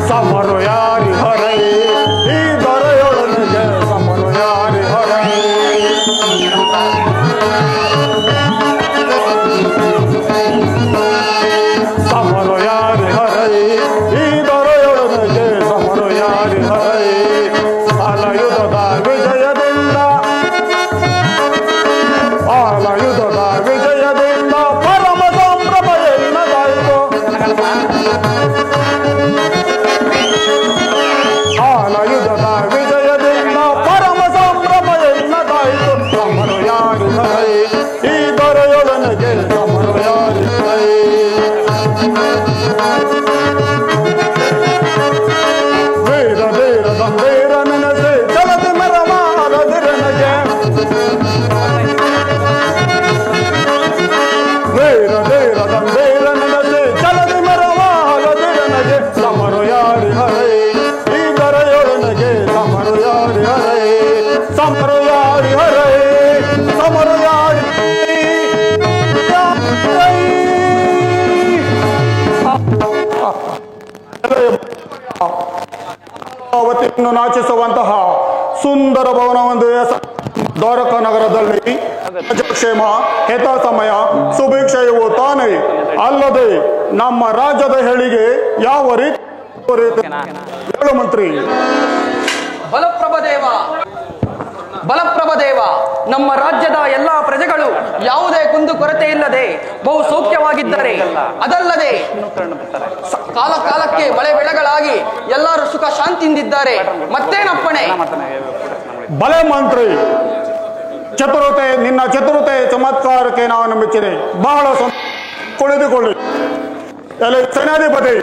ಸಮರು ಯಾರಿ ಹರೈ ಈ ದೊರೆಯೊಳಗೆ ಸಮರು ಯಾರಿ ಹರೈ ಸಮರು ಯಾರಿ ಹರೈ ಈ ದೊರೆಯೊಳಗೆ ಸಮರು ಯಾರಿ ಹರೈ ಆಲಯುಧದ ವಿಜಯದಿಂದ ಆಲಯುಧದ ವಿಜಯದಿಂದ ಪರಮ ಸಂಭ್ರಮ ಎನ್ನದಾಯಿತು ಆಲಯುಧದ ವಿಜಯದಿಂದ ಪರಮ ಸಂಭ್ರಮ ಎನ್ನದಾಯಿತು ಸಮರು ಯಾರಿ ಹರೈ ಈ ದೊರೆಯೊಳಗೆ ಸಮರು ಯಾರಿ ಹರೈ ವೀರ ಧೀರ ಗಂಭೀರ ನೆನಸೆ ಜಲದಿ ಮರಮಾಲದಿರನಗೆ ವೀರ ಧೀರ ಗಂಭೀರ ನೆನಸೆ ಜಲದಿ ಮರಮಾಲದಿರನಗೆ ಸಮರು ಯಾರಿ ಹರೈ ಈ ದೊರೆಯೊಳಗೆ ಸಮರು ಯಾರಿ ಹರೈ ಸಮರು ಯಾರಿ ಹರೈ ಸಮರು ಯಾರಿ ಅವತಿಯನ್ನು ನಾಚಿಸುವಂತಹ ಸುಂದರ ಭವನವೊಂದು ದ್ವಾರಕ ನಗರದಲ್ಲಿ ರಾಜಕ್ಷೇಮ ಹಿತ ಸಮಯ ಸುಭಿಕ್ಷೆಯು ತಾನೇ ಅಲ್ಲದೆ ನಮ್ಮ ರಾಜ್ಯದ ಹೇಳಿಗೆ ಯಾವ ರೀತಿ ಹೇಳು ಮಂತ್ರಿ. ಬಲಪ್ರಭ ದೇವ, ನಮ್ಮ ರಾಜ್ಯದ ಎಲ್ಲಾ ಪ್ರಜೆಗಳು ಯಾವುದೇ ಕುಂದು ಕೊರತೆ ಇಲ್ಲದೆ ಬಹು ಸೌಖ್ಯವಾಗಿದ್ದಾರೆ. ಅದಲ್ಲದೆ ಕಾಲ ಕಾಲಕ್ಕೆ ಮಳೆ ಬೆಳೆಗಳಾಗಿ ಎಲ್ಲರೂ ಸುಖ ಶಾಂತಿಯಿಂದಿದ್ದಾರೆ. ಮತ್ತೇನಪ್ಪಣೆ? ಬಲೆ ಮಂತ್ರಿ, ಚತುರತೆ, ನಿನ್ನ ಚತುರತೆ ಚಮತ್ಕಾರಕ್ಕೆ ನಾನು ಮೆಚ್ಚಿದೆ. ಬಹಳ ಕುಳಿತುಕೊಳ್ಳಿ. ಎಲೆ ಸೇನಾಧಿಪತಿ,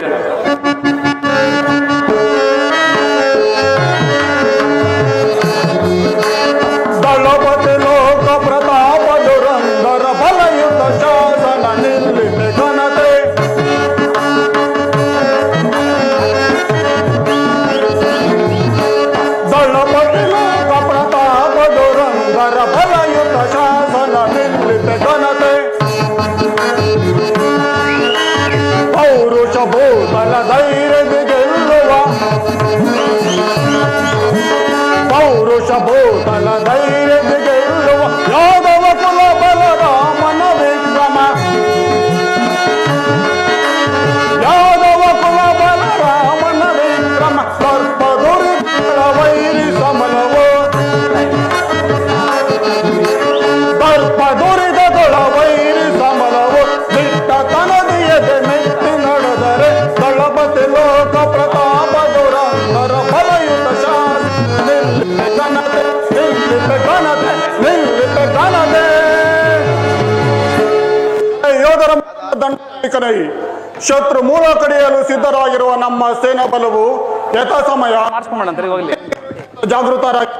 ದಳಪತಿ ಲೋಕ ಪ್ರತಾಪ ದುರಂಧರ ಬಲಯುತ ಶಾಸನ ನಿಲ್ಲಿತೆ ಘನತೆ ದಳಪತಿ ಲೋಕ ಪ್ರತಾಪ ದುರಂಧರ ಬಲಯುತ ಶಾಸನ ನಿಲ್ಲಿತೆ ಘನತೆ ಪೌರುಷ ಭೂತಲ ಧೈರ್ಯದಿ ಗೆಲ್ಲುವ ಪೌರುಷ ಭೂತಲ ಧೈರ್ಯದಿ ಗೆಲ್ಲುವ ಯಾದವ ಕುಲ ಬಲರಾಮನ ವಿಕ್ರಮ ಯಾದವ ಕುಲ ಬಲರಾಮನ ವಿಕ್ರಮ ಸರ್ಪ ದುರಿತ ವೈರಿ ಸಮಲವೋ ಸರ್ಪ ದುರಿತಗಳ ವೈರಿ ಸಮಲವೋ ನಿಟ್ಟ ತನದಿಯದೆ ಮೆಟ್ಟಿ ನಡೆದರೆ ದಳಪತಿ ಲೋಕ ಪ್ರತಾಪ ದುರಂಧರ ಬಲಯುತ ಶಾಸನ ಯೋಧರ ದಂಡಕನೈ ಶತ್ರು ಮೂಲ ಕಡಿಯಲು ಸಿದ್ಧರಾಗಿರುವ ನಮ್ಮ ಸೇನಾ ಬಲವು ಯಥಾ ಸಮಯ ಜಾಗೃತರಾಗಿ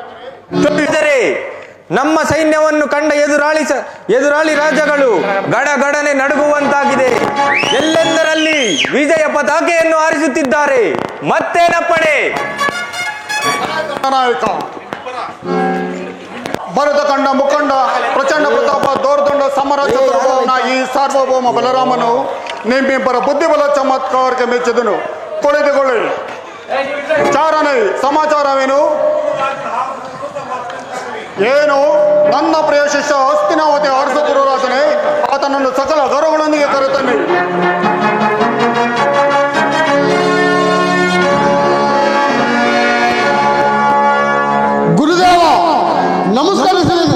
ನಮ್ಮ ಸೈನ್ಯವನ್ನು ಕಂಡ ಎದುರಾಳಿ ರಾಜ್ಯಗಳು ಗಡಗಡನೆ ನಡುಗುವಂತಾಗಿದೆ. ಎಲ್ಲೆಂದರಲ್ಲಿ ವಿಜಯ ಪತಾಕೆಯನ್ನು ಹಾರಿಸುತ್ತಿದ್ದಾರೆ. ಮತ್ತೇನಪ್ಪಣೆ? ನಾಯಕ ಭರತ ಕಂಡ ಮುಖಂಡ ಪ್ರಚಂಡ ಪ್ರತಾಪ ದೌರ್ದಂಡ ಸಮರ ಚತುರ್ಭುವನ ಈ ಸಾರ್ವಭೌಮ ಬಲರಾಮನು ನಿಮ್ಮಿಬ್ಬರ ಬುದ್ಧಿಬಲ ಚಮತ್ಕಾರಕ್ಕೆ ಮೆಚ್ಚಿದನು. ಕುಳಿತುಕೊಳ್ಳಿ. ಚಾರಣೆ ಸಮಾಚಾರವೇನು? ಏನು? ನನ್ನ ಪ್ರಿಯ ಶಿಷ್ಯ ಹಸ್ತಿನಾವತಿ ಅರಸ ಗುರುರಾಜನೇ, ಆತನನ್ನು ಸಕಲ ಗೌರವಗಳೊಂದಿಗೆ ಕರೆತನ್ನಿ. ಗುರುದೇವ ನಮಸ್ಕರಿಸುವೆನು.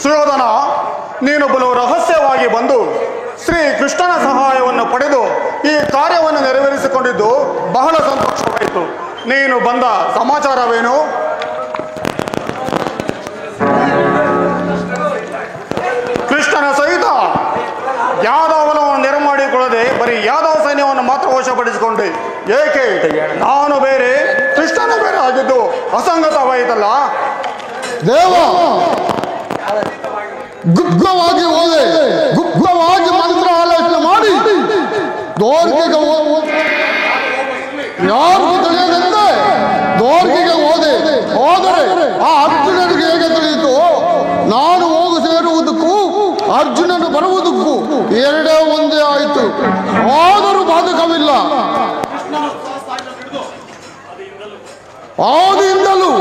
ಸುಯೋಧನ, ನೀನು ಬಲು ರಹಸ್ಯವಾಗಿ ಬಂದು ಶ್ರೀ ಕೃಷ್ಣನ ಸಹಾಯವನ್ನು ಪಡೆದು ಈ ಕಾರ್ಯವನ್ನು ನೆರವೇರಿಸಿಕೊಂಡಿದ್ದು ಬಹಳ ಸಂತೋಷವಾಯಿತು. ನೀನು ಬಂದ ಸಮಾಚಾರವೇನು? ಕೃಷ್ಣನ ಸಹಿತ ಯಾದವನವನ್ನು ನೆರಮಾಡಿಕೊಳ್ಳದೆ ಬರೀ ಯಾದವ ಸೈನ್ಯವನ್ನು ಮಾತ್ರ ವಶಪಡಿಸಿಕೊಂಡೆ. ಏಕೆ? ನಾನು ಬೇರೆ ಕೃಷ್ಣನ ಬೇರೆ ಆಗಿದ್ದು ಅಸಂಗತವಾಯಿತಲ್ಲ. ದೇವ ಗುಪ್ತವಾಗಿ ಹೋದೆ, ಗುಪ್ತವಾಗಿ ಮಂತ್ರ ಆಲೋಚನೆ ಮಾಡಿ ದೋರ್ಗೆಗೆ ಯಾರು ತಿಳಿಯದಂತೆ ದೋರ್ಗೆಗೆ ಹೋದೆ. ಹೋದರೆ ಆ ಅರ್ಜುನರಿಗೆ ಹೇಗೆ ಆದರೂ ಬಾಧಕವಿಲ್ಲ. ಆದಿಯಿಂದಲೂ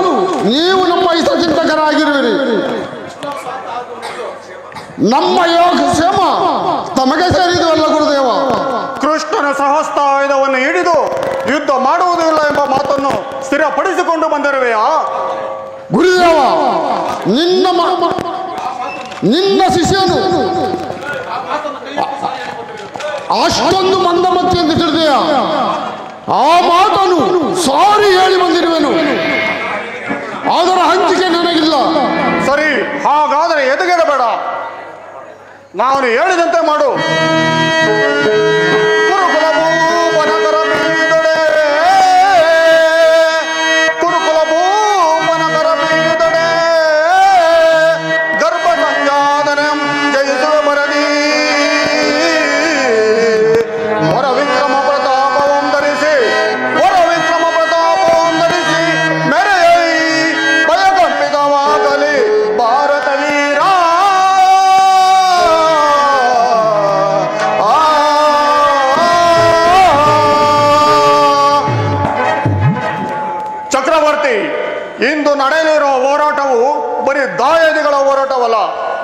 ನೀವು ನಮ್ಮ ಹಿತಚಿಂತಕರಾಗಿರುವಿರಿ. ನಮ್ಮ ಯೋಗಕ್ಷೇಮ ತಮಗೆ ಸೇರಿದುವಲ್ಲ ಗುರುದೇವ. ಕೃಷ್ಣನ ಸಹಸ್ತಾಯುಧವನ್ನು ಹಿಡಿದು ಯುದ್ಧ ಮಾಡುವುದಿಲ್ಲ ಎಂಬ ಮಾತನ್ನು ಸ್ಥಿರಪಡಿಸಿಕೊಂಡು ಬಂದಿರುವೆಯಾ? ಗುರುದೇವ, ನಿನ್ನ ಶಿಷ್ಯನು ಅಷ್ಟೊಂದು ಮಂದಮತಿ ಎಂದು ತಿಳಿದೆಯಾ? ಆ ಮಾತನ್ನು ಸಾರಿ ಹೇಳಿ ಬಂದಿರುವೆನು. ಅದರ ಹಂಚಿಕೆ ನನಗಿಲ್ಲ. ಸರಿ, ಹಾಗಾದರೆ ಎದುಗೆಡಬೇಡ, ನಾನು ಹೇಳಿದಂತೆ ಮಾಡು. ಕುರುಕುಲ ಭೂಪನಕರ ಬೀದೊಡೆ, ಕುರುಕುಲ ಭೂಪನಕರ ಬೀದೊಡೆ, ಗರ್ಭ ಸಂಜಾತನೆ ಜಯಿಸುವ ಬರದಿ, ವರ ವಿಕ್ರಮ ಪ್ರತಾಪವಂ ಧರಿಸಿ, ವರ ವಿಕ್ರಮ ಪ್ರತಾಪವಂ ಧರಿಸಿ ಮೆರೆಯೈ ಭಯಕಂಪಿತವಾಗಲಿ ಭಾರತ ವೀರ. ಚಕ್ರವರ್ತಿ, ಇಂದು ನಡೆಯಲಿರುವ ಹೋರಾಟವು ಬರೀ ದಾಯಾದಿಗಳ ಹೋರಾಟವಲ್ಲ.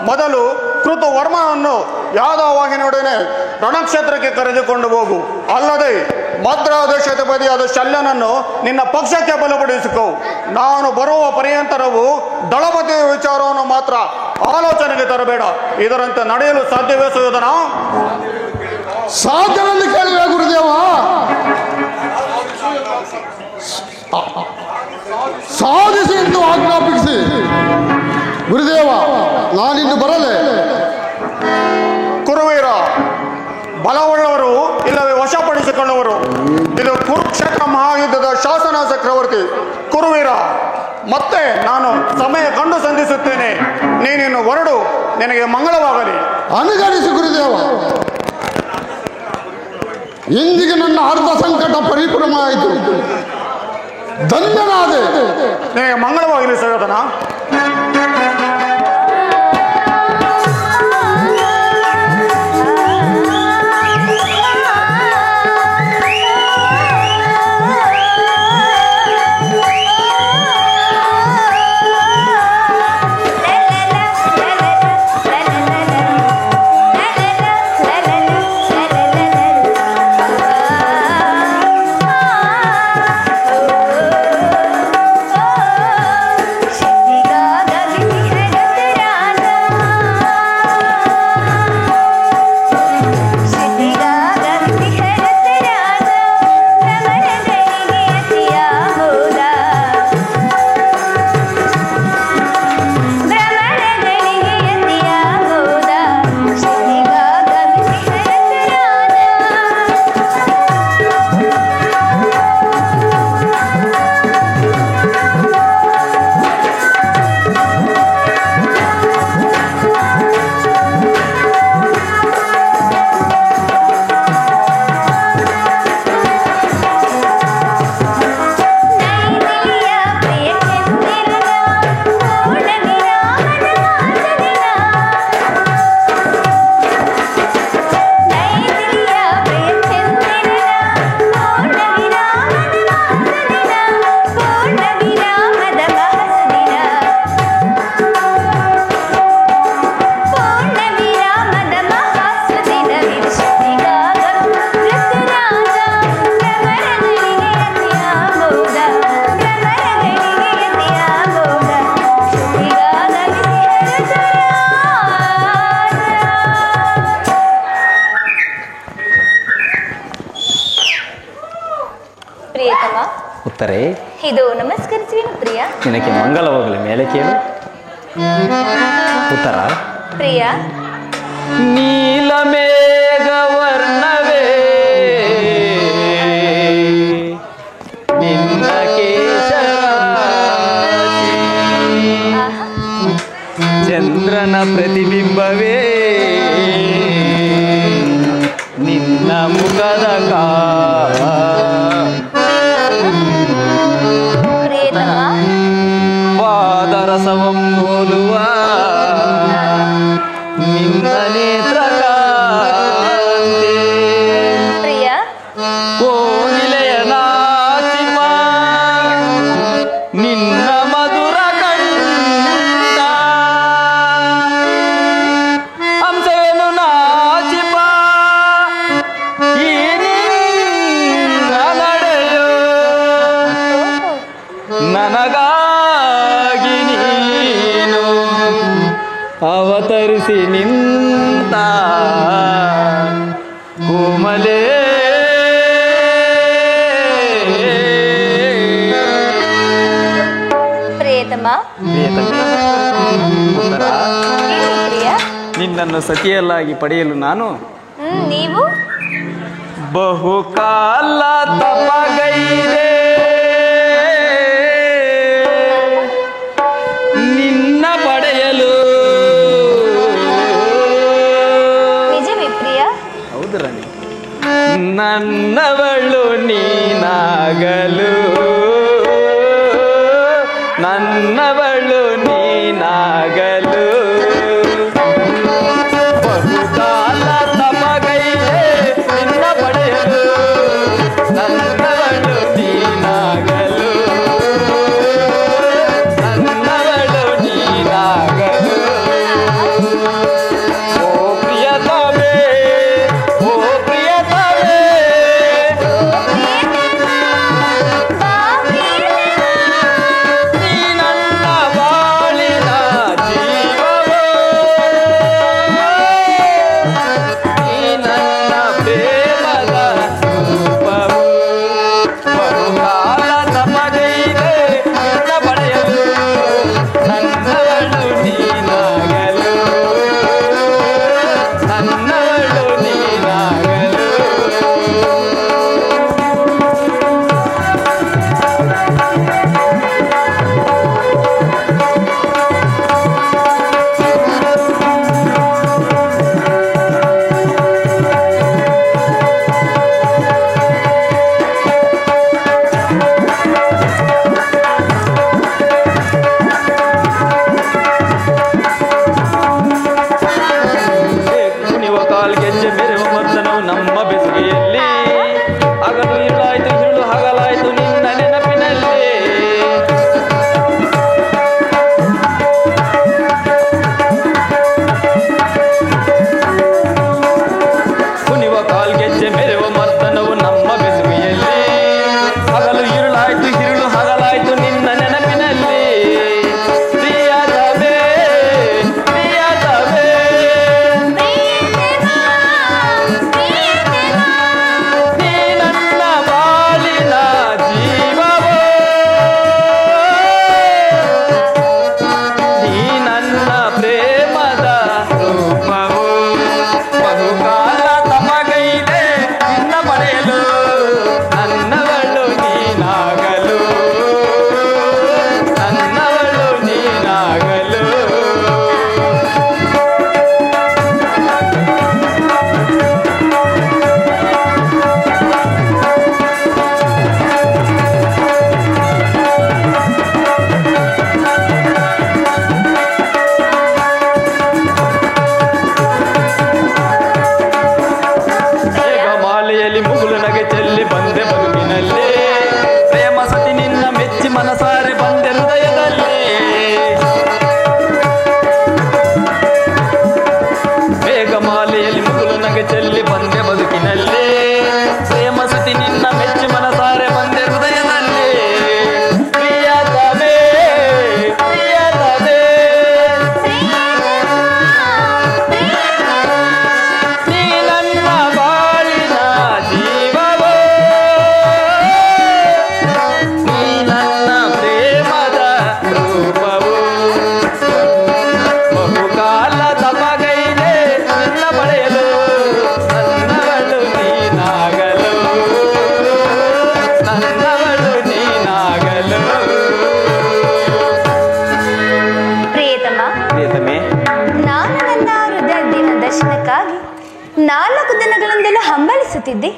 ಮೊದಲು ಕೃತವರ್ಮನನ್ನು ಯಾದವಾಹಿನೊಡನೆ ರಣಕ್ಷೇತ್ರಕ್ಕೆ ಕರೆದುಕೊಂಡು ಹೋಗು. ಅಲ್ಲದೆ ಮದ್ರಾದೇಶಾಧಿಪತಿಯಾದ ಶಲ್ಯನನ್ನು ನಿನ್ನ ಪಕ್ಷಕ್ಕೆ ಬಲಪಡಿಸಿಕೊ. ನಾನು ಬರುವ ಪರ್ಯಂತರವು ದಳಪತಿಯ ವಿಚಾರವನ್ನು ಮಾತ್ರ ಆಲೋಚನೆಗೆ ತರಬೇಡ. ಇದರಂತೆ ನಡೆಯಲು ಸಾಧ್ಯವೇ ಸುಯೋಧನ? ಸಾಧ್ಯವೆಂದು ಕೇಳಿವೆ ಗುರುದೇವ. ಸಾಧಿಸಿ ಎಂದು ಆಜ್ಞಾಪಿಸಿ. ಗುರುದೇವ, ನಾನಿಂದು ಬರಲೇ? ಕುರುವೀರ, ಬಲವುಳ್ಳವರು ಇಲ್ಲವೇ ವಶಪಡಿಸಿಕೊಳ್ಳುವರು. ಇದು ಕುರುಕ್ಷೇತ್ರ ಮಹಾಯುದ್ಧದ ಶಾಸನ. ಚಕ್ರವರ್ತಿ ಕುರುವೀರ, ಮತ್ತೆ ನಾನು ಸಮಯ ಕಂಡು ಸಂಧಿಸುತ್ತೇನೆ. ನೀನಿನ್ನು ಹೊರಡು, ನಿನಗೆ ಮಂಗಳವಾಗಲಿ. ಅನುಗರಿಸಿ ಗುರುದೇವ. ಇಂದಿಗೆ ನನ್ನ ಅರ್ಧ ಸಂಕಟ ಪರಿಪೂರ್ಣವಾಯಿತು. ಧನ್ಯನಾದೆ. ನಿನಗೆ ಮಂಗಳವಾಗಲಿ ಸುಯೋಧನ. ಉತ್ತರೇ, ಇದು ನಮಸ್ಕರಿಸುವೇನು ಪ್ರಿಯ? ನಿನಗೆ ಮಂಗಲವಾಗಲಿ. ಮೇಲೆ ಕೇಳು. ಉತ್ತರ, ಪ್ರಿಯ. ನೀಲಮೇಘವರ್ಣವೇ ನಿನ್ನ ಕೇಶರಾಶಿ, ಚಂದ್ರನ ಪ್ರತಿಬಿಂಬವೇ ನಿನ್ನ ಮುಖದ ಪಾದರಸವಂ ಹೋಲುವ ನಿನ್ನ ನೇತ್ರ ಕಾಂತಿ. ನನಗಾಗಿ ನೀನು ಅವತರಿಸಿ ನಿಂತ ಕೋಮಲೇ. ಪ್ರಿಯತಮ ಉತ್ತರ, ಹೇಳಿ ಪ್ರಿಯ. ನಿನ್ನನ್ನು ಸತಿಯಲ್ಲಾಗಿ ಪಡೆಯಲು ನಾನು ನೀವು ಬಹುಕಾಲ ತಪಗೈದೆ, ನಿನ್ನ ಪಡೆಯಲು. ನಿಜವೇ ಪ್ರಿಯ? ಹೌದು ರಾಣಿ, ನನ್ನವಳು ನೀನಾಗಲು, ನನ್ನವಳು ನೀನಾಗಲು ಬಹುಕಾಲ ತಪಗೈದೆ, ನಿನ್ನ ಪಡೆಯಲು ನನ್ನವಳು ನೀನಾಗಲು, ನನ್ನವಳು ನೀನಾಗಲು. ಓ ಪ್ರಿಯತಮೇ, ಓ ಪ್ರಿಯತಮೇ, ನೀ ನನ್ನ ಬಾಳಿನ ಜೀವವೋ, ನೀ ನನ್ನ ಪ್ರೇಮದ ರೂಪವು. ಬಹುಕಾಲ ತಪಗೈದೆ, ನಿನ್ನ ಪಡೆಯಲು ನನ್ನವಳು ನೀನಾಗಲು, ನನ್ನವಳು ನೀನಾಗಲು. ಕುಣಿವ ಕಾಲ್ಗೆಜ್ಜೆ ಮೆರೆವ ಮರ್ದನವು ನಮ್ಮ ಬೆಸುಗೆಯಲ್ಲಿ, ಹಗಲು ಇರುಳಾಯ್ತು ಇರುಳು ಹಗಲಾಯ್ತು ನಿನ್ನ ನೆನಪಿನಲ್ಲಿ. ಕುಣಿವ ಕಾಲ್ಗೆಜ್ಜೆ ಮೆರೆವ ಮರ್ದನವು ನಮ್ಮ ಬೆಸುಗೆಯಲ್ಲಿ, ಹಗಲು ಇರುಳಾಯ್ತು ಇರುಳು ಹಗಲಾಯ್ತು ನಿನ್ನ ನೆನಪಿನಲ್ಲಿ. ಪ್ರಿಯತಮೇ, ಪ್ರಿಯತಮೇ, ನೀ ನನ್ನ ಬಾಳಿನ ಜೀವವೋ, ನೀ ನನ್ನ ಪ್ರೇಮದ ರೂಪವೋ. ಬಹುಕಾಲ ತಪಗೈದೆ, ನಿನ್ನ ಪಡೆಯಲು ನನ್ನವಳು ನೀನಾಗಲು, ನನ್ನವಳು ನೀನಾಗಲು. ಮೇಘಮಾಲೆಯಲ್ಲಿ ಮುಗುಲು ನಗೆ ಚೆಲ್ಲಿ ಬಂದೆ ಬದುಕಿನಲ್ಲಿ, ಪ್ರೇಮ ಸತಿ ನಿನ್ನ ಮೆಚ್ಚಿ ಮನಸಾರೆ ಬಂದೆ ಹೃದಯದಲ್ಲಿ. ಮೇಘಮಾಲೆಯಲ್ಲಿ ಮುಗುಲು ನಗೆ ಚೆಲ್ಲಿ ಬಂದೆ ಬದುಕಿನಲ್ಲಿ, ಪ್ರೇಮ ಸತಿ ನಿನ್ನ ಮೆಚ್ಚಿ ಮನಸಾರೆ ಬಂದೆ ಹೃದಯದಲ್ಲಿ. ಪ್ರಿಯತಮೇ, ಪ್ರಿಯತಮೇ, ನೀ ನನ್ನ ಬಾಳಿನ ಜೀವವೋ, ನೀ ನನ್ನ ಪ್ರೇಮದ ರೂಪವೋ. ಬಹುಕಾಲ ತಪಗೈದೆ, ನಿನ್ನ ಪಡೆಯಲು ನನ್ನವಳು ನೀನಾಗಲು, ನನ್ನವಳು ನೀನಾಗಲು. ಪ್ರಿಯತಮ, ಪ್ರಿಯತಮೇ, ನಾನು ನನ್ನ ಹೃದಯದ ದರ್ಶನಕ್ಕಾಗಿ 4 ದಿನಗಳಿಂದಲೂ ಹಂಬಲಿಸುತ್ತಿದ್ದೆ.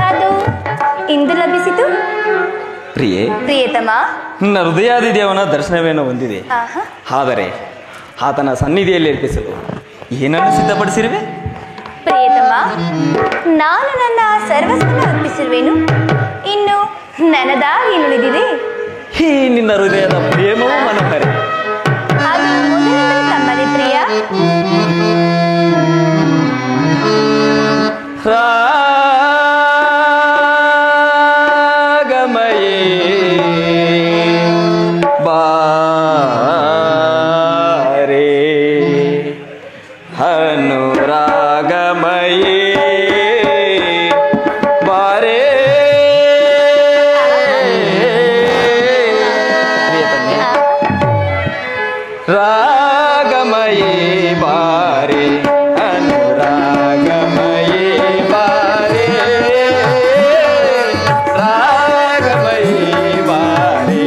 ಅದು ಇಂದು ಲಭಿಸಿತು. ಪ್ರಿಯೆ, ಪ್ರಿಯತಮ, ನನ್ನ ಹೃದಯಾದಿ ದೇವನ ದರ್ಶನವೇನೋ ಹೊಂದಿದೆ. ಆಹಾ. ಆದರೆ ಆತನ ಸನ್ನಿಧಿಯಲ್ಲಿ ಅರ್ಪಿಸಲು ಏನನ್ನು ಸಿದ್ಧಪಡಿಸಿರುವೆ? ಪ್ರಿಯತಮ, ನಾನು ನನ್ನ ಸರ್ವಸ್ವವನ್ನು ಅರ್ಪಿಸಿರುವೆನು. ಇನ್ನು ನನ್ನದಾಗಿ ನುಳಿದಿದೆ. ಈ ನಿನ್ನ ಹೃದಯದ ಪ್ರೇಮವೂ ಮನೋಹರ. ಅದು ಮೊದಲಿನಿಂದಲೂ ತಮ್ಮದೇ ಪ್ರಿಯ. ರಾಗಮಯೇ ರಾಗಮಯೇ ಬಾರೆ ಅನುರಾಗಮಯೇ ಬಾರೆ ರಾಗಮಯೇ ಬಾರೆ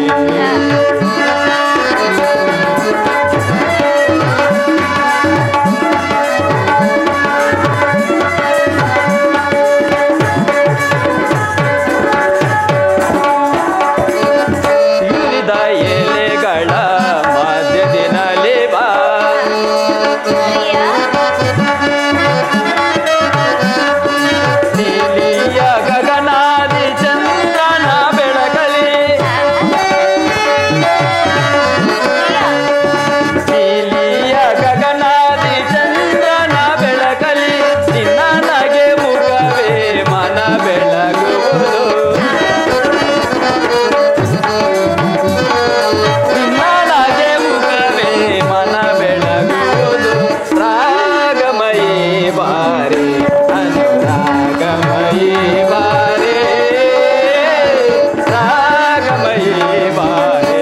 ಸಿರಿದ ಎಲೆಗಳ ಮಧ್ಯದಿನಲ್ಲಿ ಬಾ ಪ್ರಿಯ ನೀಲಿಯ ಗಗನಾದಿ ಚಂದ್ರನ ಬೆಳಕಲಿ ನೀಲಿಯ ಗಗನಾದಿ ಚಂದ್ರನ ಬೆಳಕಲಿ ನಿನ್ನನಗೆ ಮುಖವೇ ಮನ ಬೆಳಗುವುದು ನಿನ್ನನಗೆ ಮುಖವೇ ಮನ ಬೆಳಗುವುದು ರಾಗಮಯೇ ಬಾರೆ ಅನುರಾಗಮಯೇ ಬಾರೆ ರಾಗಮಯೇ ಬಾರೆ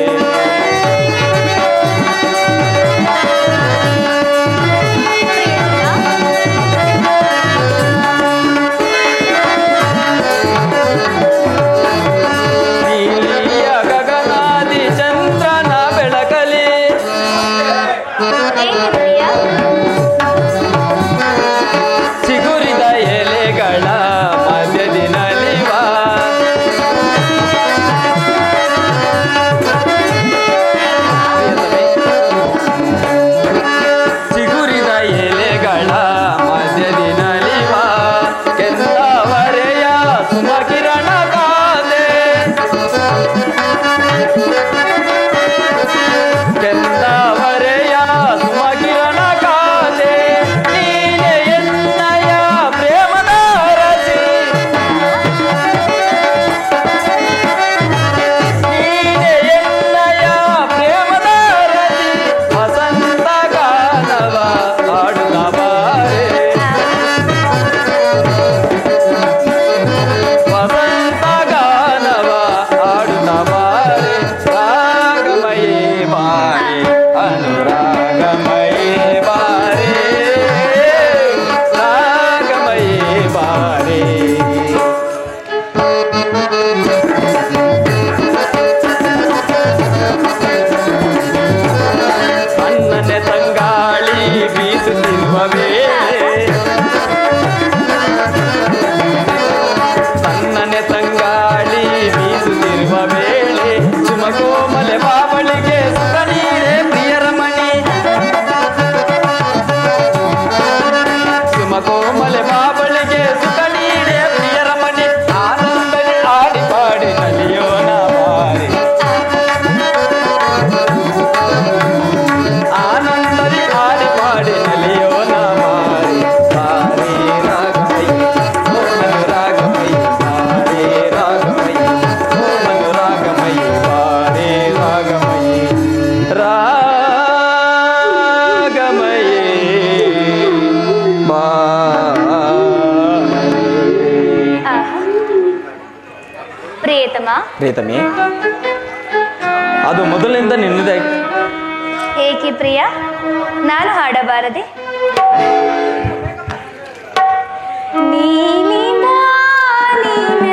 ನೀಲಿಯ ಗಗನಾದಿ ಚಂದ್ರನ ಬೆಳಕಲಿ ಏಕೆ ಪ್ರಿಯ ಚಿಗುರಿದ ಎಲೆಗಳ ಮಧ್ಯದಿನಲ್ಲಿ ಬಾ ಚಿಗುರಿದ ಎಲೆಗಳ ಮಧ್ಯದಿನಲ್ಲಿ ಬಾ ಕೆಂದವರೆಯ ಸುಮಕಿರಣ ಕಾದೆ ಕೆಂದವರೆಯ ಸುಮಕಿರಣ ಕಾದೆ ನೀನೆ ಎನ್ನಯ ಪ್ರೇಮದ ರಸಿ ನೀನೆ ಎನ್ನಯ ಪ್ರೇಮದ ರಸಿ ವಸಂತ ಗಾನವ ಹಾಡುತ್ತ ಬಾರೆ ವಸಂತ ಗಾನವ ಹಾಡುತ್ತ ಬಾರೆ ರಾಗಮಯೇ ಬಾರೆ ಅನುರಾಗಮಯೇ ಬಾರೆ ರಾಗಮಯೇ ಬಾರೆ ಸಣ್ಣನೆ ತಂಗಾಳಿ ಬೀಸುತ್ತಿರುವ ವೇಳೆ ಸಣ್ಣನೆ ತಂಗಾಳಿ ಬೀಸುತ್ತಿರುವ ವೇಳೆ ಸುಮಕೋಮಲೆ ಬಾಬಳಿಗೆ ಸುಖ ನೀಡೆ ಪ್ರಿಯರಮಣಿ ಸುಮಕೋಮಲೆ ಬಾಬಳಿಗೆ ಸುಖ ನೀಡೆ ಪ್ರಿಯರಮಣಿ ಆನಂದಲಿ ಆಡಿ ಪಾಡಿ ನಲಿಯೋಣ ಬಾರಿ ಆನಂದಲಿ ಆಡಿ ಪಾಡಿ ನಲಿಯೋಣ ಬಾರಿ ಬಾರಿ ರಾಗಮಯಿ ಓ ಅನುರಾಗಮಯಿ ಬಾರಿ ರಾಗಮಯಿ ಓ ಅನುರಾಗಮಯಿ ಬಾರಿ ರಾಗಮಯಿ ರಾಗಮಯಿ ಬಾರಿ ಆಹಾ. ಪ್ರಿಯತಮ ಪ್ರಿಯತಮೆ ಅದು ಮೊದಲಿನಿಂದ ನಿನ್ನದೇ ಏಕೆ ಪ್ರಿಯ ನಾನು ಹಾಡಬಾರದೆ ನೀಲಿ ಬಾನಿನ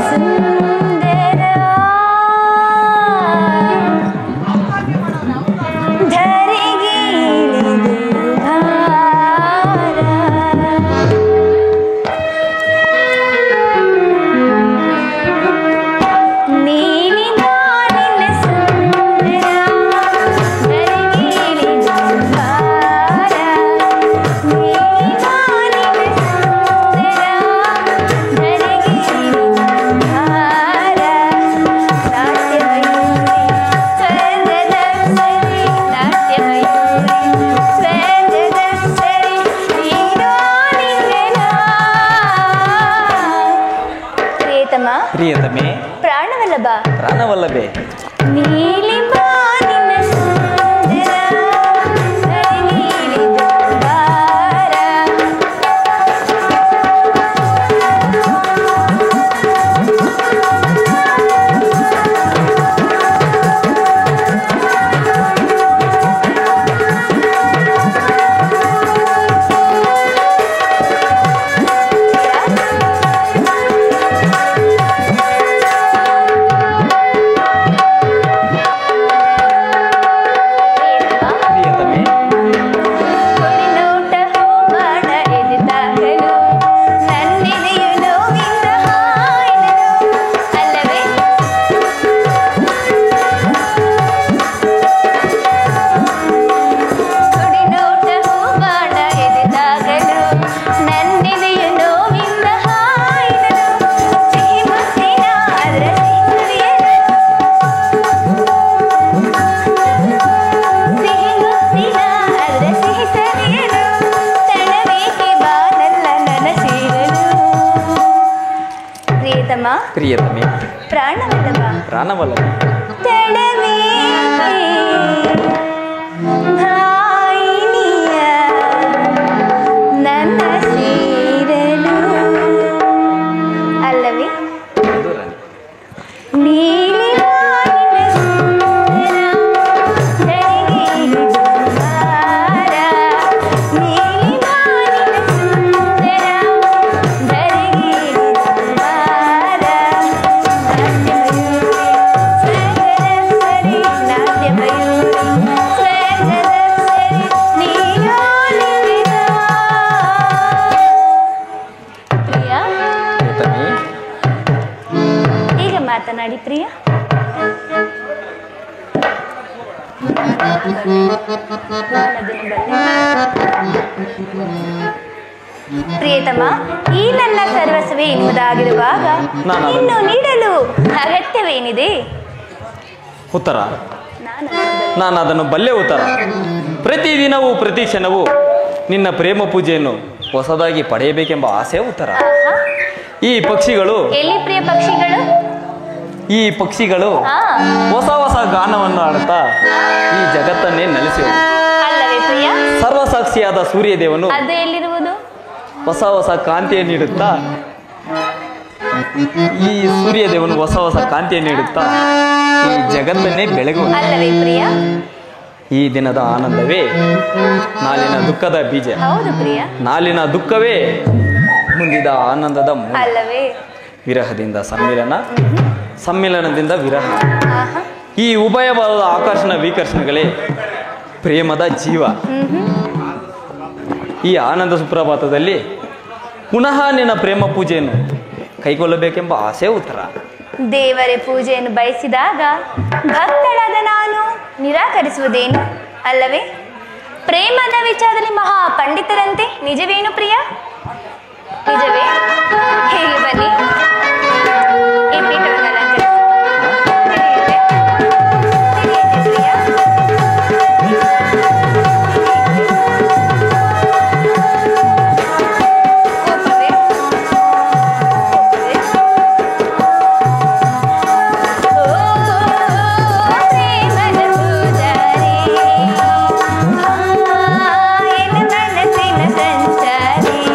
ಸುಂದರ ಧರೆಗಿಳಿದು ಭಾರ ನೀಲಿ ಬಾನಿನ ಸುಂದರ ಧರೆಗಿಳಿದು ಭಾರ ನೀಲಿ ಬಾನಿನ ಸುಂದರ ಧರೆಗಿಳಿದು ಭಾರ ನಾಟ್ಯ ಮಯೂರಿ ಸ್ವರ್ಗದ ಸರಿ ನಾಟ್ಯ ಮಯೂರಿ ಸ್ವರ್ಗದ ಸರಿ ನೀನೋ ನಿನ್ನ ಪ್ರಿಯತಮ ಪ್ರಿಯತಮೆ ಪ್ರಾಣವಲ್ಲಭ ಪ್ರಾಣವಲ್ಲವೇ ನೀಲಿ ಬಾನಿನ ಸುಂದರ ಧರೆಗಿಳಿದು ಭಾರ ಪ್ರಾಣವಲ್ಲಭ ಪ್ರಾಣವಲ್ಲಭ ತಡವೇ ಭಾಯಿನಿಯ ನನ್ನ ಸೇರಲು ಅಲ್ಲವೇ ಅದು ರಾಣಿ. ನೀಲಿ ಬಾನಿನ ಸುಂದರ ಧರೆಗೆ ದುಬಾರ. ನೀಲಿ ಬಾನಿನ ಸುಂದರ ಧರೆಗೆ ದುಬಾರ. ನಾಟ್ಯ ಮಯೂರಿ ಸ್ವರ್ಗದ ಸರಿ ನೀರಾಲಿದ. ಪ್ರಿಯ ಪ್ರೀತಮೇ, ಈಗ ಮಾತನಾಡಿ ಪ್ರಿಯ. ಪ್ರಿಯತಮ, ಈ ನನ್ನ ಸರ್ವಸ್ವೇ ಎನ್ನುವುದಾಗಿರುವಾಗ ನಾನು ಅದನ್ನು- ಇನ್ನು ನೀಡಲು ಅಗತ್ಯವೇನಿದೆ? ಉತ್ತರ ನಾನು ನಾನು ಅದನ್ನು ಬಲ್ಲೆ ಉತ್ತರ. ಪ್ರತಿದಿನವೂ ಪ್ರತಿ ಕ್ಷಣವೂ ನಿನ್ನ ಪ್ರೇಮ ಪೂಜೆಯನ್ನು ಹೊಸದಾಗಿ ಪಡೆಯಬೇಕೆಂಬ ಆಸೆ ಉತ್ತರ. ಆಹಾ. ಈ ಪಕ್ಷಿಗಳು ಎಲ್ಲಿ ಪ್ರಿಯ ಪಕ್ಷಿಗಳು? ಈ ಪಕ್ಷಿಗಳು ಹಾ ಹೊಸ ಹೊಸ ಗಾನವನ್ನು ಆಡುತ್ತಾ ಈ ಜಗತ್ತನ್ನೇ ನೆಲೆಸಿವೆ. ಅಲ್ಲವೇ ಪ್ರಿಯ? ಸರ್ವಸಾಕ್ಷಿಯಾದ ಸೂರ್ಯದೇವನು ಅದು ಎಲ್ಲಿರುವುದು? ಹೊಸ ಹೊಸ ಕಾಂತಿಯನ್ನು ನೀಡುತ್ತಾ ಈ ಸೂರ್ಯದೇವನು ಹೊಸ ಹೊಸ ಕಾಂತಿಯನ್ನು ನೀಡುತ್ತಾ ಈ ಜಗತ್ತನ್ನೇ ಬೆಳಗುವ. ಅಲ್ಲವೇ ಪ್ರಿಯ? ಈ ದಿನದ ಆನಂದವೇ ನಾಳಿನ ದುಃಖದ ಬೀಜ. ಹೌದು ಪ್ರಿಯ. ನಾಳಿನ ದುಃಖವೇ ಮುಂದಿದ ಆನಂದದ ಮೂಲ. ಅಲ್ಲವೇ? ವಿರಹದಿಂದ ಸಮ್ಮಿಲನ, ಸಮ್ಮಿಲನದಿಂದ ವಿರಹ. ಆಹಾ. ಈ ಉಭಯವಾದ ಆಕರ್ಷಣ ವಿಕರ್ಷಣಗಳೇ ಪ್ರೇಮದ ಜೀವ. ಈ ಆನಂದ ಸುಪ್ರಭಾತದಲ್ಲಿ ಪುನಃ ನಿನ್ನ ಪ್ರೇಮ ಪೂಜೆಯನ್ನು ಕೈಗೊಳ್ಳಬೇಕೆಂಬ ಆಸೆ ಉತ್ತರ. ದೇವರ ಪೂಜೆಯನ್ನು ಬಯಸಿದಾಗ ಭಕ್ತಳಾದ ನಾನು ನಿರಾಕರಿಸುವುದೇನು? ಅಲ್ಲವೇ? ಪ್ರೇಮದ ವಿಚಾರದಲ್ಲಿ ಮಹಾ ಪಂಡಿತರಂತೆ. ನಿಜವೇನು ಪ್ರಿಯ? ನಿಜವೇ? ಹೇಗೆ ಬನ್ನಿ, ಈ ಪೀಠವನ್ನು ಅಲಂಕರಿಸಿ. ತಿಳಿಯಿತೆ? ತಿಳಿಯಿತೆ ಪ್ರಿಯ? ಕೋಪವೇ? ಪ್ರೇಮದ ಪೂಜಾರಿ ಮನಸ್ಸಿನ ಸಂಚಾರಿ.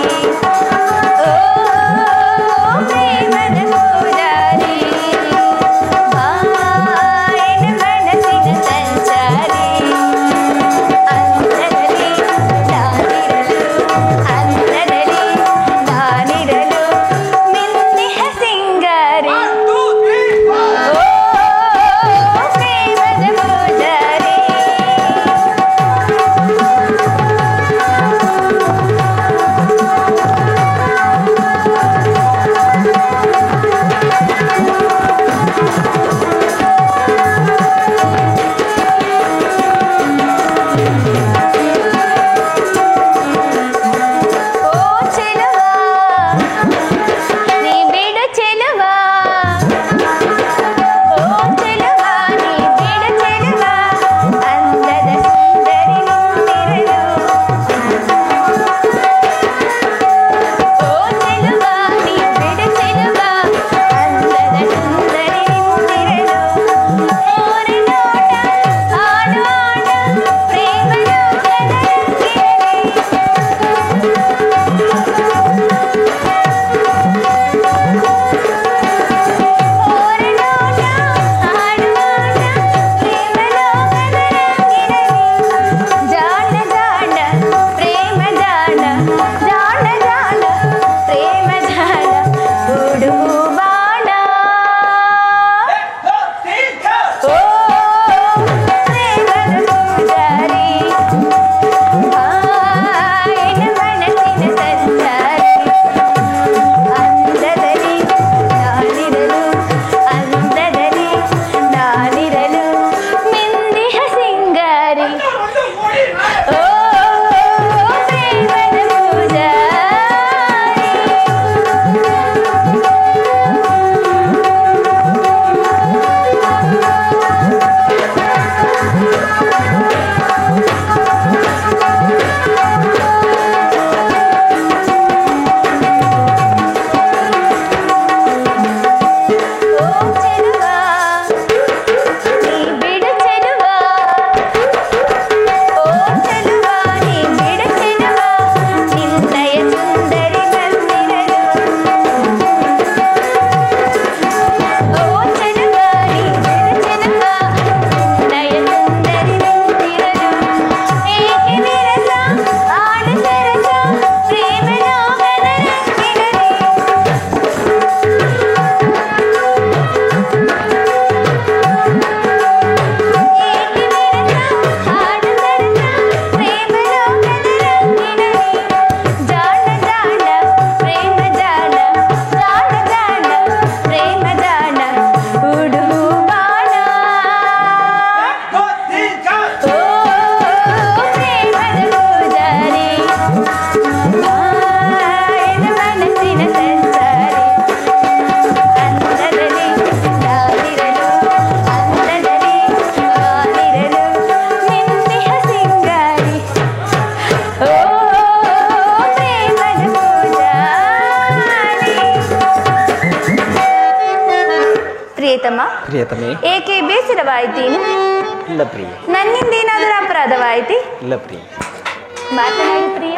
ಪ್ರಿಯತಮೆ. ಏಕೆ ಬೇಸರವಾಯಿತೇನು? ಇಲ್ಲ ಪ್ರಿಯ. ನನ್ನಿಂದ ಏನಾದರೂ ಅಪರಾಧವಾಯಿತೆ? ಇಲ್ಲ ಪ್ರಿಯ. ಮಾತನಾಡಿ ಪ್ರಿಯ.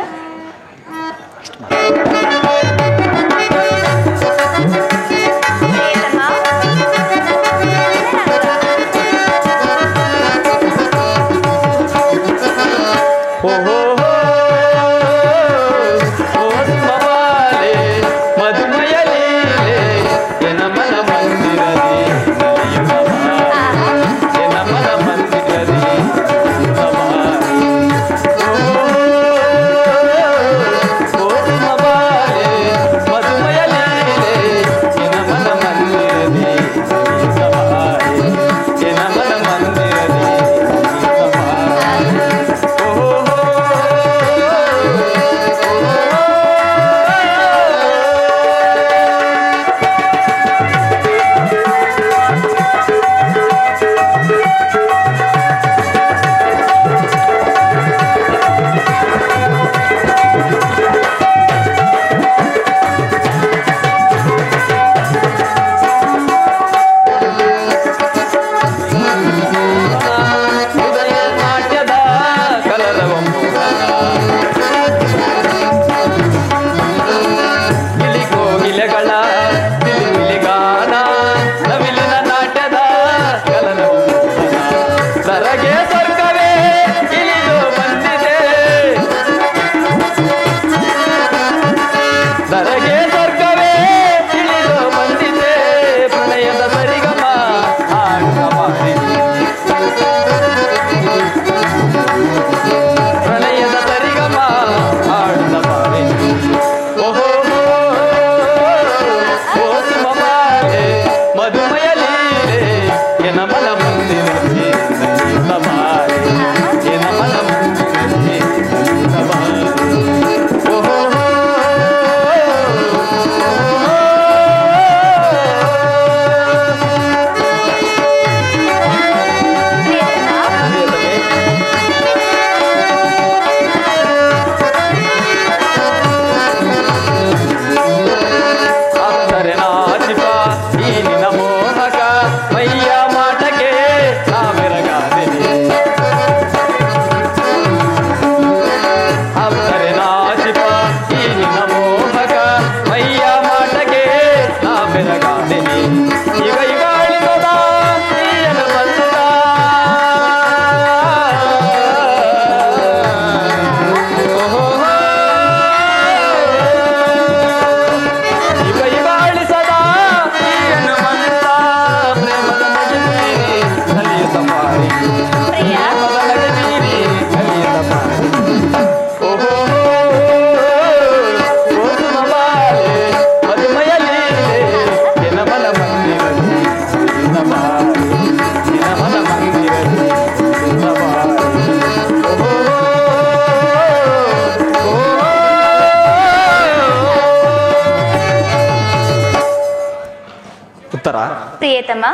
ಪ್ರಿಯತಮ,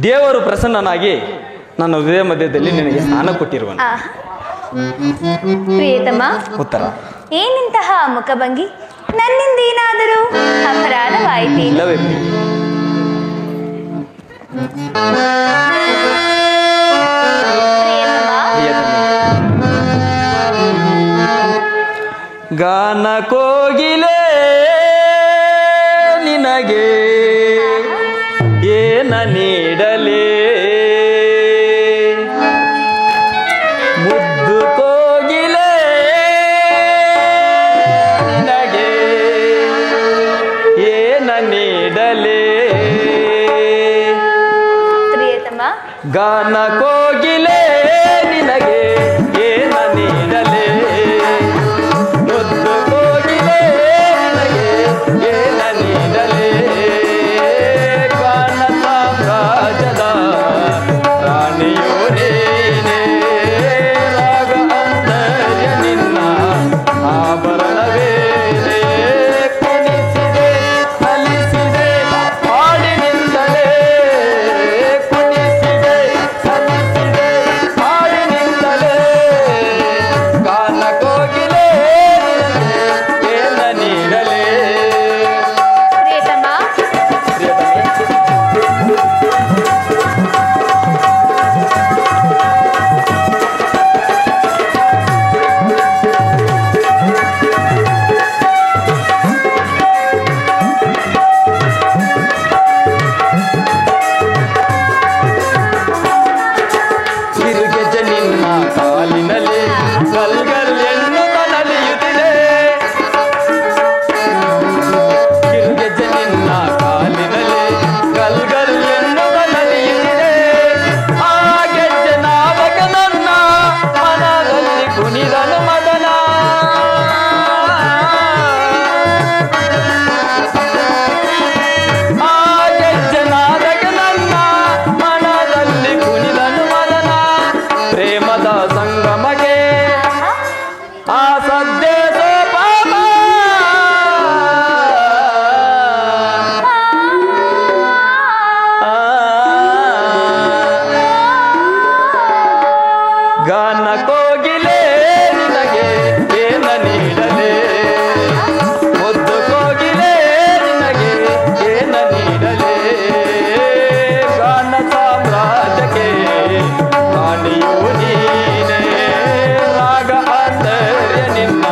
ದೇವರು ಪ್ರಸನ್ನನಾಗಿ ನನ್ನ ಹೃದಯ ಮಧ್ಯದಲ್ಲಿ ನಿನಗೆ ಸ್ಥಾನ ಕೊಟ್ಟಿರುವನು. ಪ್ರಿಯತಮ, ಉತ್ತರ. ಏನಿಂತಹ ಮುಖಭಂಗಿ? ನನ್ನಿಂದ ಏನಾದರೂ ಅಪರಾಧವಾಯಿತೇ? ಇಲ್ಲವೇ ಗಾನ ಕೋಗಿಲೆ ನಿನಗೆ ಏನ ನೀಡಲೇ, ಮುದ್ದು ಕೋಗಿಲೆ ನಿನಗೆ ಏನ ನೀಡಲೇ, ಪ್ರಿಯತಮ. ಗಾನ ಕೋಗಿಲೆ ನಿನಗೆ ಏನ ನೀಡಲೇ, ಮುದ್ದು ಕೋಗಿಲೆ ನಿನಗೆ ಏನ ನೀಡಲೇ, ಗಾನ ಸಾಮ್ರಾಜ್ಯದ ರಾಣಿಯೋ ನೀನೇ, ರಾಗ ಅಂತರ್ಯ ನಿನ್ನ ಆಭರಣವೇನೇ, ಕುಣಿಸಿದೆ ಸಲ್ಲಿಸಿದೆ ಹಾಡಿನಿಂದಲೇ, ಕುಣಿಸಿದೆ ಸಲ್ಲಿಸಿದೆ ಹಾಡಿನಿಂದಲೇ, ಗಾನ ಕೋಗಿಲೆ ಏನ ನೀಡಲೇ. ಪ್ರಿಯತಮ, ಪ್ರಿಯತಮೆ, ಗಾನ ಕೋಗಿಲೆ ನಿನಗೆ ಏನ ನೀಡಲೇ ಮುದ್ದು ಕೋಗಿಲೆ ನಿನಗೆ ಏನ ನೀಡಲೇ ಗಾನ ಸಾಮ್ರಾಜ್ಯಕ್ಕೆ ರಾಣಿಯು ನೀನೇ ರಾಗ ಆಂತರ್ಯ ನಿನ್ನ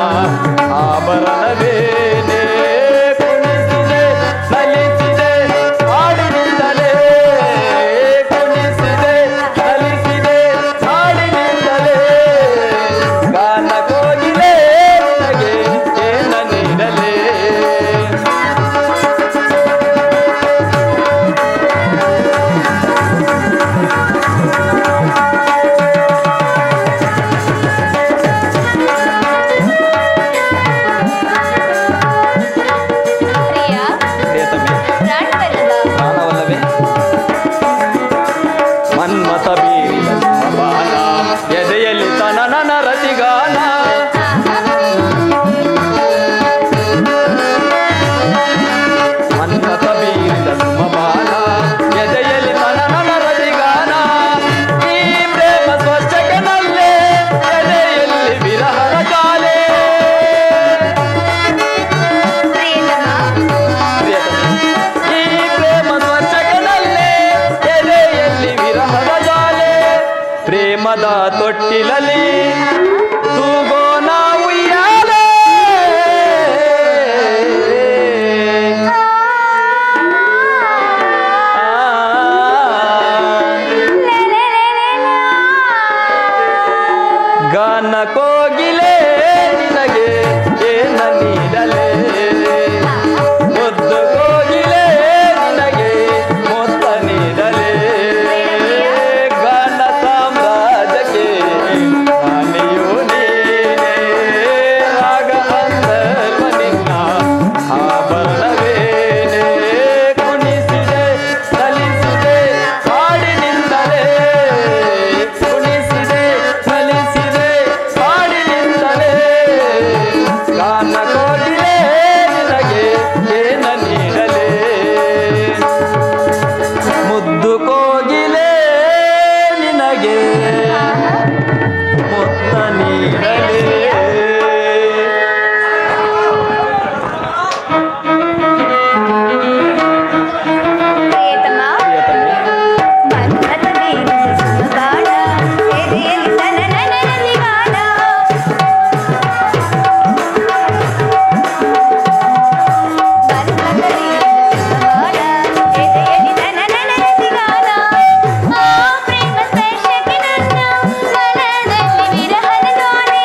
ಆಭರಣವೇನೆ ಕುಣಿಸಿದೆ ನಲಿಸಿದೆ ಹಾಡಿನಿಂದಲೇ ಕುಣಿಸಿದೆ ನಲಿಸಿದೆ ಹಾಡಿನಿಂದಲೇ ಗಾನ ಕೋಗಿಲೆ ನಿನಗೆ ಏನ ನೀಡಲೇ ಪ್ರಿಯ ಪ್ರಿಯತಮೆ ಪ್ರಾಣವಲ್ಲದ ಪ್ರಾಣವಲ್ಲವೇ ಮನ್ಮಥ ಬೀರಿದ ಸುಮಪಾನ ಎದೆಯಲ್ಲಿ ತನನ ರತಿಗಾನ ಮನ್ಮಥ ಬೀರಿದ ಸುಮಪಾನ ಎದೆಯಲ್ಲಿ ತನನ ರತಿಗಾನ ಈ ಪ್ರೇಮ ಸ್ವಚ್ಛಕನಲ್ಲೇ ಎದೆಯಲ್ಲಿ ವಿರಹದ ಕಾಲೇ ಈ ಪ್ರೇಮ ಸ್ವಚ್ಛಕನಲ್ಲೇ ಎದೆಯಲ್ಲಿ ವಿರಹದ ಜಾಲೆ ಪ್ರೇಮದ ತೊಟ್ಟಿಲಲ್ಲಿ ತೂಗೋ ನಾವು ಯಾಲೆ ಗಾನ ಕೋಗಿಲೆ ನಿನಗೆ ಏನ ನೀಡಲೇ ಮುದ್ದು ಕೋಗಿಲೆ ನಿನಗೆ ಮೊತ್ತ ನೀಡಲೇ ಗಾನ ಸಾಮ್ರಾಜ್ಯಕ್ಕೆ ರಾಣಿಯು ನೀನೇ ರಾಗ ಅಂದರ್ವ ನಿನ್ನ ಆಭರಣವೇನೆ ಕುಣಿಸಿದೆ ನಲಿಸಿದೆ ಹಾಡಿನಿಂದಲೇ ಕುಣಿಸಿದೆ ನಲಿಸಿದೆ ಹಾಡಿನಿಂದಲೇ ಗಾನ ಕೋಗಿಲೆ ನಿನಗೆ ಏನ ನೀಡಲೇ ಮುದ್ದು ಕೋಗಿಲೆ ನಿನಗೆ ಮೊತ್ತ ನೀಡಲೇ ಪ್ರಿಯತಮ ಪ್ರಿಯತಮೆ ಮನ್ಮಥ ಬೀರಿದ ಸುಮಗಾನ ಎದೆಯಲ್ಲಿ ತನನ ರತಿಗಾನ ಮನ್ಮಥ ಬೀರಿದ ಸುಮಗಾನ ಎದೆಯಲ್ಲಿ ತನನ ರತಿಗಾನ ಆ ಪ್ರೇಮ ಸ್ಪರ್ಶಕ್ಕೆ ನನ್ನ ಮನದಲ್ಲಿ ವಿರಹದ ಧ್ವನಿ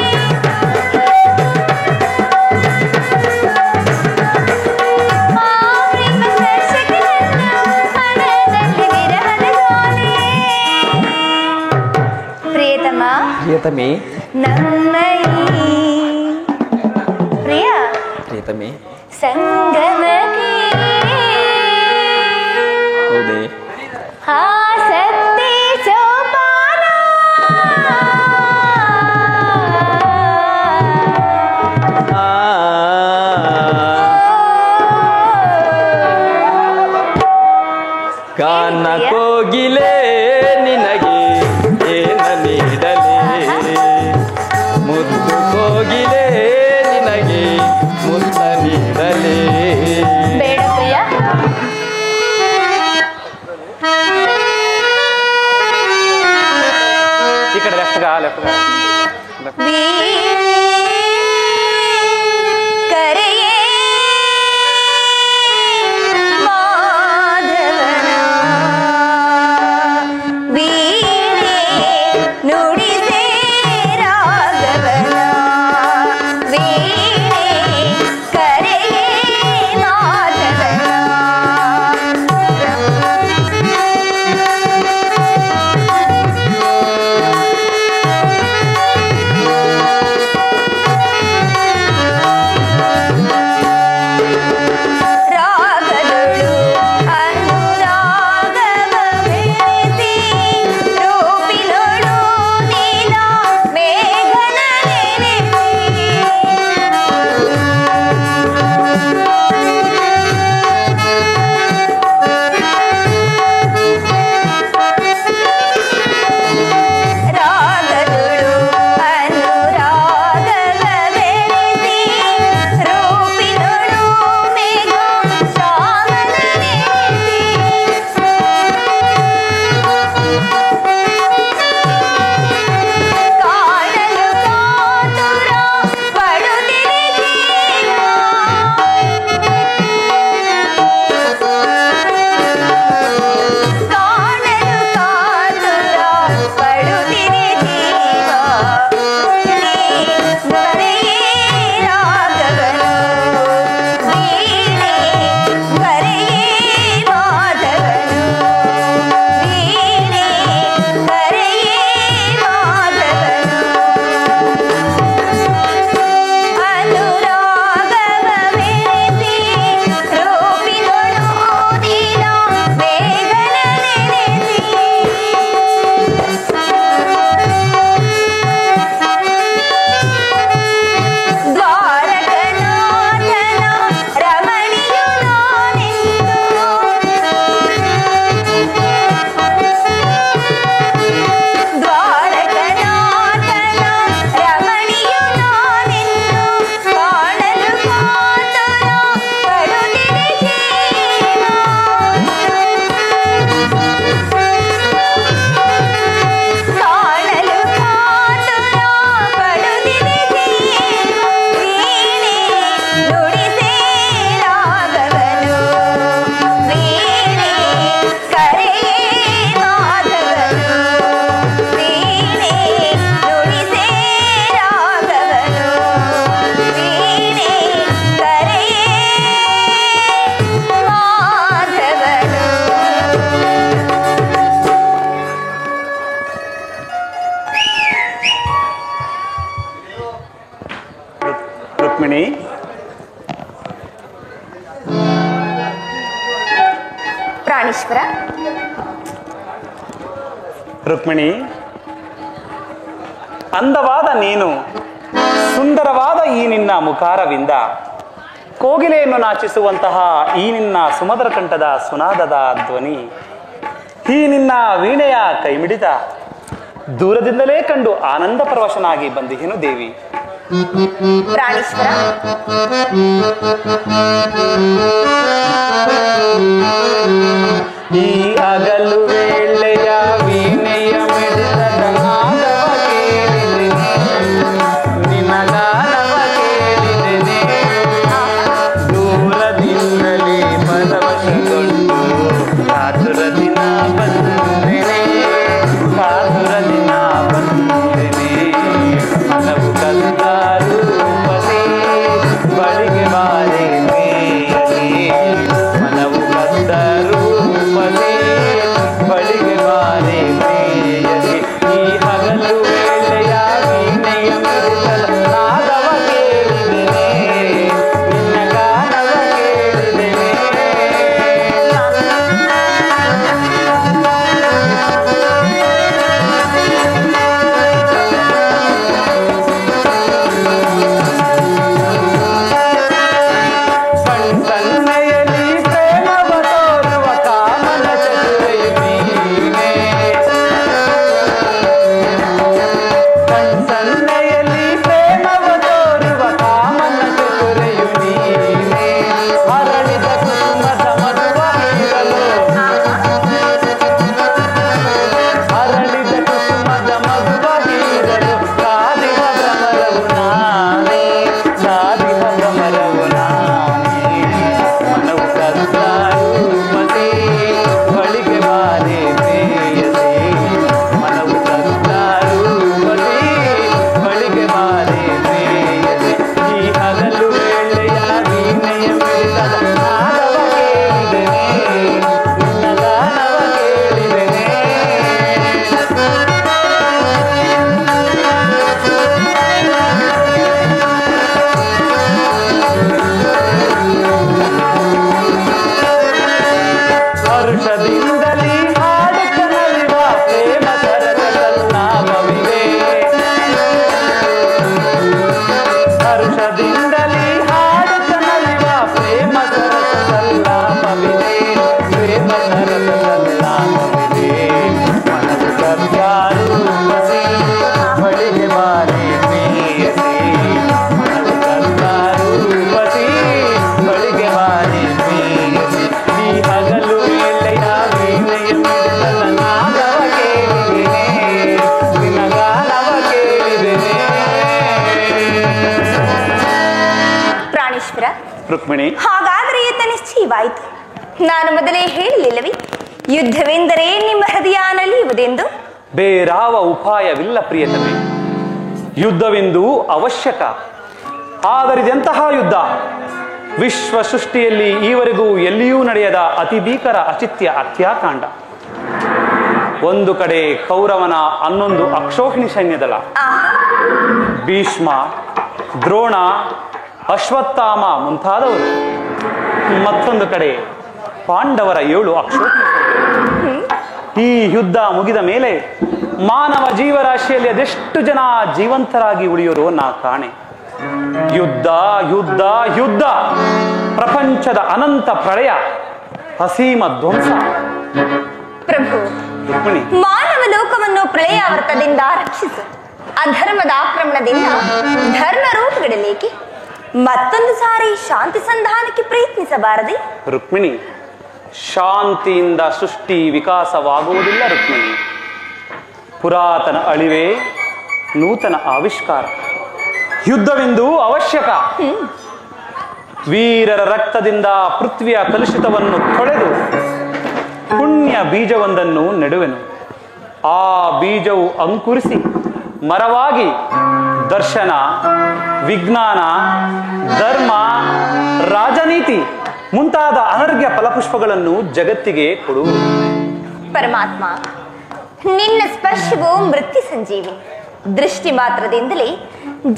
ಆ ಪ್ರೇಮ ಸ್ಪರ್ಶಕ್ಕೆ ನನ್ನ ಮನದಲ್ಲಿ ವಿರಹದ ಧ್ವನಿ ಪ್ರಿಯತಮ ಪ್ರಿಯತಮೆ ನಮ್ಮ ಈ ಪ್ರಿಯ ಪ್ರಿಯತಮೆ ಸಂಗಮಕ್ಕೆ ಹೌದೇ ಆಸಕ್ತಿ ಸೋಪಾನ ಗಾನ ಕೋಗಿಲೆ ನಿನಗೆ ಏನ ನೀಡಲೇ ಮುದ್ದು ಕೋಗಿಲೆ ನಿನಗೆ ಮುತ್ತ ನೀಡಲೇ ಬೇಡ ಪ್ರಿಯ ಈ ಕಡೆ ಲೆಫ್ಟ್ ಕರೆಯೇ ಮಾಧವನ ವೀಣೆ ನುಡಿಸೇ ರಾಘವನ ವೀಣೆ ಕರೆಯೇ ಮಾಧವನ ರುಕ್ಮಿಣಿ, ಪ್ರಾಣೇಶ್ವರ, ರುಕ್ಮಿಣಿ, ಅಂದವಾದ ನೀನು ಸುಂದರವಾದ ಈ ನಿನ್ನ ಮುಖಾರವಿಂದ ಕೋಗಿಲೆಯನ್ನು ನಾಚಿಸುವಂತಹ ಈ ನಿನ್ನ ಸುಮಧುರ ಕಂಠದ ಸುನಾದದ ಧ್ವನಿ, ಈ ನಿನ್ನ ವೀಣೆಯ ಕೈಮಿಡಿತ ದೂರದಿಂದಲೇ ಕಂಡು ಆನಂದ ಪರವಶನಾಗಿ ಬಂದಿಹೇನು ದೇವಿ. ಪ್ರಾಣೇಶ್ವರ, ಈ ಹಗಲು ವೇಳೆಯ ವೀಣೆಯ ಮಿಡಿತದ ನಾದವ ಕೇಳಿದೆನೆ, ನಿನಗಾನವ ಕೇಳಿದೆನೆ, ದೂರದಿಂದಲೇ ಪರವಶಗೊಂಡು ಕಾತುರ ದಿನ ಬಂದೆನೆ, ಕಾತುರ ದಿನ ಬಂದೆನೆ, ಮನವು ಕದ್ದ ರೂಪದಿ ಬಳಿಗೆ ಬಾರೆ ಮೇಯಲಿ, ಮನವು ಕದ್ದ ರೂಪದಿ ಬಳಿಗೆ ಬಾರೆ ಮೇಯಲಿ, ಈ ಹಗಲು ವೇಳೆಯ ವೀಣೆಯ ಮಿಡಿತದ ನಾದವ ಕೇಳಿದೆನೆ, ನಿನ್ನ ಗಾನವ ಕೇಳಿದೆನೆ. ಸಣ್ಣನೆಯಲ್ಲಿ ಪ್ರೇಮವ ತೋರುವ ಕಾಮನ ಚತುರೆಯು ನೀನೇ, ಸಣ್ಣನೆಯಲ್ಲಿ ಪ್ರೇಮವ ತೋರುವ ಕಾಮನ ಚತುರೆಯು ನೀನೇ, ಅರಳಿದ ಕುಸುಮದ ಮಧುವ ಹೀರಲು, ಅರಳಿದ ಕುಸುಮದ ಮಧುವ ಹೀರಲು ಸಾಧಿವ ಭ್ರಮರವು ನಾನೇ, ಸಾಧಿವ ಭ್ರಮರವು ನಾನೇ, ಮನವು ಕದ್ದ ರೂಪದಿ ಬಳಿಗೆ ಬಾರೆ ಮೇಯಸಿ, ಮನವು ಕದ್ದ ರೂಪದಿ ಬಳಿಗೆ ಬಾರೆ ಮೇಯಸಿ, ಈ ಹಗಲು ವೇಳೆಯ ವೀಣೆಯ ಮಿಡಿತದ ನಾದವ ಕೇಳಿದೆನೆ, ನಿನ್ನ ಗಾನವ ಕೇಳಿದೆನೆ. ಹರ್ಷದಿಂದಲೇ ಹಾಡುತ್ತ ನಲಿವ ಪ್ರೇಮ ಸರಸ ಸಲ್ಲಾಪವಿದೆ, ಹರ್ಷದಿಂದಲೇ ಹಾಡುತ್ತ ನಲಿವ ಪ್ರೇಮ ಸರಸ ಸಲ್ಲಾಪವಿದೆ, ಪ್ರೇಮ ಸರಸ ಸಲ್ಲಾಪವಿದೆ, ಮನವು ಕದ್ದ ರೂಪದಿ ಬಳಿಗೆ ಬಾರೆ ಮೇಯಸಿ, ಮನವು ಕದ್ದ ರೂಪದಿ ಬಳಿಗೆ ಬಾರೆ ಮೇಯಸಿ, ಈ ಹಗಲು ವೇಳೆಯ ವೀಣೆಯ ಮಿಡಿತದ ನಾದವ ಕೇಳಿದೆನೆ, ನಿನಗಾನವ ಕೇಳಿದೆನೆ. ಪ್ರಾಣೇಶ್ವರ, ರುಕ್ಮಿಣಿ, ಹಾಗಾದರೆ ಈತ ನಿಶ್ಚಯವಾಯಿತು. ನಾನು ಮೊದಲೇ ಹೇಳಿಲ್ಲವೇ, ಯುದ್ಧವೆಂದರೆ ನಿಮ್ಮ ಹೃದಯ ನಲಿಯುವುದೆಂದು. ಬೇರಾವ ಉಪಾಯವಿಲ್ಲ ಪ್ರಿಯತಮೆ, ಯುದ್ಧವೆಂದು ಅವಶ್ಯಕ. ಆದರಿದೆಂತಹ ಯುದ್ಧ ವಿಶ್ವ ಸೃಷ್ಟಿಯಲ್ಲಿ ಈವರೆಗೂ ಎಲ್ಲಿಯೂ ನಡೆಯದ ಅತಿ ಭೀಕರ ಅಚಿತ್ಯ ಹತ್ಯಾಕಾಂಡ. ಒಂದು ಕಡೆ ಕೌರವನ 11 ಅಕ್ಷೋಹಿಣಿ ಸೈನ್ಯದಳ, ಭೀಷ್ಮ, ದ್ರೋಣ, ಅಶ್ವತ್ಥಾಮ ಮುಂತಾದವರು, ಮತ್ತೊಂದು ಕಡೆ ಪಾಂಡವರ 7 ಅಕ್ಷೋಹಿಣಿ ಸೈನ್ಯ. ಈ ಯುದ್ಧ ಮುಗಿದ ಮೇಲೆ ಮಾನವ ಜೀವರಾಶಿಯಲ್ಲಿ ಅದೆಷ್ಟು ಜನ ಜೀವಂತರಾಗಿ ಉಳಿಯೋರು ನಾ ಕಾಣೆ. ಯುದ್ಧ ಯುದ್ಧ ಯುದ್ಧ, ಪ್ರಪಂಚದ ಅನಂತ ಪ್ರಳಯ, ಅಸೀಮ ಧ್ವಂಸ. ಪ್ರಭು, ರುಕ್ಮಿಣಿ, ಮಾನವ ಲೋಕವನ್ನು ಪ್ರಳಯಾವರ್ತದಿಂದ ರಕ್ಷಿಸು. ಅಧರ್ಮದ ಆಕ್ರಮಣದಿಂದ ಧರ್ಮ ರೂಪುಗಡಲೇಕೆ ಮತ್ತೊಂದು ಸಾರಿ ಶಾಂತಿ ಸಂಧಾನಕ್ಕೆ ಪ್ರಯತ್ನಿಸಬಾರದೆ? ರುಕ್ಮಿಣಿ, ಶಾಂತಿಯಿಂದ ಸೃಷ್ಟಿ ವಿಕಾಸವಾಗುವುದಿಲ್ಲ ರುಕ್ಮಿಣಿ. ಪುರಾತನ ಅಳಿವೆ ನೂತನ ಆವಿಷ್ಕಾರ. ಯುದ್ಧವೆಂದು ಅವಶ್ಯಕ. ವೀರರ ರಕ್ತದಿಂದ ಪೃಥ್ವಿಯ ಕಲುಷಿತವನ್ನು ತೊಳೆದು ಪುಣ್ಯ ಬೀಜವೊಂದನ್ನು ನೆಡುವೆನು. ಆ ಬೀಜವು ಅಂಕುರಿಸಿ ಮರವಾಗಿ ದರ್ಶನ, ವಿಜ್ಞಾನ, ಧರ್ಮ, ರಾಜನೀತಿ ಮುಂತಾದ ಅನರ್ಘ್ಯ ಫಲಪುಷ್ಪಗಳನ್ನು ಜಗತ್ತಿಗೆ ಕೊಡುವುದು. ಪರಮಾತ್ಮ, ನಿನ್ನ ಸ್ಪರ್ಶವು ಮೃತ್ಯು ಸಂಜೀವಿನಿ. ದೃಷ್ಟಿ ಮಾತ್ರದಿಂದಲೇ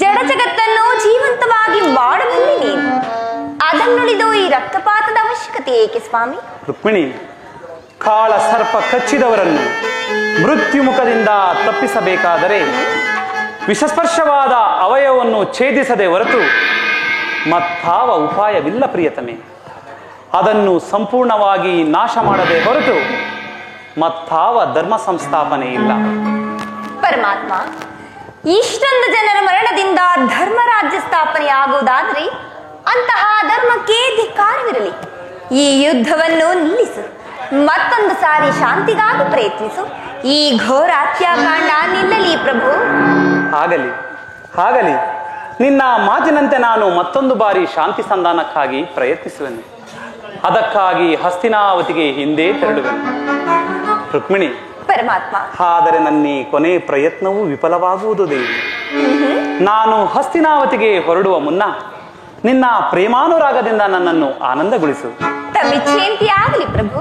ಜಡ ಜಗತ್ತನ್ನು ಜೀವಂತವಾಗಿ ಮಾಡಬಲ್ಲೆ ನೀನು. ಅದನ್ನುಳಿದು ಈ ರಕ್ತಪಾತದ ಅವಶ್ಯಕತೆ ಏಕೆ ಸ್ವಾಮಿ? ರುಕ್ಮಿಣಿ, ಕಾಳ ಸರ್ಪ ಕಚ್ಚಿದವರನ್ನು ಮೃತ್ಯು ಮುಖದಿಂದ ತಪ್ಪಿಸಬೇಕಾದರೆ ವಿಷಸ್ಪರ್ಶವಾದ ಅವಯವವನ್ನು ಛೇದಿಸದೆ ಹೊರತು ಮತ್ತಾವ ಉಪಾಯವಿಲ್ಲ ಪ್ರಿಯತಮೆ. ಅದನ್ನು ಸಂಪೂರ್ಣವಾಗಿ ನಾಶ ಮಾಡದೆ ಹೊರತು ಮತ್ತಾವ ಧರ್ಮ ಸಂಸ್ಥಾಪನೆ ಇಲ್ಲ. ಪರಮಾತ್ಮ, ಇಷ್ಟೊಂದು ಜನರ ಮರಣದಿಂದ ಧರ್ಮ ರಾಜ್ಯ ಸ್ಥಾಪನೆ ಆಗುವುದಾದರೆ ಅಂತಹ ಧರ್ಮಕ್ಕೆ ಧಿಕ್ಕಾರವಿರಲಿ. ಈ ಯುದ್ಧವನ್ನು ನಿಲ್ಲಿಸು, ಮತ್ತೊಂದು ಸಾರಿ ಶಾಂತಿಗಾಗಿ ಪ್ರಯತ್ನಿಸು. ಈ ಘೋರ ಹತ್ಯಾಕಾಂಡ ನಿಲ್ಲಲಿ ಪ್ರಭು. ಆಗಲಿ ಆಗಲಿ, ನಿನ್ನ ಮಾತಿನಂತೆ ನಾನು ಮತ್ತೊಂದು ಬಾರಿ ಶಾಂತಿ ಸಂಧಾನಕ್ಕಾಗಿ ಪ್ರಯತ್ನಿಸುವೆನು. ಅದಕ್ಕಾಗಿ ಹಸ್ತಿನಾವತಿಗೆ ಹಿಂದೆ ತೆರಳುವೆನು. ರುಕ್ಮಿಣಿ, ಪರಮಾತ್ಮ, ಆದರೆ ನನ್ನ ಕೊನೆ ಪ್ರಯತ್ನವೂ ವಿಫಲವಾಗುವುದು ದೇವಿ. ನಾನು ಹಸ್ತಿನಾವತಿಗೆ ಹೊರಡುವ ಮುನ್ನ ನಿನ್ನ ಪ್ರೇಮಾನುರಾಗದಿಂದ ನನ್ನನ್ನು ಆನಂದಗೊಳಿಸು. ತಮ್ಮಿಚ್ಛೆಯಂತೆ ಆಗಲಿ ಪ್ರಭು.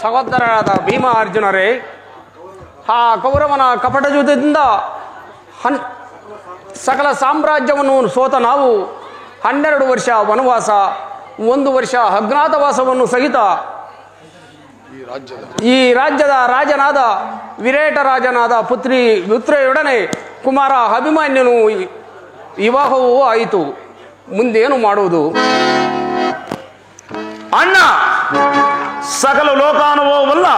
ಸಹೋದರರಾದ ಭೀಮ ಅರ್ಜುನರೇ, ಆ ಕೌರವನ ಕಪಟ ಯುದ್ಧದಿಂದ ಸಕಲ ಸಾಮ್ರಾಜ್ಯವನ್ನು ಸೋತ ನಾವು 12 ವರ್ಷ ವನವಾಸ, 1 ವರ್ಷ ಅಜ್ಞಾತವಾಸವನ್ನು ಸಹಿತ ಈ ರಾಜ್ಯದ ರಾಜನಾದ ವಿರೇಟ ರಾಜನಾದ ಪುತ್ರಿಯೊಡನೆ ಕುಮಾರ ಅಭಿಮನ್ಯನು ವಿವಾಹವೂ ಆಯಿತು. ಮುಂದೇನು ಮಾಡುವುದು? ಅಣ್ಣ, ಸಕಲ ಲೋಕಾನುಭವವಲ್ಲ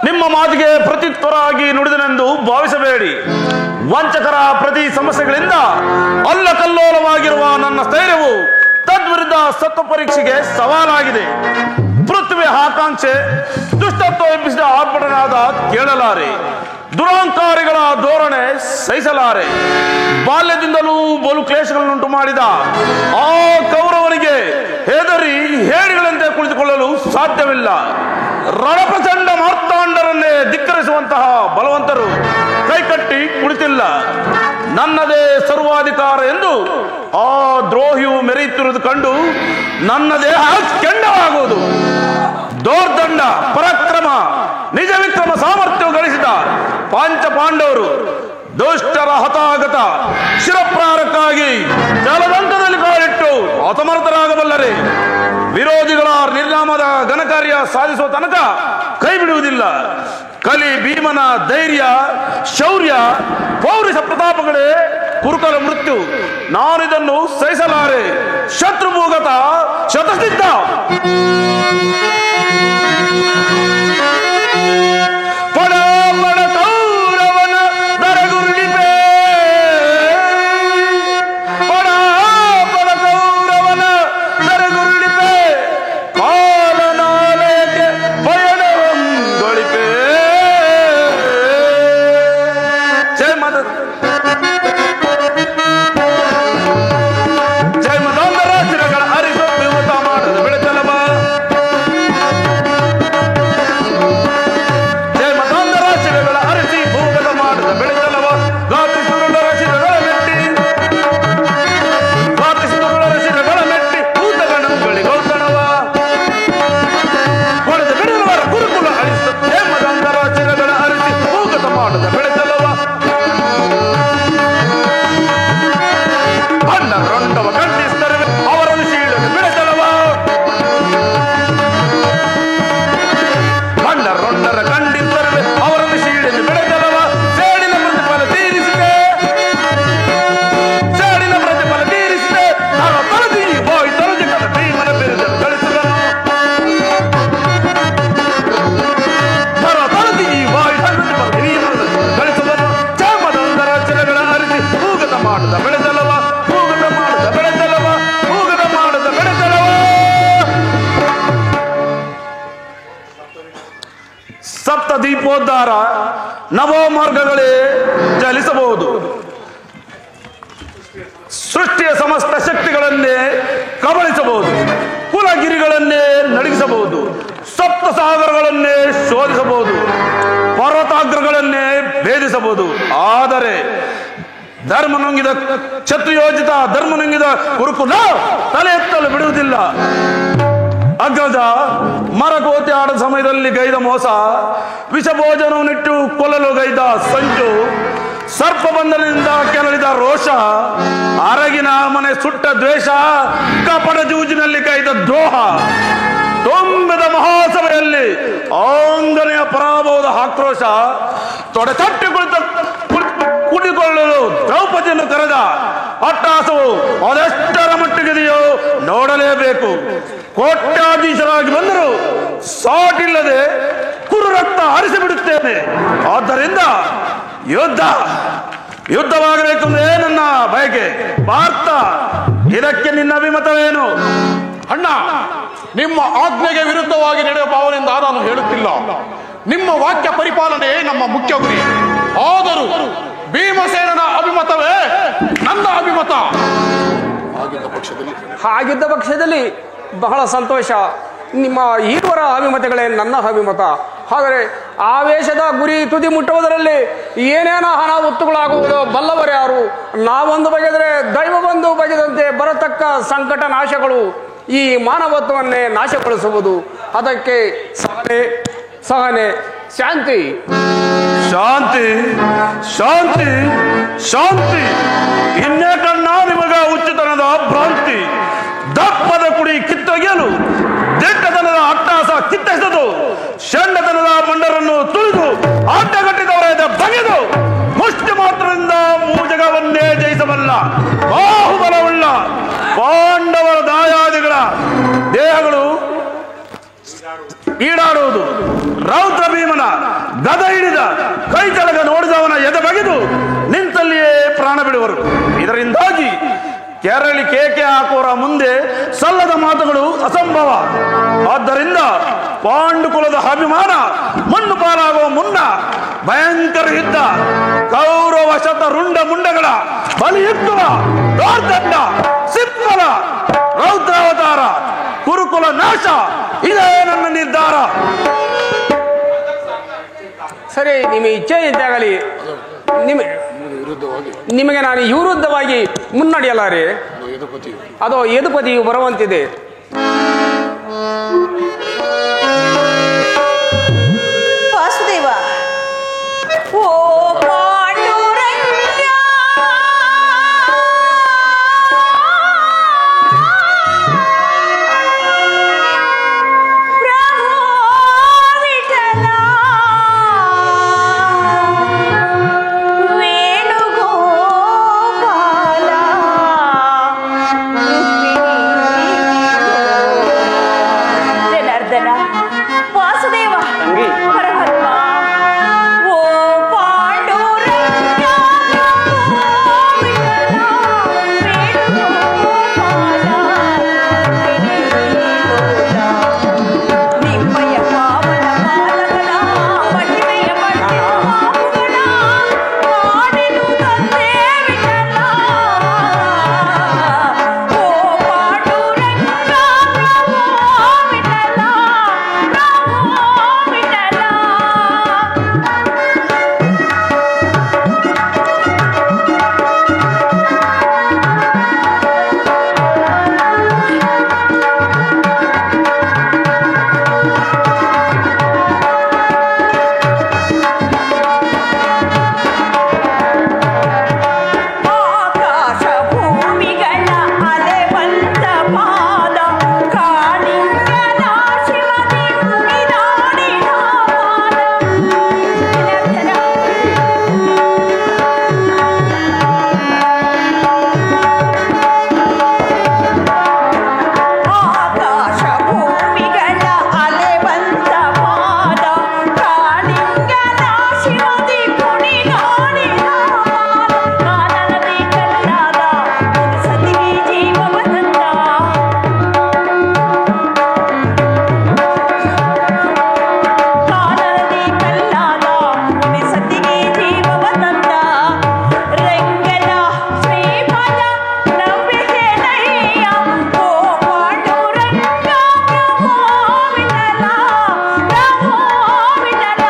ನಿಮ್ಮ ಮಾತಿಗೆ ಪ್ರತ್ಯುತ್ತರಾಗಿ ನುಡಿದನೆಂದು ಭಾವಿಸಬೇಡಿ. ವಂಚಕರ ಪ್ರತಿ ಸಮಸ್ಯೆಗಳಿಂದ ಅಲ್ಲಕಲ್ಲೋಲವಾಗಿರುವ ನನ್ನ ಸ್ಥೈರ್ಯವು ತದ್ವಿರುದ್ಧ ಸತ್ವ ಪರೀಕ್ಷೆಗೆ ಸವಾಲಾಗಿದೆ. ಪೃಥ್ವಿ ಆಕಾಂಕ್ಷೆ ದುಷ್ಟತ್ವ ಎಬ್ಬಿಸಿದ ಆರ್ಭಟನಾದ ಕೇಳಲಾರೆ, ದುರಾಂಕಾರಿಗಳ ಧೋರಣೆ ಸಹಿಸಲಾರೆ. ಬಾಲ್ಯದಿಂದಲೂ ಬಲು ಕ್ಲೇಶಗಳನ್ನುಂಟು ಮಾಡಿದ ಆ ಕೌರವನಿಗೆ ಹೆದರಿ ಹೇಡಿಗಳಂತೆ ಕುಳಿತುಕೊಳ್ಳಲು ಸಾಧ್ಯವಿಲ್ಲ. ರಣಪ್ರಚಂಡ ಮಾರ್ತಾಂಡರನ್ನೇ ಧಿಕ್ಕರಿಸುವಂತಹ ಬಲವಂತರು ಕೈಕಟ್ಟಿ ಕುಳಿತಿಲ್ಲ. ನನ್ನದೇ ಸರ್ವಾಧಿಕಾರ ಎಂದು ಆ ದ್ರೋಹಿಯು ಮೆರೆಯುತ್ತಿರುವುದು ಕಂಡು ನನ್ನ ದೇಹ ಕೆಂಡವಾಗುವುದು. ದೌರ್ದಂಡ ಪರಾಕ್ರಮ ನಿಜ ವಿಕ್ರಮ ಸಾಮರ್ಥ್ಯವು ಗಳಿಸಿದ ಪಾಂಚ ಪಾಂಡವರು ದುಷ್ಟರ ಹತಾಗತ ಶಿರಪ್ರಾರಕ್ಕಾಗಿ ಜಲದಂತದಲ್ಲಿ ಕಾಲಿಟ್ಟು ಅಸಮರ್ಥರಾಗಬಲ್ಲರೆ ವಿರೋಧಿಗಳ ನಿರ್ನಾಮದ ಘನಕಾರ್ಯ ಸಾಧಿಸುವ ತನಕ ಕೈ ಬಿಡುವುದಿಲ್ಲ. ಕಲಿ ಭೀಮನ ಧೈರ್ಯ ಶೌರ್ಯ ಪೌರುಷ ಪ್ರತಾಪಗಳೇ ಕುರುಕಲ ಮೃತ್ಯು. ನಾನಿದನ್ನು ಸಹಿಸಲಾರೆ. ಶತ್ರುಭೂಗತ ಶತಸಿದ್ಧ. ಪಡ ಪಡ ಕೌರವನ ದರಗುರುಳಿಪೆ, ಪಡ ಪಡ ಕೌರವನ ದರಗುರುಳಿಪೆ, ಕಾಲನಾಲಯಕ್ಕೆ ಪಯಣವಂಗೊಳಿಪೆ. ಜಯ ಮಾತಾ ಜಯ ಮದಾಂಧರ ಶಿರಗಳ ಅರಿಸು ವಿಮತ ಮಾಡದ ಬೆಳೆತಲವ. ಜಯ ಮದಾಂಧರ ಶಿರಗಳ ಅರಿಸಿ ಭೂಗತ ಮಾಡದ ಬೆಳೆತಲವ. ಘಾತಿಸುರುಳರ ಶಿರಗಳ ಮೆಟ್ಟಿ, ಘಾತಿಸುರುಳರ ಶಿರಗಳ ಮೆಟ್ಟಿ ಭೂತಗಣಗಳಿಗೆ ಗೌತಣವ. ಹೊಡೆದ ಬಿಡುವವರ ಕುರುಕುಲ ಅಳಿಸ ಜಯ ಮದಾಂಧರ ಶಿರಗಳ ಅರಿಸಿ ಭೂಗತ ಮಾಡದ ಬೆಳೆತಲವ. ಬಣ್ಣ ರೊಂಡವ ಖಂಡಿಸ್ತರೆ ಅವರನ್ನು ಶೀಲನ್ನು ಬೆಳೆಸಲವ. ಬಣ್ಣ ರೊಂಡರ ಖಂಡಿಸ್ತರೆ ಅವರನ್ನು ಶೀಲನ್ನು ಬೆಳೆಸಲವ. ಸೇಡಿನ ಪ್ರತಿಫಲ ತೀರಿಸಿದೆ, ಸೇಡಿನ ಪ್ರತಿಫಲ ತೀರಿಸಿದೆ. ತರ ತರದಿ ಹೋಯ್ ತರಜಕದ ಭೀಮನ ಬಿರುದನ್ನು ಗಳಿಸಿದನು. ತರ ತರದಿ ಹೋಯ್ ತರಜಕದ ಭೀಮನ ಗಳಿಸಿದನು. ಚರ್ಮದಂದರ ಚಿರಗಳ ಅರಿಸಿ ಭೂಗತ ಮಾಡದ ಬೆಳೆಸಲವ. ಭೂಗತ ಮಾಡದ ಬೆಳೆಸಲವ. ಭೂಗತ ಮಾಡದ ಬೆಳೆಸಲವ. ಸಪ್ತ ದೀಪೋದ್ಧಾರ ನವೋ ಮಾರ್ಗಗಳೇ ಚಲಿಸಬಹುದು. ಸೃಷ್ಟಿಯ ಸಮಸ್ತ ಶಕ್ತಿಗಳನ್ನೇ ಕಬಳಿಸಬಹುದು. ಕುಲಗಿರಿಗಳನ್ನೇ ನಡಗಿಸಬಹುದು. ಸಪ್ತ ಸಾಗರಗಳನ್ನೇ ಶೋಧಿಸಬಹುದು. ಪರ್ವತಾಗ್ರಗಳನ್ನೇ ಭೇದಿಸಬಹುದು. ಆದರೆ ಧರ್ಮ ನುಂಗಿದ ಕ್ಷತ್ರಿಯೋಚಿತ ಧರ್ಮ ನುಂಗಿದ ಕುರುಕುಲ ತಲೆ ಎತ್ತಲು ಬಿಡುವುದಿಲ್ಲ. ಅಗ್ರಜ ಮರಕೋತಿ ಆಡದ ಸಮಯದಲ್ಲಿ ಗೈದ ಮೋಸ, ವಿಷಭೋಜನವನ್ನಿಟ್ಟು ಕೊಲ್ಲಲು ಗೈದ ಸಂಚು, ಸರ್ಪ ಬಂಧನದಿಂದ ಕೆರಳಿದ ರೋಷ, ಅರಗಿನ ಮನೆ ಸುಟ್ಟ ದ್ವೇಷ, ಕಪಟ ಜೂಜಿನಲ್ಲಿ ಗೈದ ದ್ರೋಹ, ತುಂಬಿದ ಮಹಾಸಭೆಯಲ್ಲಿ ಆಂಗನೆಯ ಪರಾಭವದ ಆಕ್ರೋಶ, ತೊಡೆ ತಟ್ಟಿ ಕುಳಿತುಕೊಳ್ಳಲು ದ್ರೌಪದಿಯನ್ನು ಕರೆದ ಅಟ್ಟಾಸವು ಅದೆಷ್ಟರ ಮಟ್ಟಿಗಿದೆಯೋ ನೋಡಲೇಬೇಕು. ಕೋಟ್ಯಾಧೀಶರಾಗಿ ಬಂದರು ಸಾಟಿಲ್ಲದೆ ಕುರು ರಕ್ತ ಹರಿಸಿ ಬಿಡುತ್ತೇನೆ. ಆದ್ದರಿಂದ ಯುದ್ಧವಾಗಬೇಕೆಂದೇ ನನ್ನ ಬಯಕೆ. ಪಾರ್ಥ, ಇದಕ್ಕೆ ನಿನ್ನ ಅಭಿಮತವೇನು? ಅಣ್ಣ, ನಿಮ್ಮ ಆಜ್ಞೆಗೆ ವಿರುದ್ಧವಾಗಿ ನಡೆಯುವ ಭಾವನೆಯಿಂದ ನಾನು ಹೇಳುತ್ತಿಲ್ಲ. ನಿಮ್ಮ ವಾಕ್ಯ ಪರಿಪಾಲನೆ ನಮ್ಮ ಮುಖ್ಯ ಗುರಿ. ಆದರೂ ಭೀಮಸೇನನ ಅಭಿಮತವೇ ನನ್ನ ಅಭಿಮತ. ಹಾಗಿದ್ದ ಪಕ್ಷದಲ್ಲಿ ಬಹಳ ಸಂತೋಷ. ನಿಮ್ಮ ಈಶ್ವರ ಅಭಿಮತಗಳೇ ನನ್ನ ಅಭಿಮತ. ಆದರೆ ಆವೇಶದ ಗುರಿ ತುದಿ ಮುಟ್ಟುವುದರಲ್ಲಿ ಏನೇನೋ ಅನಾಹುತಗಳಾಗುವುದು ಬಲ್ಲವರು ಯಾರು? ನಾವೊಂದು ಬಗೆದರೆ ದೈವ ಬಂದು ಬಗೆದಂತೆ ಬರತಕ್ಕ ಸಂಕಟ ನಾಶಗಳು ಈ ಮಾನವತ್ವವನ್ನೇ ನಾಶಗೊಳಿಸುವುದು. ಅದಕ್ಕೆ ಸಹನೆ ಶಾಂತಿ ಶಾಂತಿ ಶಾಂತಿ ಶಾಂತಿ. ಇನ್ನೇ ಕಣ್ಣ ನಿಮಗ ಉಚಿತನದ ಭ್ರಾಂತಿ. ದಪ್ಪದ ಕುಡಿ ಕಿತ್ತೊಗೆಯಲು ದಿಟ್ಟತನದ ಅಟ್ಟಾಸ ಕಿತ್ತೆಸೆದು ಷಂಡತನದ ಮಂಡರನ್ನು ತುಳಿದು ಅಡ್ಡಗಟ್ಟಿದವರಾದ ಬಗೆದು ಮುಷ್ಟಿ ಮಾತ್ರದಿಂದ ಮೂಜಗವನ್ನೇ ಜಯಿಸಬಲ್ಲ ಬಾಹುಬಲವುಳ್ಳ ಪಾಂಡವರ ದಾಯಾದಿಗಳ ದೇಹಗಳು ಈಡಾಡುವುದು. ರೌದ್ರ ಭೀಮನ ಗದ ಹಿಡಿದ ಕೈ ಕೆಳಗ ನೋಡಿದವನ ಎದೆ ಬಗೆದು ನಿಂತಲ್ಲಿಯೇ ಪ್ರಾಣ ಬಿಡುವರು. ಇದರಿಂದಾಗಿ ಕೆರಳಿ ಕೇಕೆ ಹಾಕುವರ ಮುಂದೆ ಸಲ್ಲದ ಮಾತುಗಳು ಅಸಂಭವ. ಆದ್ದರಿಂದ ಪಾಂಡುಕುಲದ ಅಭಿಮಾನ ಮಣ್ಣು ಪಾಲಾಗುವ ಮುನ್ನ ಭಯಂಕರ ಯುದ್ಧ, ಕೌರವ ಶತ ರುಂಡ ಮುಂಡಗಳ ಬಲಿಯುತ್ತುವ ದೌರ್ದಂಡ, ಸಿಂಹಲ ರೌದ್ರಾವತಾರ, ಕುರುಕುಲ ನಾಶ, ಇದೇ ನನ್ನ ನಿರ್ಧಾರ. ಸರಿ, ನಿಮ್ಮ ಇಚ್ಛೆಯಂತೆ ಆಗಲಿ. ನಿಮಗೆ ನಾನು ವಿರುದ್ಧವಾಗಿ ಮುನ್ನಡೆಯಲಾರೆ. ಅದು ಯದುಪತಿಯು ಬರುವಂತಿದೆ. ವಾಸುದೇವ, ಓ ಪಾಂಡುರಂಗ, ಪ್ರಭು ವಿಠಲ, ವೇಣುಗೋಪಾಲ, ಜನಾರ್ದನ, ವಾಸುದೇವ, ಪರಮಾತ್ಮ, ಓ ಪಾಂಡುರಂಗ, ನಿಮ್ಮಯ ಪಾವನ ಪಾದಗಳ ಮಹಿಮೆಯ ಪಡೆದ ಪಾಪುಗಳ ಕಾಣೆನು ತಂದೆ ವಿಠಲ. ಓ ಪಾಂಡುರಂಗ, ಪ್ರಭು ವಿಠಲ, ಪ್ರಭು ವಿಠಲ. ಆಕಾಶ ಭೂಮಿಗಳ ಅಲೆ ಬಂದ ಪಾದ, ಕಾಳಿಂಗನ ಶಿವನೇ ಮುಗಿದಾಡಿದ ಪಾದ. ಆಕಾಶ ಭೂಮಿಗಳ ಅಲೆ ಬಂದ ಪಾದ, ಕಾಳಿಂಗನ ಶಿವದಿ ಮುಡಿದಾಡಿದ ಪಾದ. ಕಾನನದಿ ಕಲ್ಲಾದ ಸತಿಗೆ ಜೀವವ ತಂದ, ಕಾನನದಿ ಕಲ್ಲಾದ ಸತಿಗೆ ಜೀವವ ತಂದ. ರಂಗನ ಶ್ರೀಪದ ನಂಬಿಕೆನಯ್ಯ, ಓ ಪಾಂಡುರಂಗ, ಪ್ರಭು ವಿಠಲ, ಪ್ರಭು ವಿಠಲ.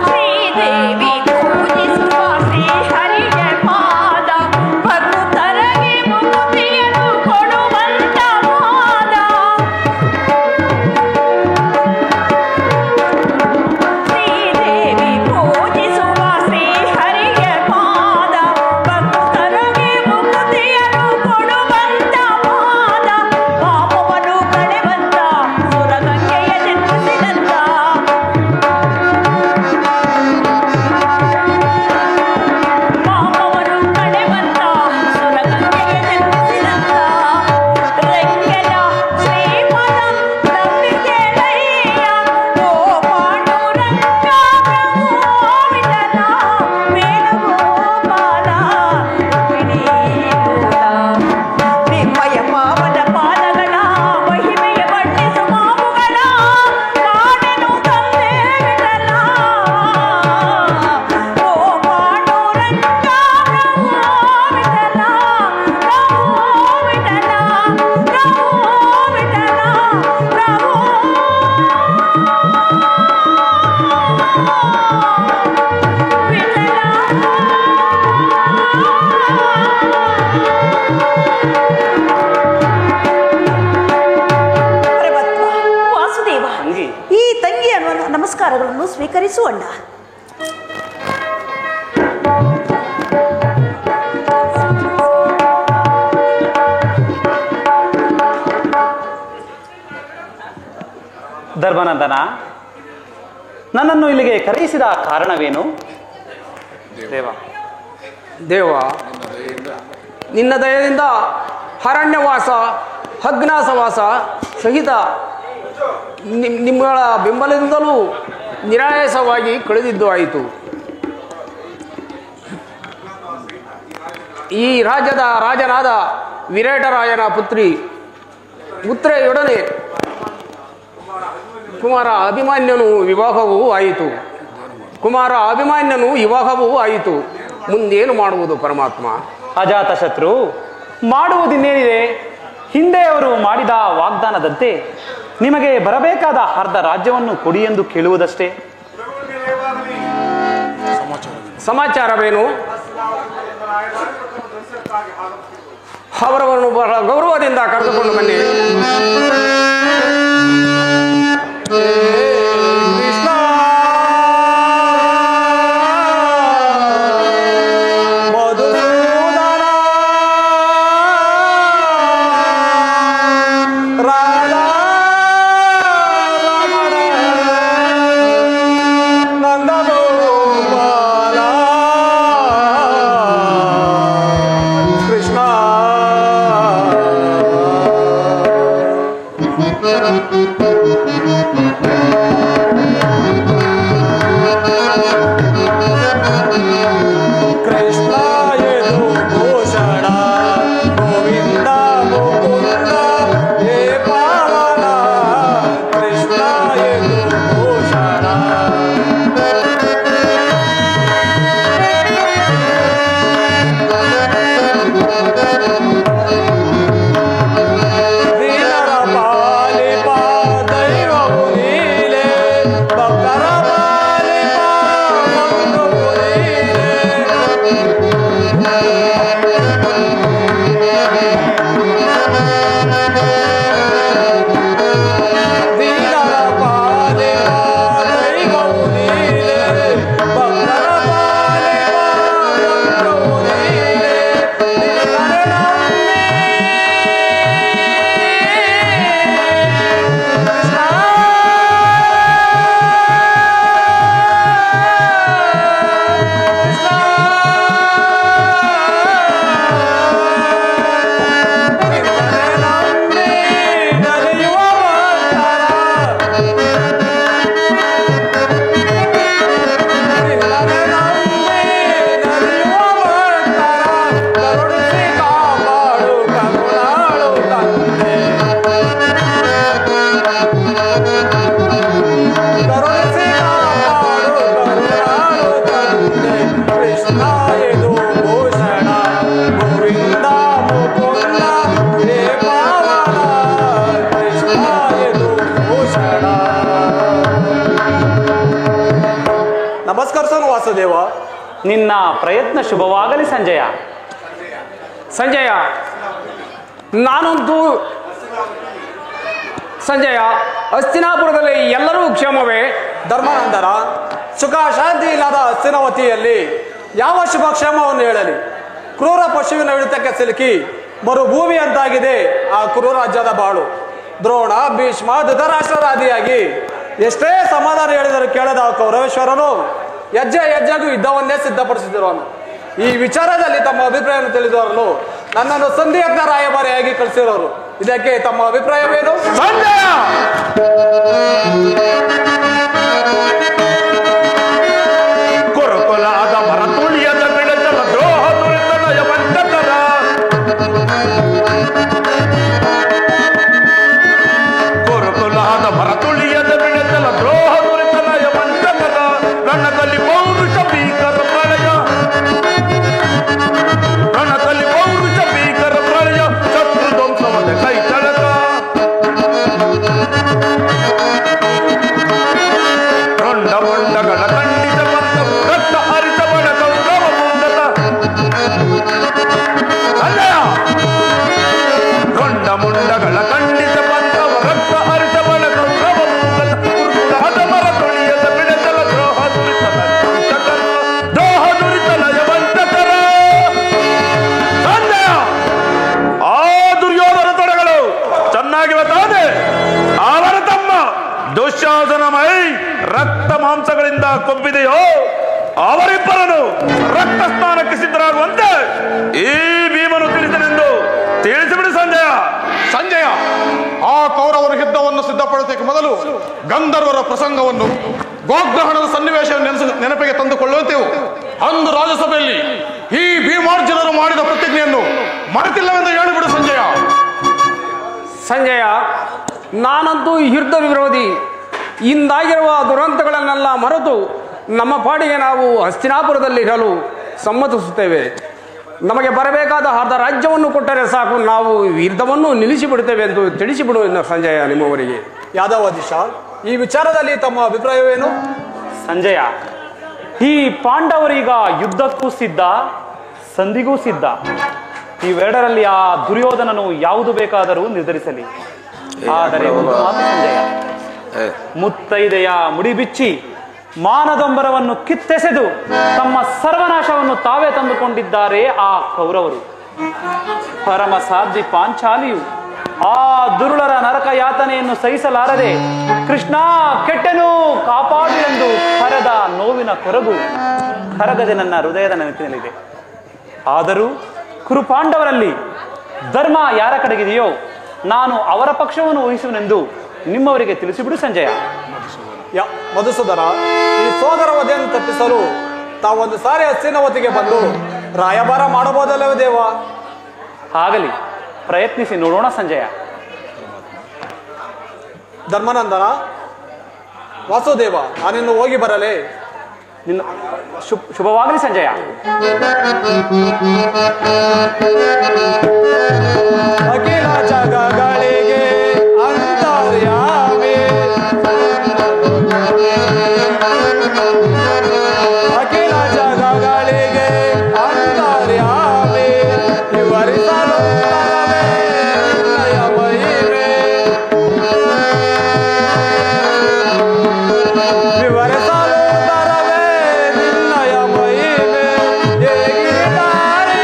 ಶ್ರೀದೇವಿ ಪೂಜಿಸುವ ಶ್ರೀಹರಿಯ ಪಾದ, ಭಕ್ತರಿಗೆ ಮುಕ್ತಿಯನ್ನು ಕೊಡುವಂತ ಪಾದ. ಶ್ರೀದೇವಿ ಪೂಜಿಸುವ ಶ್ರೀಹರಿಯ ಪಾದ, ಭಕ್ತರಿಗೆ ಮುಕ್ತಿಯನ್ನು ಕೊಡುವಂತ ಪಾದ. ಪಾಪವನ್ನು ಕಳೆವಂತ ಸುರಗಂಗೆಯ ಜನ್ಮಿಸಿದಂತ, ಪಾಪವನ್ನು ಕಳೆವಂತ ಸುರಗಂಗೆಯ ಜನ್ಮಿಸಿದಂತ. ರಂಗನ ಶ್ರೀಪದ ನಂಬಿಕೆನಯ್ಯ, ಓ ಪಾಂಡುರಂಗ, ಪ್ರಭು ವಿಠಲ, ವೇಣುಗೋಪಾಲ, ರುಕ್ಮಿಣೀಲೋಲ. ನಿಮ್ಮಯ ಪಾವನ ಪಾದಗಳ ಮಹಿಮೆಯ ಬಣ್ಣಿಸು ಮಾವುಗಳ ಕಾಣೆನು ತಂದೆ ವಿಠಲ. ಓ ಪಾಂಡುರಂಗ, ಪ್ರಭು ವಿಠಲ, ಪ್ರಭು ವಿಠಲ, ಪ್ರಭು ವಿಠಲ, ಪ್ರಭು ಪರಮಾತ್ಮ, ವಾಸುದೇವ, ಈ ತಂಗಿಯ ನಮಸ್ಕಾರಗಳನ್ನು ಸ್ವೀಕರಿಸು ಅಣ್ಣ. ಧರ್ಮನಂದನ, ನನ್ನನ್ನು ಇಲ್ಲಿಗೆ ಕರೆಯಿಸಿದ ಕಾರಣವೇನು? ದೇವ, ದೇವ, ನಿನ್ನ ದಯದಿಂದ ಅರಣ್ಯವಾಸ ಅಜ್ಞಾಸವಾಸ ಸಹಿತ ನಿಮ್ಮಗಳ ಬೆಂಬಲದಿಂದಲೂ ನಿರಾಯಾಸವಾಗಿ ಕಳೆದಿದ್ದು ಆಯಿತು. ಈ ರಾಜ್ಯದ ರಾಜನಾದ ವಿರಾಟರಾಯನ ಪುತ್ರೆಯೊಡನೆ ಕುಮಾರ ಅಭಿಮನ್ಯನು ವಿವಾಹವೂ ಆಯಿತು. ಮುಂದೇನು ಮಾಡುವುದು ಪರಮಾತ್ಮ? ಅಜಾತ ಶತ್ರು, ಮಾಡುವುದಿನ್ನೇನಿದೆ? ಹಿಂದೆ ಅವರು ಮಾಡಿದ ವಾಗ್ದಾನದಂತೆ ನಿಮಗೆ ಬರಬೇಕಾದ ಅರ್ಧ ರಾಜ್ಯವನ್ನು ಕೊಡಿ ಎಂದು ಕೇಳುವುದಷ್ಟೇ. ಸಮಾಚಾರವೇನು? ಅವರನ್ನು ಬಹಳ ಗೌರವದಿಂದ ಕರೆದುಕೊಂಡು ಬನ್ನಿ. ಕೃಷ್ಣ ಮಧುಸೂದನ ರಾಧಾ ರಮಣ ನಂದಗೋಪಾಲ ಕೃಷ್ಣ ವಾಸುದೇವ, ನಿನ್ನ ಪ್ರಯತ್ನ ಶುಭವಾಗಲಿ ಸಂಜಯ. ಸಂಜಯ, ನಾನಂತೂ ಸಂಜಯ, ಹಸ್ತಿನಾಪುರದಲ್ಲಿ ಎಲ್ಲರೂ ಕ್ಷೇಮವೇ? ಧರ್ಮಾನಂದರ, ಸುಖ ಶಾಂತಿ ಇಲ್ಲದ ಹಸ್ತಿನವತಿಯಲ್ಲಿ ಯಾವ ಶುಭ ಕ್ಷೇಮವನ್ನು ಹೇಳಲಿ? ಕ್ರೂರ ಪಶುವಿನ ಹಿಡಿತಕ್ಕೆ ಸಿಲುಕಿ ಮರುಭೂಮಿ ಅಂತಾಗಿದೆ ಆ ಕುರು ರಾಜ್ಯದ ಬಾಳು. ದ್ರೋಣ, ಭೀಷ್ಮ, ಧೃತರಾಷ್ಟ್ರರಾದಿಯಾಗಿ ಎಷ್ಟೇ ಸಮಾಧಾನ ಹೇಳಿದರೂ ಕೇಳದ ಕೌರವೇಶ್ವರನು ಹೆಜ್ಜೆ ಹೆಜ್ಜೆಗೂ ಯುದ್ಧವನ್ನೇ ಸಿದ್ಧಪಡಿಸಿದವನು. ಈ ವಿಚಾರದಲ್ಲಿ ತಮ್ಮ ಅಭಿಪ್ರಾಯವನ್ನು ತಿಳಿದವರನ್ನು ನನ್ನನ್ನು ಸಂಧಿಯಜ್ಞ ರಾಯಭಾರಿಯಾಗಿ ಕಳಿಸಿರೋರು. ಇದಕ್ಕೆ ತಮ್ಮ ಅಭಿಪ್ರಾಯವೇನು? ಕುರುಕುಲಾದ ಮರತುಳಿಯದ ಬೆಳೆದಲ ದ್ರೋಹ ದುರಿತನಯ ವಂಚಕರ ಕುರುಕುಲಾದ ಮರತುಳಿಯದ ಬೆಳೆದಲ ದ್ರೋಹ ದುರಿತನಯ ವಂಚಕರ ರಣದಲ್ಲಿ ಪೌರುಷ ಭೀಕರ ಪ್ರಳಯ ರಣದಲ್ಲಿ ಪೌರುಷ ಭೀಕರ ಪ್ರಳಯ ಶತ್ರು ಧ್ವಂಸವದ ಕೈ ತಳಕ ಕೊಂಡ ಮೊಂಡಗಳ ಖಂಡಿತ ಬಂದ ರಕ್ತ ಹರಿತ ಬಡ ಗೌರವ ಮುಂದತ ಅಲ್ಲಯ ಕೊಂಡ ಮುಂಡಗಳ ಖಂಡಿತ ಬಂದವ ರಕ್ತ ಹರಿತ ಬಡ ಗೌರವ ಮುಂದತ ಕುರುಕುಲಾದ ಮರ ತೊಳಿಯದ ಬಿಡದಲ ದ್ರೋಹ ದುರಿತನ ವಂಚಕರ ದ್ರೋಹ ದುರಿತನ ವಂಚಕರ ಸಂಜಯ ಆ ದುರ್ಯೋಧನ ತೊಡೆಗಳು ಚೆನ್ನಾಗಿವೆ ತಾನೆ? ಅವರ ತಮ್ಮ ದುಶ್ಯಾಸನ ಮೈ ರಕ್ತ ಮಾಂಸಗಳಿಂದ ಕೊಬ್ಬಿದೆಯೋ ಅವರಿಬ್ಬರನ್ನು ರಕ್ತ ಸ್ನಾನಕ್ಕೆ ಸಿದ್ಧರಾಗುವಂತೆ ಈ ಭೀಮನು ತಿಳಿಸನೆಂದು ತಿಳಿಸಿಬಿಡು ಸಂಜಯ. ಸಂಜಯ, ಆ ಕೌರವರ ಯುದ್ಧವನ್ನು ಸಿದ್ಧಪಡಿಸಕ್ಕೆ ಮೊದಲು ಗಂಧರ್ವರ ಪ್ರಸಂಗವನ್ನು, ಗೋಗ್ರಹಣದ ಸನ್ನಿವೇಶವನ್ನು ನೆನಪಿಗೆ ತಂದುಕೊಳ್ಳುವಂತೆವು. ಅಂದು ರಾಜ್ಯಸಭೆಯಲ್ಲಿ ಈ ಭೀಮಾರ್ಜುನರು ಮಾಡಿದ ಪ್ರತಿಜ್ಞೆಯನ್ನು ಮರೆತಿಲ್ಲವೆಂದು ಹೇಳಿಬಿಡು ಸಂಜಯ. ಸಂಜಯ, ನಾನಂತೂ ಯುದ್ಧ ವಿರೋಧಿ. ಇಂದಾಗಿರುವ ದುರಂತಗಳನ್ನೆಲ್ಲ ಮರೆತು ನಮ್ಮ ಪಾಡಿಗೆ ನಾವು ಹಸ್ತಿನಾಪುರದಲ್ಲಿ ಇರಲು ಸಮ್ಮತಿಸುತ್ತೇವೆ. ನಮಗೆ ಬರಬೇಕಾದ ಅರ್ಧ ರಾಜ್ಯವನ್ನು ಕೊಟ್ಟರೆ ಸಾಕು, ನಾವು ಯುದ್ಧವನ್ನು ನಿಲ್ಲಿಸಿಬಿಡುತ್ತೇವೆ ಎಂದು ತಿಳಿಸಿಬಿಡು ಸಂಜಯ ನಿಮ್ಮವರಿಗೆ. ಯಾದವಾದೀಶ, ಈ ವಿಚಾರದಲ್ಲಿ ತಮ್ಮ ಅಭಿಪ್ರಾಯವೇನು? ಸಂಜಯ, ಈ ಪಾಂಡವರೀಗ ಯುದ್ಧಕ್ಕೂ ಸಿದ್ಧ, ಸಂಧಿಗೂ ಸಿದ್ಧ. ಇವೆರಡರಲ್ಲಿ ಆ ದುರ್ಯೋಧನನು ಯಾವುದು ಬೇಕಾದರೂ ನಿರ್ಧರಿಸಲಿ. ಆದರೆ ಒಂದು ಮಾತು ಸಂಜಯ, ಮುತ್ತೈದೆಯ ಮುಡಿಬಿಚ್ಚಿ ಮಾನದಂಬರವನ್ನು ಕಿತ್ತೆಸೆದು ತಮ್ಮ ಸರ್ವನಾಶವನ್ನು ತಾವೇ ತಂದುಕೊಂಡಿದ್ದಾರೆ ಆ ಕೌರವರು. ಪರಮ ಸಾಧ್ವಿ ಪಾಂಚಾಲಿಯು ಆ ದುರುಳರ ನರಕ ಯಾತನೆಯನ್ನು ಸಹಿಸಲಾರದೆ ಕೃಷ್ಣ ಕೆಟ್ಟನು ಕಾಪಾಡು ಎಂದು ಕರೆದ ನೋವಿನ ಕೊರಗು ಕರಗದೆ ನನ್ನ ಹೃದಯದ ನೆನಪಿನಲ್ಲಿದೆ. ಆದರೂ ಕುರುಪಾಂಡವರಲ್ಲಿ ಧರ್ಮ ಯಾರ ಕಡೆಗಿದೆಯೋ ನಾನು ಅವರ ಪಕ್ಷವನ್ನು ವಹಿಸುವನೆಂದು ನಿಮ್ಮವರಿಗೆ ತಿಳಿಸಿಬಿಡು ಸಂಜಯ. ಮಧುಸೂದನ, ಈ ಸೋದರ ವಧೆಯನ್ನು ತಪ್ಪಿಸಲು ತಾವೊಂದು ಸಾರಿ ಹಸ್ತಿನಾವತಿಗೆ ಬಂದು ರಾಯಭಾರ ಮಾಡಬಹುದಲ್ಲವೇ ದೇವ? ಆಗಲಿ, ಪ್ರಯತ್ನಿಸಿ ನೋಡೋಣ ಸಂಜಯ. ಧರ್ಮನಂದನ, ವಾಸುದೇವ, ನಾನಿನ್ನು ಹೋಗಿ ಬರಲೇ? ನಿನ್ನ ಶುಭವಾಗಲಿ ಸಂಜಯ. ಅಖಿಲ ಜಗಗಳಿಗೆ ಅಂತರ್ಯಾಮಿ, ಅಖಿಲ ಜಗಗಳಿಗೆ ಅಂತರ್ಯಾಮಿ, ವಿವರಿಸಲು ತರವೇ ನಿನ್ನಯ ಮಹಿಮೆ, ವಿವರಿಸಲು ತರವೇ ನಿನ್ನಯ ಮಹಿಮೆ, ಹೇಗಿದ್ದಾರೆ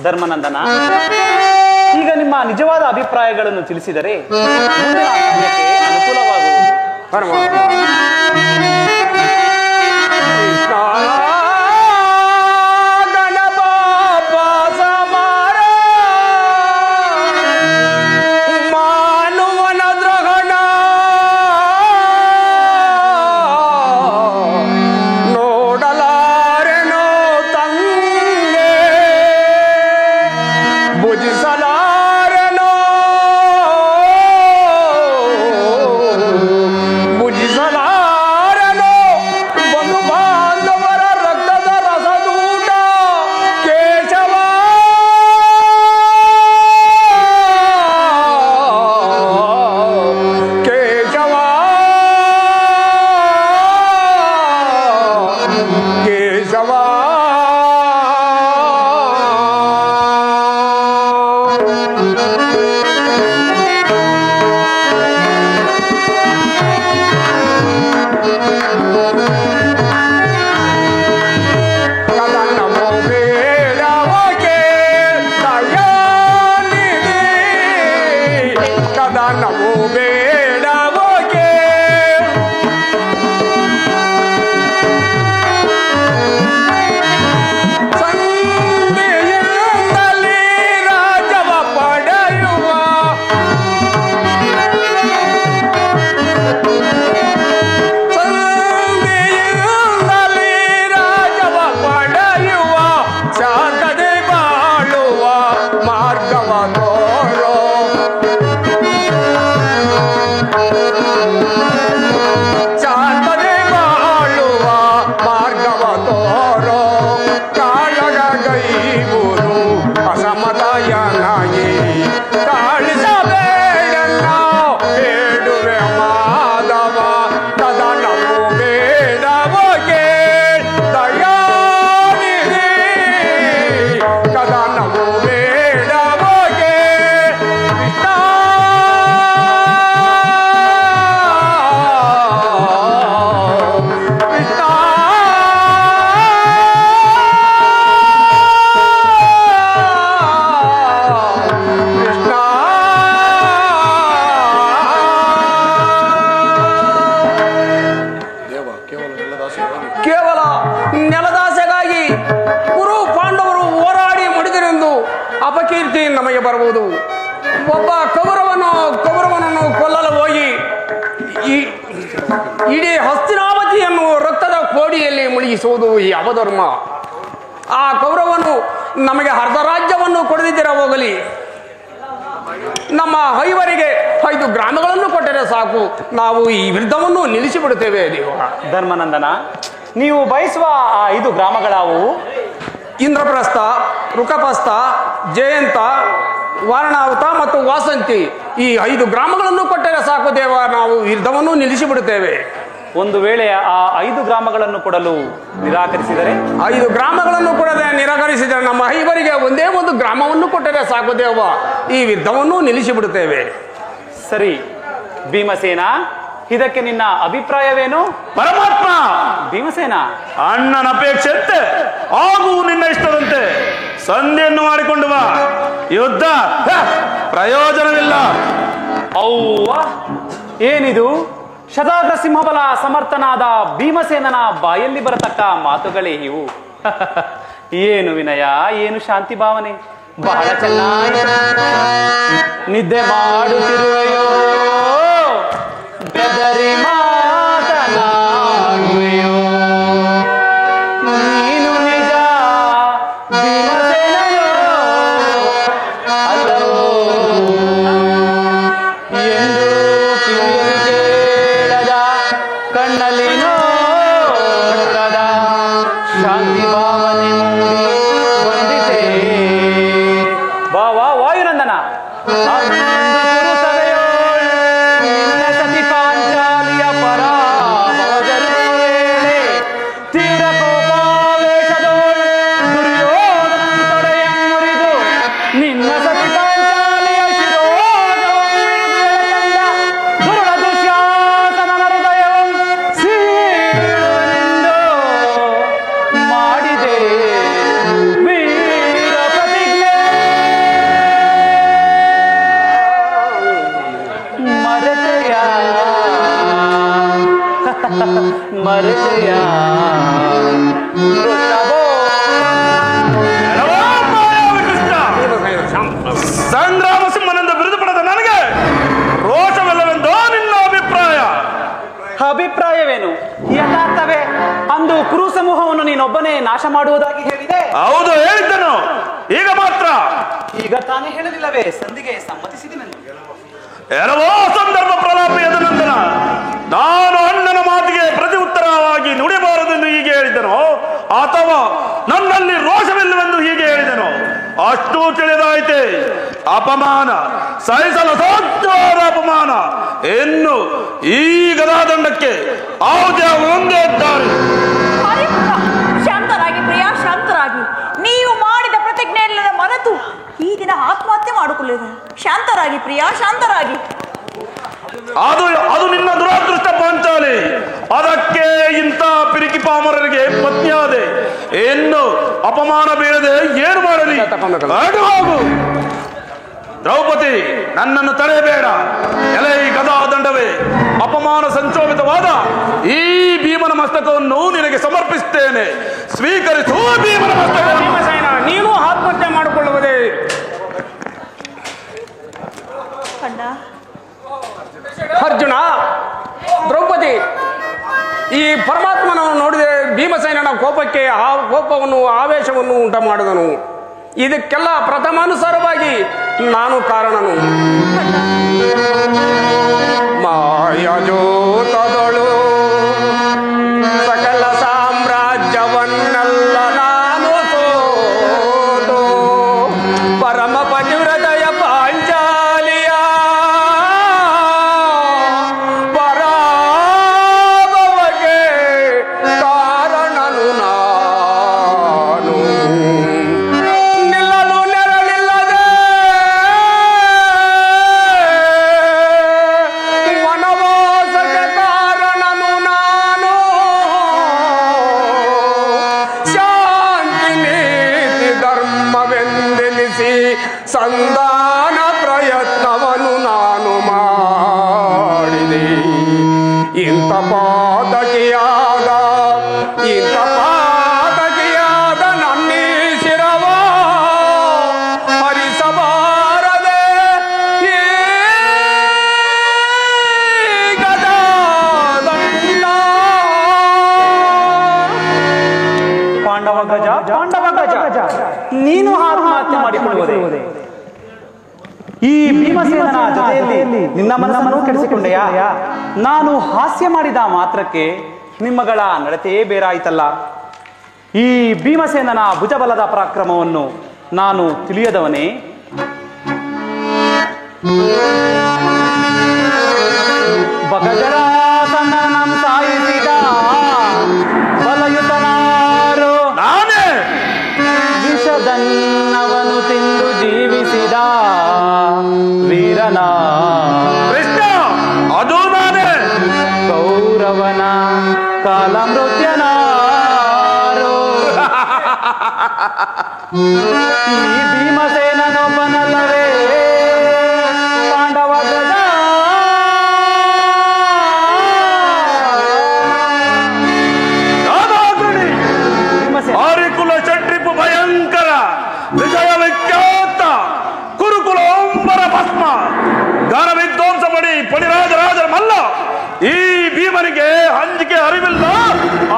ಧರ್ಮನಂದನ, ಈಗ ನಿಮ್ಮ ನಿಜವಾದ ಅಭಿಪ್ರಾಯಗಳನ್ನು ತಿಳಿಸಿದರೆ ಮುಂದಿನ ಕಾರ್ಯಕ್ಕೆ ಅನುಕೂಲವಾಗುವುದು. ಕೀರ್ತಿ ನಮಗೆ ಬರಬಹುದು. ಒಬ್ಬ ಕೌರವನನ್ನು ಕೊಲ್ಲಲು ಹೋಗಿ ಇಡೀ ಹಸ್ತಿನಾವತಿಯನ್ನು ರಕ್ತದ ಕೋಡಿಯಲ್ಲಿ ಮುಳುಗಿಸುವುದು ಯಾವ ಧರ್ಮ? ಆ ಕೌರವನು ನಮಗೆ ಅರ್ಧ ರಾಜ್ಯವನ್ನು ಕೊಡದಿದ್ದೀರ ಹೋಗಲಿ, ನಮ್ಮ ಐವರಿಗೆ 5 ಗ್ರಾಮಗಳನ್ನು ಕೊಟ್ಟರೆ ಸಾಕು, ನಾವು ಈ ವಿರುದ್ಧವನ್ನು ನಿಲ್ಲಿಸಿಬಿಡುತ್ತೇವೆ. ಧರ್ಮನಂದನ, ನೀವು ಬಯಸುವ ಆ 5 ಗ್ರಾಮಗಳಾವು? ಇಂದ್ರಪ್ರಸ್ಥ, ಋಕಪ್ರಸ್ಥ, ಜಯಂತ, ವಾರಣಾವತ ಮತ್ತು ವಾಸಂತಿ. ಈ 5 ಗ್ರಾಮಗಳನ್ನು ಕೊಟ್ಟರೆ ಸಾಕು ದೇವ, ನಾವು ಯುದ್ಧವನ್ನು ನಿಲ್ಲಿಸಿಬಿಡುತ್ತೇವೆ. ಒಂದು ವೇಳೆ ಆ 5 ಗ್ರಾಮಗಳನ್ನು ಕೊಡಲು ನಿರಾಕರಿಸಿದರೆ? 5 ಗ್ರಾಮಗಳನ್ನು ಕೊಡದೆ ನಿರಾಕರಿಸಿದರೆ ನಮ್ಮ ಐವರಿಗೆ ಒಂದೇ ಒಂದು ಗ್ರಾಮವನ್ನು ಕೊಟ್ಟರೆ ಸಾಕು ದೇವ, ಈ ಯುದ್ಧವನ್ನು ನಿಲ್ಲಿಸಿಬಿಡುತ್ತೇವೆ. ಸರಿ ಭೀಮಸೇನ, ಇದಕ್ಕೆ ನಿನ್ನ ಅಭಿಪ್ರಾಯವೇನು? ಪರಮಾತ್ಮ ಭೀಮಸೇನ, ಅಣ್ಣನ ಅಪೇಕ್ಷೆ ಹಾಗೂ ನಿನ್ನ ಇಷ್ಟದಂತೆ ಸಂಧಿಯನ್ನು ಮಾಡಿಕೊಂಡು ಬಾ. ಯುದ್ಧ ಪ್ರಯೋಜನವಿಲ್ಲ. ಅವ್ವ, ಏನಿದು? ಶತಾಗ್ರ ಸಿಂಹಬಲ ಸಮರ್ಥನಾದ ಭೀಮಸೇನನ ಬಾಯಲ್ಲಿ ಬರತಕ್ಕ ಮಾತುಗಳೇ ಇವು. ಏನು ವಿನಯ, ಏನು ಶಾಂತಿ ಭಾವನೆ, ಬಹಳ ಚೆನ್ನಾಗಿ ನಿದ್ದೆ ಮಾಡುತ್ತಿರುವೆಯೋ, ಬೆದರಿ ಮಾತನಾಡುವೆಯೋ, ನೀನು ನಿಜ ಭೀಮಸೇನಯೋ ಅಲ್ಲವೋ ಎಂದು ಕಿವಿಯಲ್ಲಿ ಕೇಳದ, ಕಣ್ಣಲ್ಲಿ ನೋಡದ ಶಾಂತಿ ಭಾವನೆ ಮೂಡಿ ಬಂದಿದೆ. ವಾ ವಾಯುನಂದನ, ನಿನ್ನ ಸತಿ ಪಾಂಚಾಲಿಯ ಪರಾಭವದಲ್ಲಿ ತೀರ ಕೋಪಾವೇಶದೋಳು ದುರ್ಯೋಧನ ತೊಡೆಯ ಮುರಿದು ನಿನ್ನ ಸತಿ ಪಾಂಚಾಲಿಯ ಶಿರೋಗಂದ ದುರುಳ ದುಶ್ಯಾಸನನ ಹೃದಯಂ ಸೀಳೆಂದು ಮಾಡಿದೆ ವೀರ ಪ್ರತಿಜ್ಞೆ. ಮರೆತೆಯ ಮರೆತೆಯ ಸಂಗ್ರಾಮ ಸಿಂಹನೆಂದು ಬಿರುದು ಪಡೆದ ನನಗೆ ರೋಷವಿಲ್ಲವೆಂದೋ ನಿನ್ನ ಅಭಿಪ್ರಾಯ? ಅಭಿಪ್ರಾಯವೇನು? ಯಥಾರ್ಥವೇ. ಅಂದು ಕುರು ಸಮೂಹವನ್ನು ನೀನೊಬ್ಬನೇ ನಾಶ ಮಾಡುವುದಾಗಿ ಹೇಳಿದೆ. ಹೌದು, ಹೇಳಿದ್ದನು. ಈಗ ಮಾತ್ರ ಈಗ ತಾನೇ ಹೇಳಲಿಲ್ಲವೇ ಸಂಧಿಗೆ ಸಮ್ಮತಿಸಿದೆನೆಂದು? ಎರವೋ ಸಂದರ್ಭ ಪ್ರಲಾಪ ಯದನಂದನ, ನಾನು ಅಣ್ಣನ ಮಾತಿಗೆ ಪ್ರತಿ ಉತ್ತರವಾಗಿ ನುಡಿಬಾರದೆಂದು ಹೀಗೆ ಹೇಳಿದನು, ಅಥವಾ ನನ್ನಲ್ಲಿ ರೋಷವಿಲ್ಲವೆಂದು ಹೀಗೆ ಹೇಳಿದನು? ಅಷ್ಟು ತಿಳಿದಾಯ್ತೆ. ಅಪಮಾನ ಸಹಿಸಲ ಸಾಧ್ಯವಾದ ಅಪಮಾನ. ಇನ್ನು ಈ ಗದಾದಂಡಕ್ಕೆ ಯಾವುದೇ ಒಂದೇ ಇದ್ದಾರೆ. ಶಾಂತರಾಗಿ ಪ್ರಿಯ, ಶಾಂತರಾಗಿ. ನೀವು ಮಾಡಿದ ಪ್ರತಿಜ್ಞೆಯೆಲ್ಲರ ಮರೆತು ಈ ದಿನ ಆತ್ಮಹತ್ಯೆ ಮಾಡಿಕೊಳ್ಳಿದೆ. ಶಾಂತರಾಗಿ ಪ್ರಿಯ, ಶಾಂತರಾಗಿ. ಅದು ನಿನ್ನ ದುರಾದೃಷ್ಟ ಪಾಂಚಾಲಿ. ಅದಕ್ಕೆ ಇಂಥ ಪಿರಿಕಿ ಪಾಮರರಿಗೆ ಪತ್ನಿಯಾದೆ. ಇನ್ನು ಅಪಮಾನ ಬೀಳದೆ ಏನು ಮಾಡಲಿ? ಹೋಗು ದ್ರೌಪದಿ, ನನ್ನನ್ನು ತಡೆಯಬೇಡ. ಎಲೆ ಗದಾದಂಡವೇ, ಅಪಮಾನ ಸಂಚೋಭಿತವಾದ ಈ ಭೀಮನ ಮಸ್ತಕವನ್ನು ನಿನಗೆ ಸಮರ್ಪಿಸುತ್ತೇನೆ. ಸ್ವೀಕರಿಸು ಭೀಮನ ಮಸ್ತಕವನ್ನು. ನೀನು ಆತ್ಮಹತ್ಯೆ ಮಾಡಿಕೊಳ್ಳುವುದೇ? ಅರ್ಜುನ, ದ್ರೌಪದಿ, ಈ ಪರಮಾತ್ಮನನ್ನು ನೋಡಿದೆ ಭೀಮಸೇನನ ಕೋಪಕ್ಕೆ ಕೋಪವನ್ನು ಆವೇಶವನ್ನು ಉಂಟು ಮಾಡಿದನು. ಇದಕ್ಕೆಲ್ಲ ಪ್ರಥಮಾನುಸಾರವಾಗಿ ನಾನು ಕಾರಣನು. ಮಾಯಜೋತದಳು ಸಕಲ ಸಾಮ್ರಾಜ್ಯವನ್ನೆಲ್ಲ ನಾನು ಸೋತು ಪರಮ ಪತಿವ್ರತೆಯ ಪಾಂಚಾಲಿಯ ಪರಾಭವಕ್ಕೆ ಕಾರಣನು ನಾನು. ನಿಲ್ಲಲು ನೆರಳಿಲ್ಲದೆ ವನವಾಸಕ್ಕೆ ಕಾರಣನು ನಾನು. ಶಾಂತಿ ನೀತಿ ಧರ್ಮವೆಂದೆನಿಸಿ ಸಂಧಾನ ಪ್ರಯತ್ನವನ್ನು ನಾನು ಮಾಡಿದೆ. ಇಂಥ ಪಾತಕಿಯಾದ ನನ್ನೀ ಶಿರವ ಹರಿಸಬ ಜೊತೆಯಲ್ಲಿ ನಿನ್ನ ಮನಸ್ಸನ್ನು ಕೆಡಿಸಿಕೊಂಡೆಯಾ? ನಾನು ಹಾಸ್ಯ ಮಾಡಿದ ಮಾತ್ರಕ್ಕೆ ನಿಮ್ಮಗಳ ನಡತೆಯೇ ಬೇರಾಯಿತಲ್ಲ. ಈ ಭೀಮಸೇನನ ಭುಜಬಲದ ಪರಾಕ್ರಮವನ್ನು ನಾನು ತಿಳಿಯದವನೇ? ಬಗಜರಾಸನಂ ಸಾಯಿಸಿದ ಬಲಯುತನಾರು ನಾನೇ. ವಿಷದನ್ನವನು ತಿಂದು ಜೀವಿಸಿದ ವೀರನ ಕೃಷ್ಣ, ಅದು ನಾನೇ. ಕೌರವನ ಕಾಲಮೃತ್ಯನಾರು. ಈ ಭೀಮಸೇನನೊಬ್ಬನಲ್ಲವೇ ಪಾಂಡವ ಗಜ. ಆರಿಕುಲ ಚಟ್ರಿಪು ಭಯಂಕರ ವಿಜಯ ವಿಖ್ಯಾತ ಕುರುಕುಲ ಒಂಬರ ಭಸ್ಮ ಗಾನ ವಿಧ್ವಂಸ ಪಡಿರಾಜರಾಜರ ಮಲ್ಲ. ಈ ಭೀಮನಿಗೆ ಅಂಜಿಕೆ ಅರಿವಿಲ್ಲ,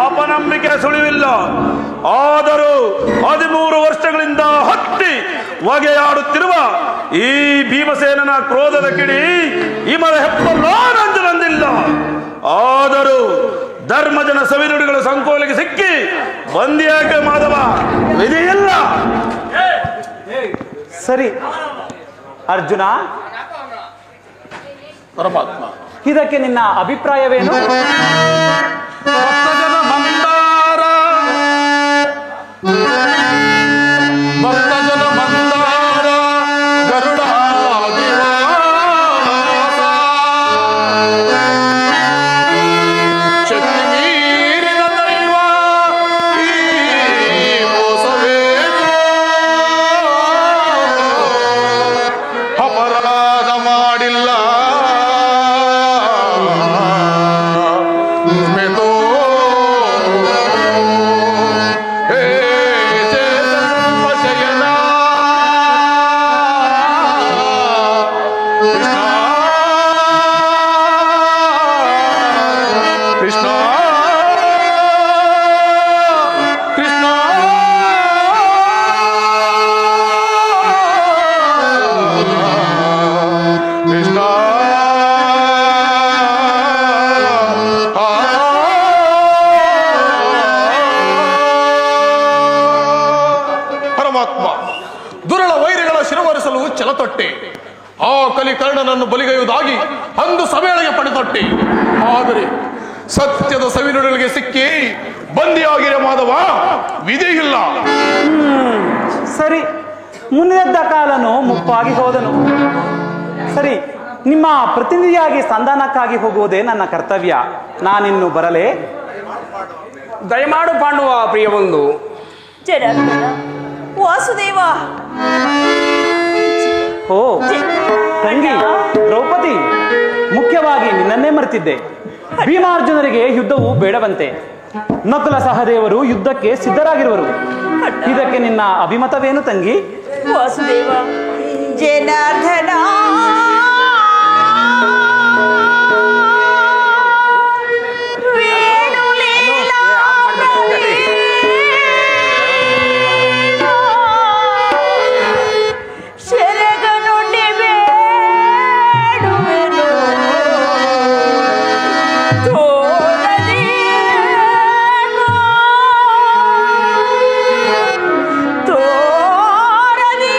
ಅಪನಂಬಿಕೆ ಸುಳಿವಿಲ್ಲ. ಆದರೂ 13 ವರ್ಷಗಳಿಂದ ಹತ್ತಿ ಹೊಗೆಯಾಡುತ್ತಿರುವ ಈ ಭೀಮಸೇನನ ಕ್ರೋಧದ ಕಿಡಿ ಇಮರ ಹೆಪ್ಪಲ್ಲಾನಂದಿಲ್ಲ. ಆದರೂ ಧರ್ಮಜನ ಸವಿನುಡಿಗಳ ಸಂಕೋಲೆಗೆ ಸಿಕ್ಕಿ ಬಂದಿಯಾಕೆ ಮಾಧವ, ವಿಧಿಯಿಲ್ಲ. ಸರಿ ಅರ್ಜುನ, ಪರಮಾತ್ಮ, ಇದಕ್ಕೆ ನಿನ್ನ ಅಭಿಪ್ರಾಯವೇನು? ಭಕ್ತಜನ ಮಂದಾರ, ಭಕ್ತಜನ ಮಂದಾರ ಗರುಡಾದಿವಾಸ, ಶಕ್ತಿ ಮೀರಿದ ದೈವ ಈ ಮೋಸವೇನು? ಅಪರಾಧ ಮಾಡಿಲ್ಲ ಸ್ಮಿತೋ ಹೇ ಶಯನ ಕೃಷ್ಣ ಕೃಷ್ಣ ಕೃಷ್ಣ ಪರಮಾತ್ಮ, ದುರುಳ ವೈರಿಗಳ ಶಿರವರಿಸಲು ಛಲತೊಟ್ಟೆ. ಆ ಕಲಿಕರ್ಣನನ್ನು ಬಲಿಗೈಯುವುದಾಗಿ ಅಂದು ಸಭೆಯೊಳಗೆ ಪಡೆದೊಟ್ಟೆ. ಆದರೆ ಸತ್ಯದ ಸವಿನುಡಿಗಳಿಗೆ ಸಿಕ್ಕಿ ಬಂದಿಯಾಗಿರ ಮಾಧವ, ವಿಧಿಯಿಲ್ಲ. ಸರಿ, ಮುನ್ನೆದ್ದ ಕಾಲನು ಮುಪ್ಪಾಗಿ ಹೋದನು. ಸರಿ, ನಿಮ್ಮ ಪ್ರತಿನಿಧಿಯಾಗಿ ಸಂಧಾನಕ್ಕಾಗಿ ಹೋಗುವುದೇ ನನ್ನ ಕರ್ತವ್ಯ. ನಾನಿನ್ನು ಬರಲೇ? ದಯಮಾಡು ಪಾಂಡವ ಪ್ರಿಯವೊಂದು. ಜನಾರ್ದನ, ವಾಸುದೇವ, ಓ ತಂಗಿ ದ್ರೌಪದಿ, ಮುಖ್ಯವಾಗಿ ನಿನ್ನನ್ನೇ ಮರೆತಿದ್ದೆ. ಭೀಮಾರ್ಜುನರಿಗೆ ಯುದ್ಧವು ಬೇಡವಂತೆ. ನಕುಲ ಸಹದೇವರು ಯುದ್ಧಕ್ಕೆ ಸಿದ್ಧರಾಗಿರುವರು. ಇದಕ್ಕೆ ನಿನ್ನ ಅಭಿಮತವೇನು ತಂಗಿ? ವಾಸುದೇವ, ಜನಾರ್ದನ, ತೋರದಿ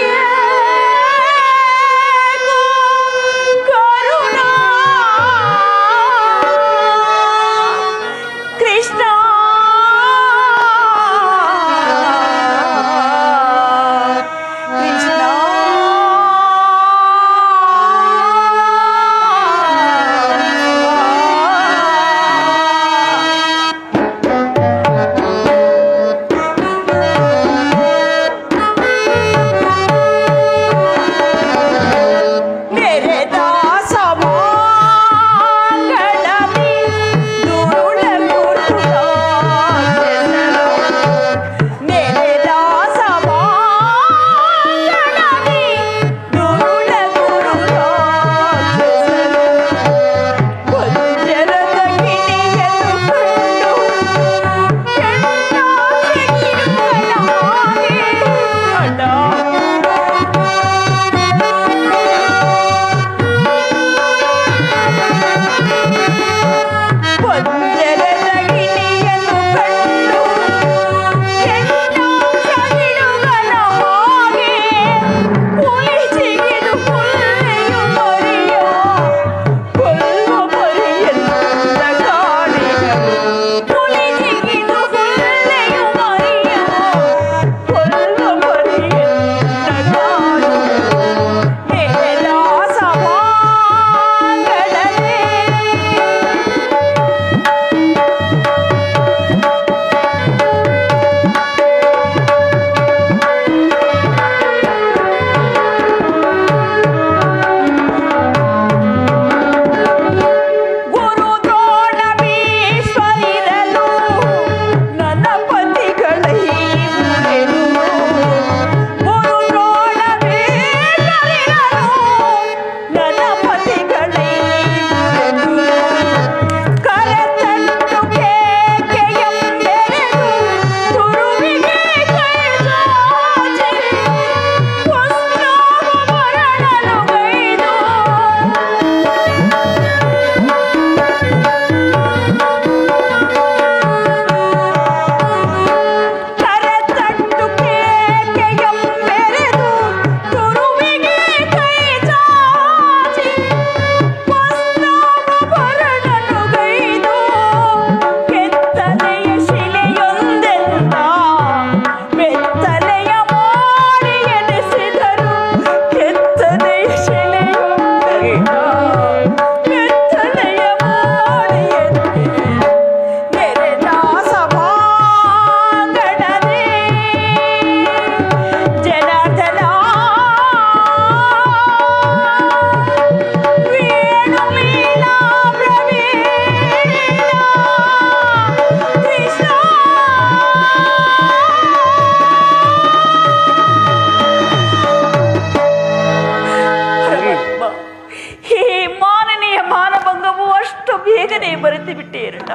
ಬೇಗನೆ ಮರೆತು ಬಿಟ್ಟೇರಣ್ಣ.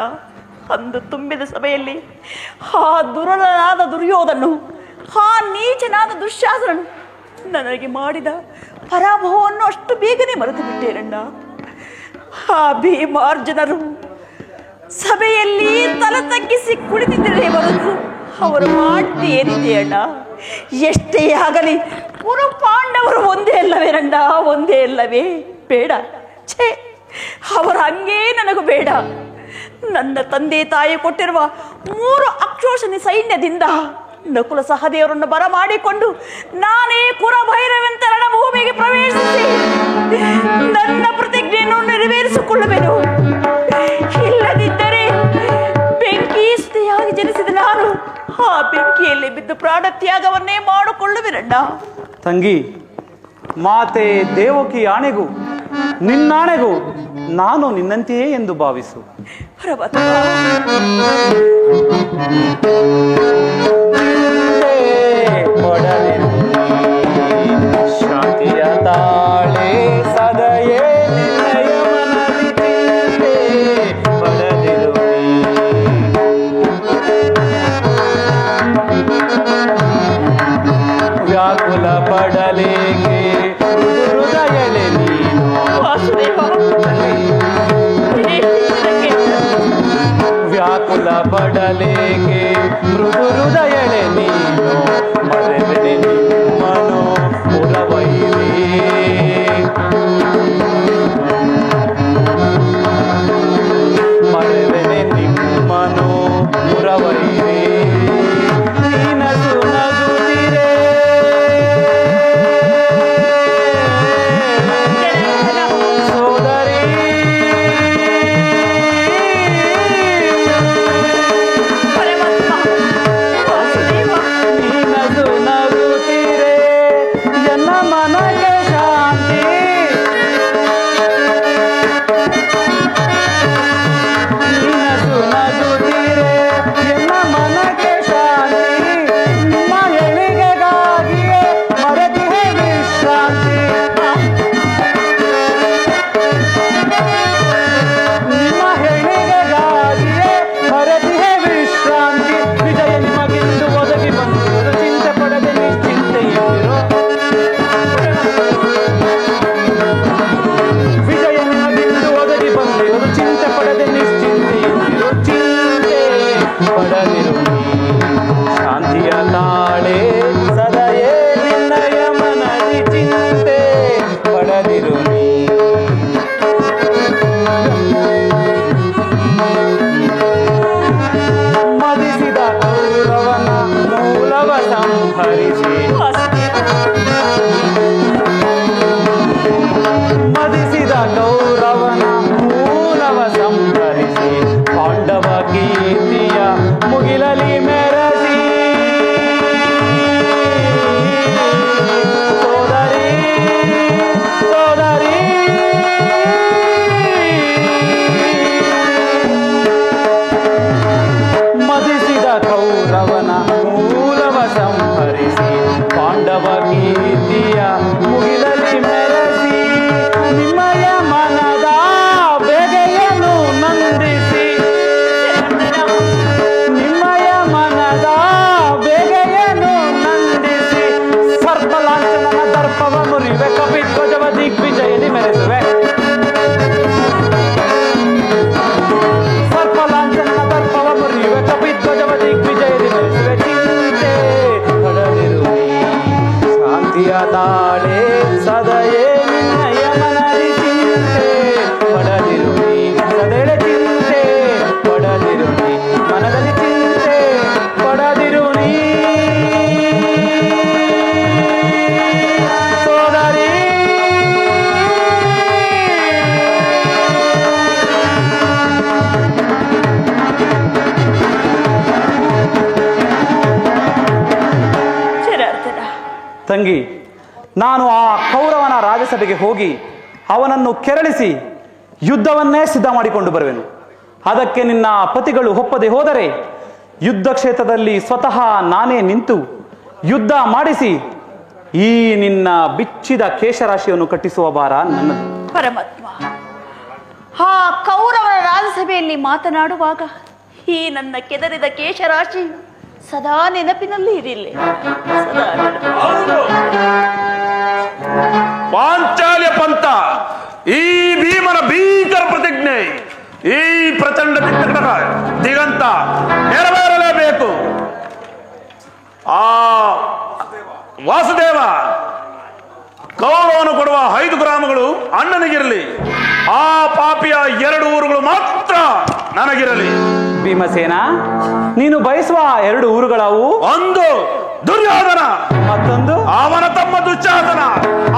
ಅಂದು ತುಂಬಿದ ಸಭೆಯಲ್ಲಿ ಆ ದುರನಾದ ದುರ್ಯೋಧನು, ಆ ನೀಚನಾದ ದುಶ್ಯಾಸನನು ನನಗೆ ಮಾಡಿದ ಪರಾಭವವನ್ನು ಅಷ್ಟು ಬೇಗನೆ ಮರೆತು ಬಿಟ್ಟೇರಣ್ಣ. ಆ ಭೀಮಾರ್ಜುನರು ಸಭೆಯಲ್ಲಿ ತಲೆ ತಗ್ಗಿಸಿ ಕುಳಿತಿದ್ದರೆ ಹೊರತು ಅವರು ಮಾಡಿ ಏನಿದೆ ಅಣ್ಣ. ಎಷ್ಟೇ ಆಗಲಿ ಕುರು ಪಾಂಡವರು ಒಂದೇ ಅಲ್ಲವೇನಣ್ಣ, ಒಂದೇ ಅಲ್ಲವೇ? ಬೇಡ, ಛೇ, ಅವರ ಹಂಗೇ ನನಗೂ ಬೇಡ. ನನ್ನ ತಂದೆ ತಾಯಿ ಕೊಟ್ಟಿರುವ 3 ಅಕ್ಷೋಷಣಿ ಸೈನ್ಯದಿಂದ ನಕುಲ ಸಹದೇವರನ್ನು ಬರಮಾಡಿಕೊಂಡು ನಾನೇ ಕುರಭೈರವಂತ ರಣಭೂಮಿಗೆ ಪ್ರವೇಶಿಸಿ ನನ್ನ ಪ್ರತಿಜ್ಞೆಯನ್ನು ನೆರವೇರಿಸಿಕೊಳ್ಳುವೆನು. ಇಲ್ಲದಿದ್ದರೆ ಬೆಂಕಿ ಸುತೆಯಾಗಿ ಜನಿಸಿದ ನಾನು ಆ ಬೆಂಕಿಯಲ್ಲಿ ಬಿದ್ದು ಪ್ರಾಣ ತ್ಯಾಗವನ್ನೇ ಮಾಡಿಕೊಳ್ಳುವೆನಣ್ಣ. ತಂಗಿ, ಮಾತೆ ದೇವಕಿ ಆಣೆಗೂ ನಿನ್ನಾಣೆಗೂ ನಾನು ನಿನ್ನಂತೆಯೇ ಎಂದು ಭಾವಿಸು. ಶಾಂತಿಯ ತಾಳೆ ಸದಯೇ ನಿನ್ನಯ ಮನದಿ ಪಡೆದಿರು. ವ್ಯಾಕುಲ ಪಡಲೇಕೆ ಹೃದಯಲೆ ನೀನು ವ್ಯಾಕುಲ ಪಡಲೇಕೆ ಮೃದು ಹೃದಯಳೆ ನೀನು ಮರೆವೆನೆ ನಿಮ್ಮನು ಪುರವೈರಿ ಮರೆವೆನೆ ನಿಮ್ಮನು ಪುರವೈರಿ ನೀನಸು ನಗುತ್ತಿರೆ ಸೋದರಿ ನೀನಸು ನಗುತ್ತಿರೆ ಎನ್ನ ಮನಗೆ ಶಾಂತಿ ನೀನಸು ನಗುತ್ತಿರೆ ಎನ್ನ ಮನಗೆ ಶಾಂತಿ ನಿಮ್ಮ ಎಳಿಗೆಗಾಗಿಯೇ ಮರೆತಿಹೆ ವಿಶ್ರಾಂತಿ ನಿಮ್ಮ ಹೆಣಿಗೆಗಾಗಿಯೇ ಮರೆತಿಹೆ ವಿಶ್ರಾಂತಿ ವಿಜಯ ನಿಮಗಿಂದು ಒದಗಿ ಬಂದಿರು ಚಿಂತೆ ಪಡದೆ ನಿಶ್ಚಿಂತೆಯಿರು ವಿಜಯ ನಿಮಗಿಂದು ಒದಗಿ ಬಂದಿರು ಚಿಂತೆ ಪಡದೆ ನಿಶ್ಚಿಂತೆಯಿರು ಚಿಂತೆ ಪಡದಿರು ಶಾಂತಿಯ ತಾಳೆ ಸದಯೇ ನಿನ್ನಯ ಮನದಿ ಚಿಂತೆ ಪಡದಿರು ಮದಿಸಿದ ಕೌರವನ ಮೂಲವ ಸಂಹರಿಸಿ ಮದಿಸಿದ ಕೌರವನ ಮೂಲವ ಸಂಹರಿಸಿ ಪಾಂಡವ ಕೀರ್ತಿಯ ಮುಗಿಲಲಿ ಮೆರಸಿ ಸೋದರಿ ಸೋದರಿ ಮದಿಸಿದ ಕೌರವನ ಮೂಲವ ಸಂಹರಿಸಿ ಪಾಂಡವ ಕೀರ್ತಿಯ ಮುಗಿಲಲಿ ಮೆರಸಿ ನಿಮ್ಮಯ ಮನದ ಬೇಗೆಯನ್ನು ನಂದಿಸಿ ನಿಮ್ಮಯ ಮನದ ಬೇಗೆಯನ್ನು ನಂದಿಸಿ ಸರ್ಪಲಾಂಛನನ ದರ್ಪವ ಮುರಿವೆ ಕಪಿಧ್ವಜವ ದಿಗ್ವಿಜಯದಿ ಮೆರೆಸುವೆ ಸರ್ಪಲಾಂಛನನ ದರ್ಪವ ಮುರಿಯುವೆ ಕಪಿಧ್ವಜವ ದಿಗ್ವಿಜಯದಿ ಮೆರೆಸುವೆ ಚಿಂತೆ ಪಡದಿರು ಶಾಂತಿಯ ತಾಳೆ ಸದಯೇ ನಿನ್ನಯ ಮನದಿ ಚಿಂತೆ ಪಡದಿರು ಸದೆಳೆ ಚಿಂತೆ ಪಡದಿರು ಮನದಲ್ಲಿ ಚಿಂತೆ ಪಡದಿರು ಸೋದರಿ ಜನಾರ್ದನ, ತಂಗಿ, ನಾನು ಆ ಕೌರವನ ರಾಜಸಭೆಗೆ ಹೋಗಿ ಅವನನ್ನು ಕೆರಳಿಸಿ ಯುದ್ಧವನ್ನೇ ಸಿದ್ಧ ಮಾಡಿಕೊಂಡು ಬರುವೆನು. ಅದಕ್ಕೆ ನಿನ್ನ ಪತಿಗಳು ಒಪ್ಪದೆ ಹೋದರೆ ಯುದ್ಧ ಕ್ಷೇತ್ರದಲ್ಲಿ ಸ್ವತಃ ನಾನೇ ನಿಂತು ಯುದ್ಧ ಮಾಡಿಸಿ ಈ ನಿನ್ನ ಬಿಚ್ಚಿದ ಕೇಶರಾಶಿಯನ್ನು ಕಟ್ಟಿಸುವ ಭಾರ ನನ್ನದು. ಪರಮಾತ್ಮ, ಆ ಕೌರವರ ರಾಜ ರಾಜಸಭೆಯಲ್ಲಿ ಮಾತನಾಡುವಾಗ ಈ ನನ್ನ ಕೆದರಿದ ಕೇಶರಾಶಿ ಸದಾ ನೆನಪಿನಲ್ಲಿ ಇರಲಿ. ಸದಾ ಪಾಂಚಾಲ್ಯ ಪಂಥ, ಈ ಭೀಮನ ಭೀಕರ ಪ್ರತಿಜ್ಞೆ, ಈ ಪ್ರಚಂಡ ದಿಗಂತ ನೆರವೇರಲೇಬೇಕು. ಆ ವಾಸುದೇವ, ಕೌರವನು ಕೊಡುವ 5 ಗ್ರಾಮಗಳು ಅಣ್ಣನಿಗಿರಲಿ. ಆ ಪಾಪಿಯ 2 ಊರುಗಳು ಮಾತ್ರ ನನಗಿರಲಿ. ಭೀಮಸೇನ, ನೀನು ಬಯಸುವ 2 ಊರುಗಳವು? ಒಂದು ದುರ್ಯೋಧನ, ಮತ್ತೊಂದು ಅವನ ತಮ್ಮ ದುಶ್ಯಾಸನ.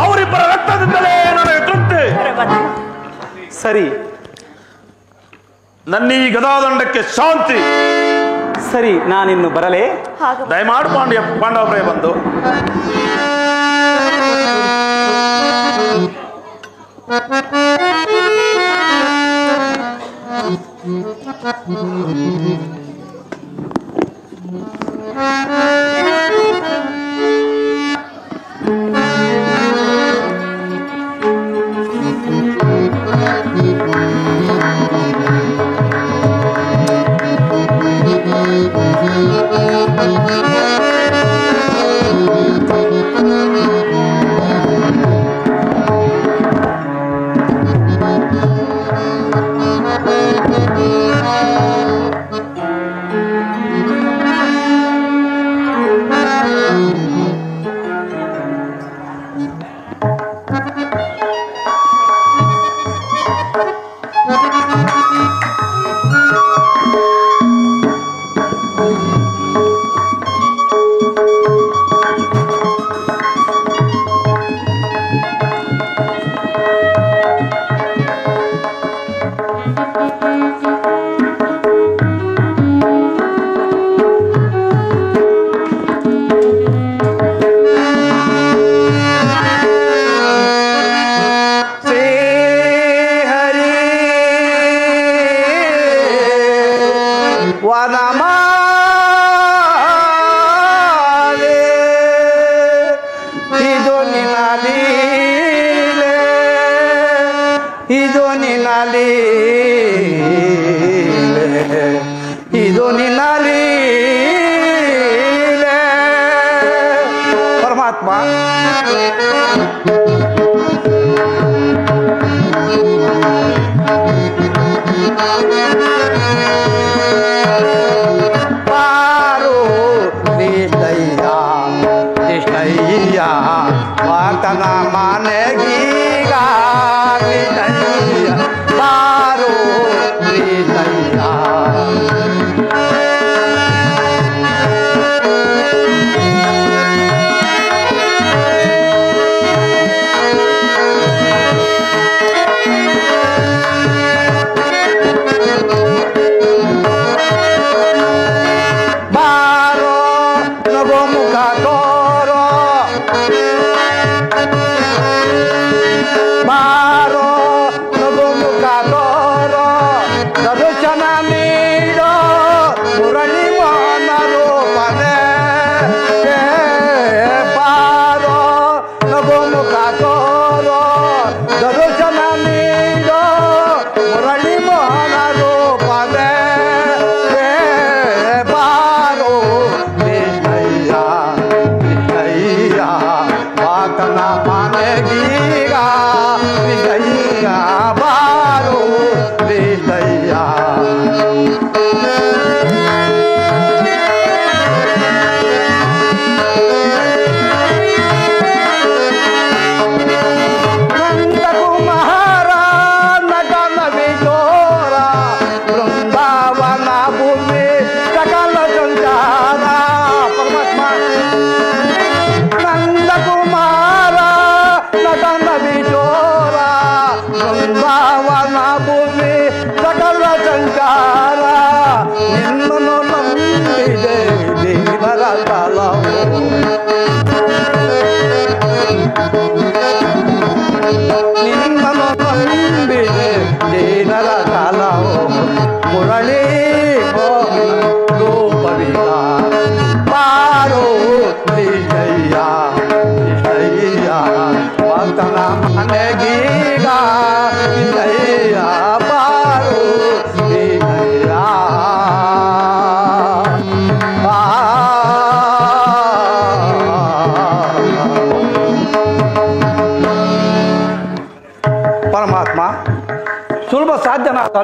ಅವರಿಬ್ಬರ ರಕ್ತದಿಂದಲೇ ನನಗೆ ತೃಪ್ತಿ. ಸರಿ, ನನ್ನ ಈ ಗದಾದಂಡಕ್ಕೆ ಶಾಂತಿ. ಸರಿ, ನಾನಿನ್ನು ಬರಲೇ? ದಯಮಾಡು ಪಾಂಡವರೇ ಬಂದು.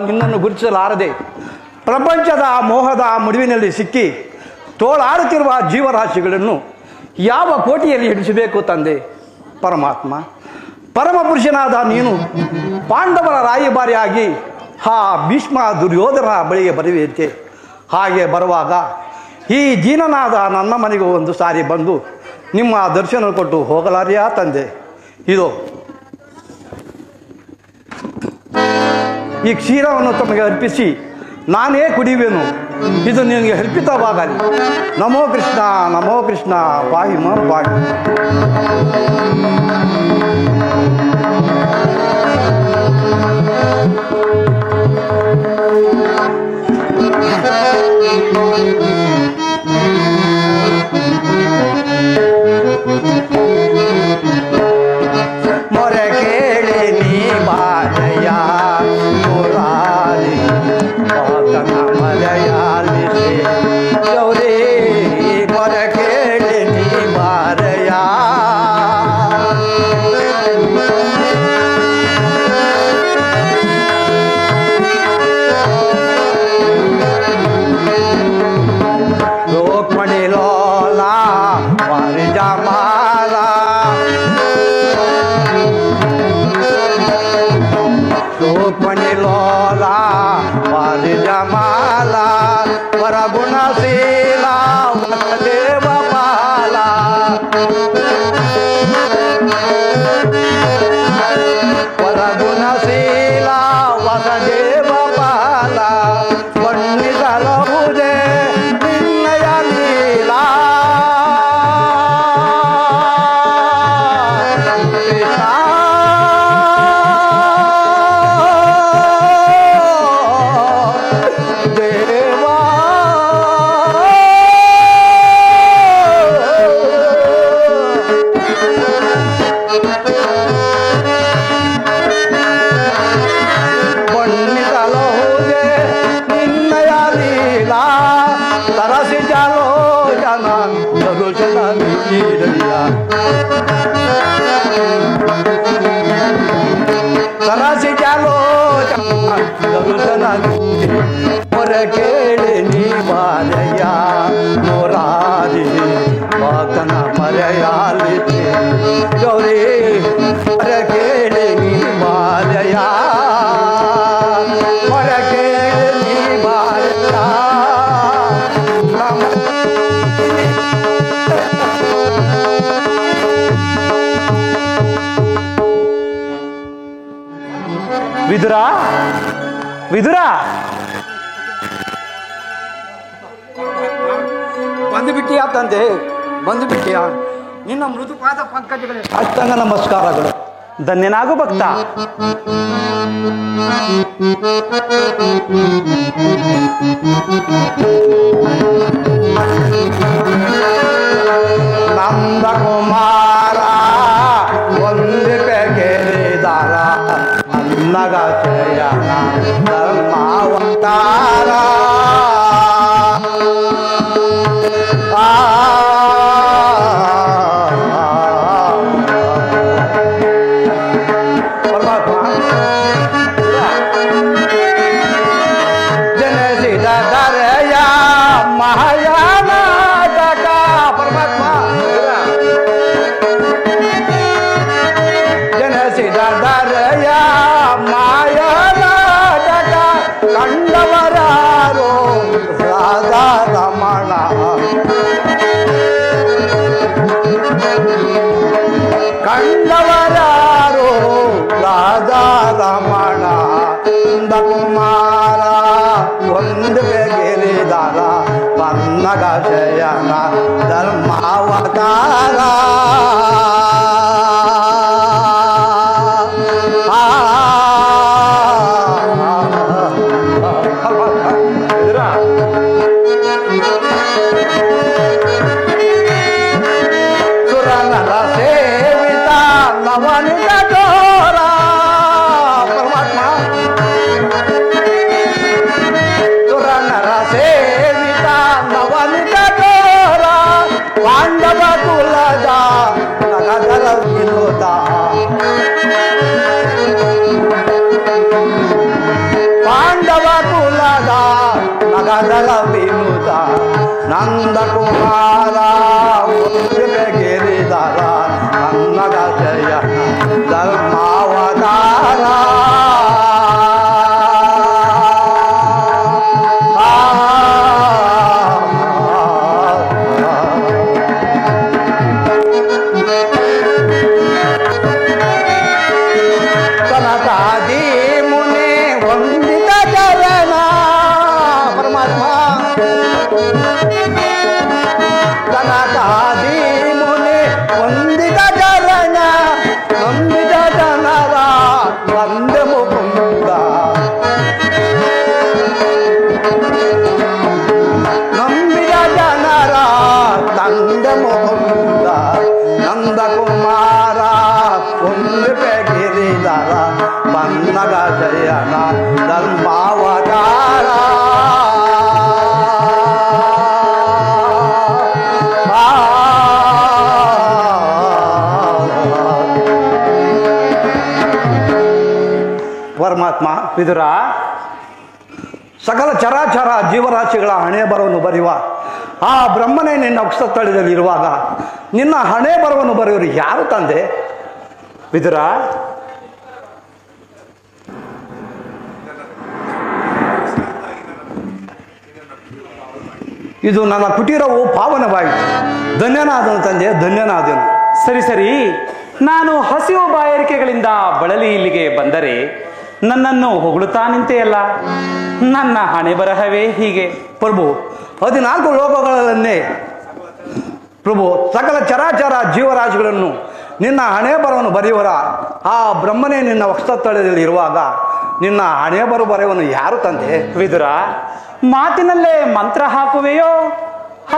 ನಿನ್ನನ್ನು ಗುರುತಿಸಲಾರದೆ ಪ್ರಪಂಚದ ಮೋಹದ ಮುಡಿವಿನಲ್ಲಿ ಸಿಕ್ಕಿ ತೋಳಾಡುತ್ತಿರುವ ಜೀವರಾಶಿಗಳನ್ನು ಯಾವ ಕೋಟಿಯಲ್ಲಿ ಹಿಡಿಸಬೇಕು ತಂದೆ ಪರಮಾತ್ಮ? ಪರಮಪುರುಷನಾದ ನೀನು ಪಾಂಡವರ ರಾಯಭಾರಿಯಾಗಿ ಆ ಭೀಷ್ಮ ದುರ್ಯೋಧನ ಬಳಿಗೆ ಬರುವಿಕೆ. ಹಾಗೆ ಬರುವಾಗ ಈ ದೀನನಾದ ನನ್ನ ಮನೆಗೂ ಒಂದು ಸಾರಿ ಬಂದು ನಿಮ್ಮ ದರ್ಶನ ಕೊಟ್ಟು ಹೋಗಲಾರಿಯಾ ತಂದೆ? ಇದು ಈ ಕ್ಷೀರವನ್ನು ತಮಗೆ ಅರ್ಪಿಸಿ ನಾನೇ ಕುಡಿಯುವೆನು. ಇದು ನಿನಗೆ ಅರ್ಪಿತವಾಗಲಿ. ನಮೋ ಕೃಷ್ಣ, ನಮೋ ಕೃಷ್ಣ, ಪಾಹಿ ಮಾಂ ಪಾಹಿ. ಮೊರೆ ಕೇಳಿ ನೀ ಬಾರಯ್ಯ ಮುರಾರಿ ಆತನ ಮರೆಯಾಲಿಸಿ ಗೌರಿ. ಮೊರೆ ಕೇಳಿ ನೀ ಬಾರಯ್ಯ ರೋಕ್ಮಣಿ ಲೋಲ ವಾರಿಜ ಮಾಲ ರೋಕ್ಮಣಿ ಲೋಲ ವಾರಿಜ ಮಾಲ ವರಗುಣಶೀಲ ವಸದೇವ ಪಾಲ ವರಗುಣಶೀಲ ವಸದೇವ ಪಾಲ ಬಣ್ಣಿಸಲಹುದೇ ನಿನ್ನಯ ಲೀಲಾ. ದೇವಾ ಬಣ್ಣಿಸಲಹುದೇ ನಿನ್ನಯ ಲೀಲಾ. ತರಸಿ ಜಾಲೋ ಜನ ದರುಶನ ನೀರಯ್ಯ. ತರಸಿ ಜಾಲೋ ಜನ ದರುಶನ ಮೊರೆ ಕೇಳಿ ನೀ ಬಾರಯ್ಯ ಮುರಾರಿ ಆತನ ಮರೆಯಾಲಿಸಿ ಗೌರಿ. ಮೊರೆ ಕೇಳಿ ನೀ ಬಾರಯ್ಯ, ಮೊರೆ ಕೇಳಿ ನೀ ಬಾರಯ್ಯ. ವಿದುರ, ವಿದುರ, ಬಂದು ಬಿಟ್ಟಿಯಾ ತಂದೆ? ಬಂದು ಬಿಟ್ಟಿಯಾ? ನಿನ್ನ ಮೃದುಪಾದ ಪಂಕಜಗಳು ಅಷ್ಟಂಗ ನಮಸ್ಕಾರಗಳು. ಧನ್ಯನಾಗು ಭಕ್ತ. ನಂದ ಕುಮಾರ ಒಂದು ಪೆಗೆರಿದಾರ ಅನ್ನಗ ಜಯನ ಧರ್ಮಾವತಾರ. ಜನಸಿದ ದರೆಯ ಮಹಾಯಾನಾಟಕ ಪರಮಾತ್ಮ. ಜನಸಿದ ದರೆಯ ಮಾಯನಾಟಕ ಕಂಡವರಾರೋ ರಾಧಾ ರಮಣ. ಗದಲ ವಿನುತ ನಂದಕುಮಾರ ಗಿರಿಧರ ನನ್ನಗ ಜಯ ಧರ್ಮಾವತಾರ ಕನಕಾದಿ ಮುನಿ ವಂದಿತ ಚರಣ ಪರಮಾತ್ಮ ಕನಕಾದಿ ಮುನಿ ವಂದಿತ ಚರಣ ನಂಬಿದ ಜನರ ವಂದೆ ಮುಕುಂದ ನಂಬಿದ ಜನರ ತಂದೆ ಮುಕುಂದ ನಂದಕುಮಾರ ಕುಂದಿಪೆ ಗಿರಿಧರ ಬನ್ನಗ ಜಯನ ಧರ್ಮಾವತಾರ ಪರಮಾತ್ಮ ವಿದುರ, ಸಕಲ ಚರಾಚರ ಜೀವರಾಶಿಗಳ ಹಣೆ ಬರವನ್ನು ಬರೆಯುವ ಆ ಬ್ರಹ್ಮನೇ ನಿನ್ನ ವಕ್ಷಸ್ಥಳದಲ್ಲಿ ಇರುವಾಗ ನಿನ್ನ ಹಣೆ ಬರವನ್ನು ಬರೆಯುವರು ಯಾರು ತಂದೆ? ವಿದುರ, ಇದು ನನ್ನ ಕುಟೀರವು ಪಾವನವಾಯಿತು. ಧನ್ಯನಾದನು ತಂದೆ, ಧನ್ಯನಾದನು. ಸರಿ ಸರಿ, ನಾನು ಹಸಿವು ಬಾಯಾರಿಕೆಗಳಿಂದ ಬಳಲಿ ಇಲ್ಲಿಗೆ ಬಂದರೆ ನನ್ನನ್ನು ಹೊಗಳುತ್ತಾ ನಿಂತೆಯಲ್ಲ, ನನ್ನ ಹಣೆ ಬರಹವೇ ಹೀಗೆ. ಪ್ರಭು, 14 ಲೋಕಗಳನ್ನೇ ಪ್ರಭು ಸಕಲ ಚರಾಚರ ಜೀವರಾಶಿಗಳನ್ನು ನಿನ್ನ ಹಣೆ ಬರವನ್ನು ಬರೆಯುವರ ಆ ಬ್ರಹ್ಮನೇ ನಿನ್ನ ವಕ್ಷಸ್ಥಳದಲ್ಲಿ ಇರುವಾಗ ನಿನ್ನ ಹಣೆ ಬರೆಯುವನು ಯಾರು ತಂದೆ? ವಿದುರ, ಮಾತಿನಲ್ಲೇ ಮಂತ್ರ ಹಾಕುವೆಯೋ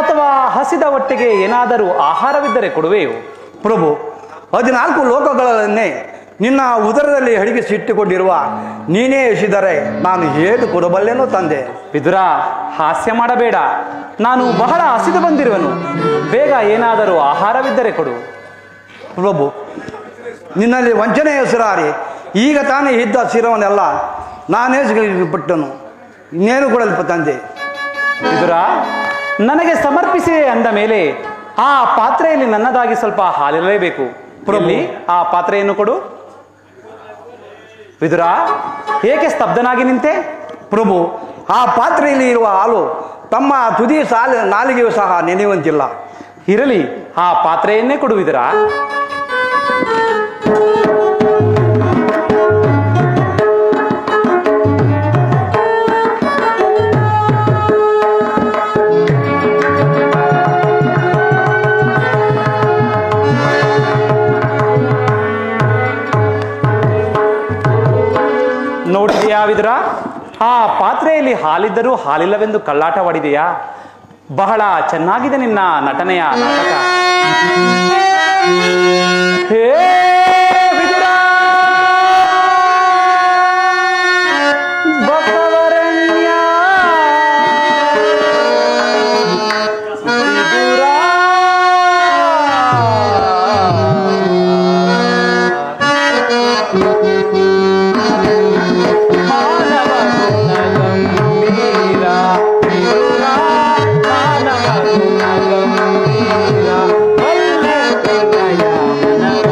ಅಥವಾ ಹಸಿದ ಹೊಟ್ಟೆಗೆ ಏನಾದರೂ ಆಹಾರವಿದ್ದರೆ ಕೊಡುವೆಯೋ? ಪ್ರಭು, 14 ಲೋಕಗಳನ್ನೇ ನಿನ್ನ ಉದರದಲ್ಲಿ ಅಡಗಿಸಿಟ್ಟುಕೊಂಡಿರುವ ನೀನೇ ಎಸಿದರೆ ನಾನು ಹೇಗೆ ಕೊಡಬಲ್ಲೆನೋ ತಂದೆ? ವಿದುರ, ಹಾಸ್ಯ ಮಾಡಬೇಡ. ನಾನು ಬಹಳ ಹಸಿದು ಬಂದಿರುವನು. ಬೇಗ ಏನಾದರೂ ಆಹಾರವಿದ್ದರೆ ಕೊಡು. ಪ್ರಭು, ನಿನ್ನಲ್ಲಿ ವಂಚನೆ ಹೆಸರಾರಿ ಈಗ ತಾನೇ ಇದ್ದ ಶಿರವನ್ನೆಲ್ಲ ನಾನೇ ಬಿಟ್ಟನು. ಇನ್ನೇನು ಕೊಡಲ್ಪ ತಂದೆ? ವಿದುರ, ನನಗೆ ಸಮರ್ಪಿಸಿ ಅಂದ ಮೇಲೆ ಆ ಪಾತ್ರೆಯಲ್ಲಿ ನನ್ನದಾಗಿ ಸ್ವಲ್ಪ ಹಾಲಿರಲೇಬೇಕು. ಪ್ರಭು, ಆ ಪಾತ್ರೆಯನ್ನು ಕೊಡು. ವಿದುರ, ಏಕೆ ಸ್ತಬ್ಧನಾಗಿ ನಿಂತೆ? ಪ್ರಭು, ಆ ಪಾತ್ರೆಯಲ್ಲಿ ಇರುವ ಹಾಲು ತಮ್ಮ ತುದಿ ನಾಲಿಗೆಯೂ ಸಹ ನೆನೆಯುವಂತಿಲ್ಲ. ಇರಲಿ, ಆ ಪಾತ್ರೆಯನ್ನೇ ಕೊಡು ವಿದುರ. ನೋಡಿದೆಯಾ ವಿದುರ, ಆ ಪಾತ್ರೆಯಲ್ಲಿ ಹಾಲಿದ್ದರೂ ಹಾಲಿಲ್ಲವೆಂದು ಕಳ್ಳಾಟವಾಡಿದೆಯಾ? ಬಹಳ ಚೆನ್ನಾಗಿದೆ ನಿನ್ನ ನಟನೆಯ ನಾಟಕ. ಹೇ ವಿದುರ, ಬಸವರಣ್ಯ ವಿದುರ, ಮಾನವ ಗುಣ ಗಂಭೀರ, ಒಳ್ಳೆ ಹೃದಯ ಮನವ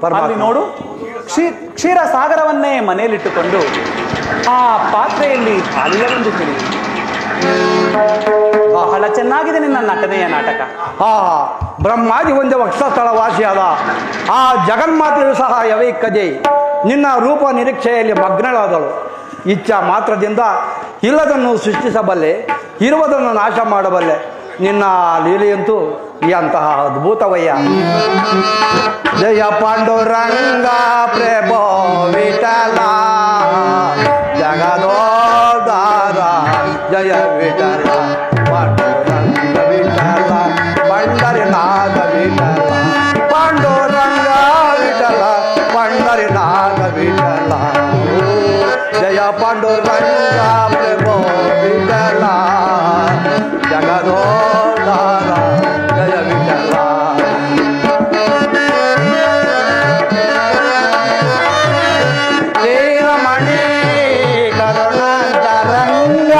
ಅಲ್ಲಿ ನೋಡು, ಕ್ಷೀರ ಸಾಗರವನ್ನೇ ಮನೆಯಲ್ಲಿಟ್ಟುಕೊಂಡು ಆ ಪಾತ್ರೆಯಲ್ಲಿ ಹಾಲಿಲ್ಲವೆಂದು ತಿಳಿದು. ಬಹಳ ಚೆನ್ನಾಗಿದೆ ನಿನ್ನ ನಟನೆಯ ನಾಟಕ. ಬ್ರಹ್ಮಾದಿ ಒಂದೇ ವಕ್ಷಸ್ಥಳ ವಾಸಿಯಾದ ಆ ಜಗನ್ಮಾತೆಯು ಸಹ ಯವೈಕಜೆ ನಿನ್ನ ರೂಪ ನಿರೀಕ್ಷೆಯಲ್ಲಿ ಮಗ್ನಳಾದಳು. ಇಚ್ಛಾ ಮಾತ್ರದಿಂದ ಇಲ್ಲದನ್ನು ಸೃಷ್ಟಿಸಬಲ್ಲೆ, ಇರುವುದನ್ನು ನಾಶ ಮಾಡಬಲ್ಲೆ. ನಿನ್ನ ಲೀಲೆಯಂತೂ ಎಂತಹ ಅದ್ಭುತವಯ್ಯ. ಜಯ ಪಾಂಡುರಂಗ ಪ್ರಭೋ ವಿಠಲ ಜಗದೋದಾರ ಜಯ ವಿಠಲ ಪಾಂಡುರಂಗ ವಿಠಲ ಪಂಡರಿನಾಥ ವಿಠಲ ಪಾಂಡುರಂಗ ವಿಠಲ ಪಂಡರಿನಾಥ ವಿಠಲ ಜಯ ಪಾಂಡುರಂಗ ಪ್ರಭೋ ವಿಠಲ ಜಗದೋದಾರ ಜಯ ವಿಠಲ. ಶ್ರೀರಮಣಿ ಕರುಣಾಂತರಂಗ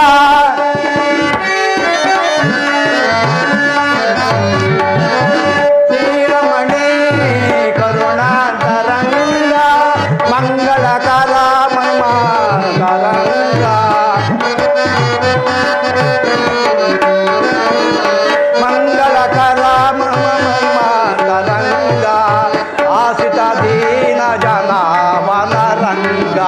ಶ್ರೀರಮಣಿ ಕರುಣಾಂತರಂಗ ಮಂಗಳಕರ ಮಹಿಮಾಂತರಂಗ ಮಂಗಳಕರ ಮಹಿಮಾಂತರಂಗ ಆಸಿತ ದೀನ ಜನ ವನರಂಗ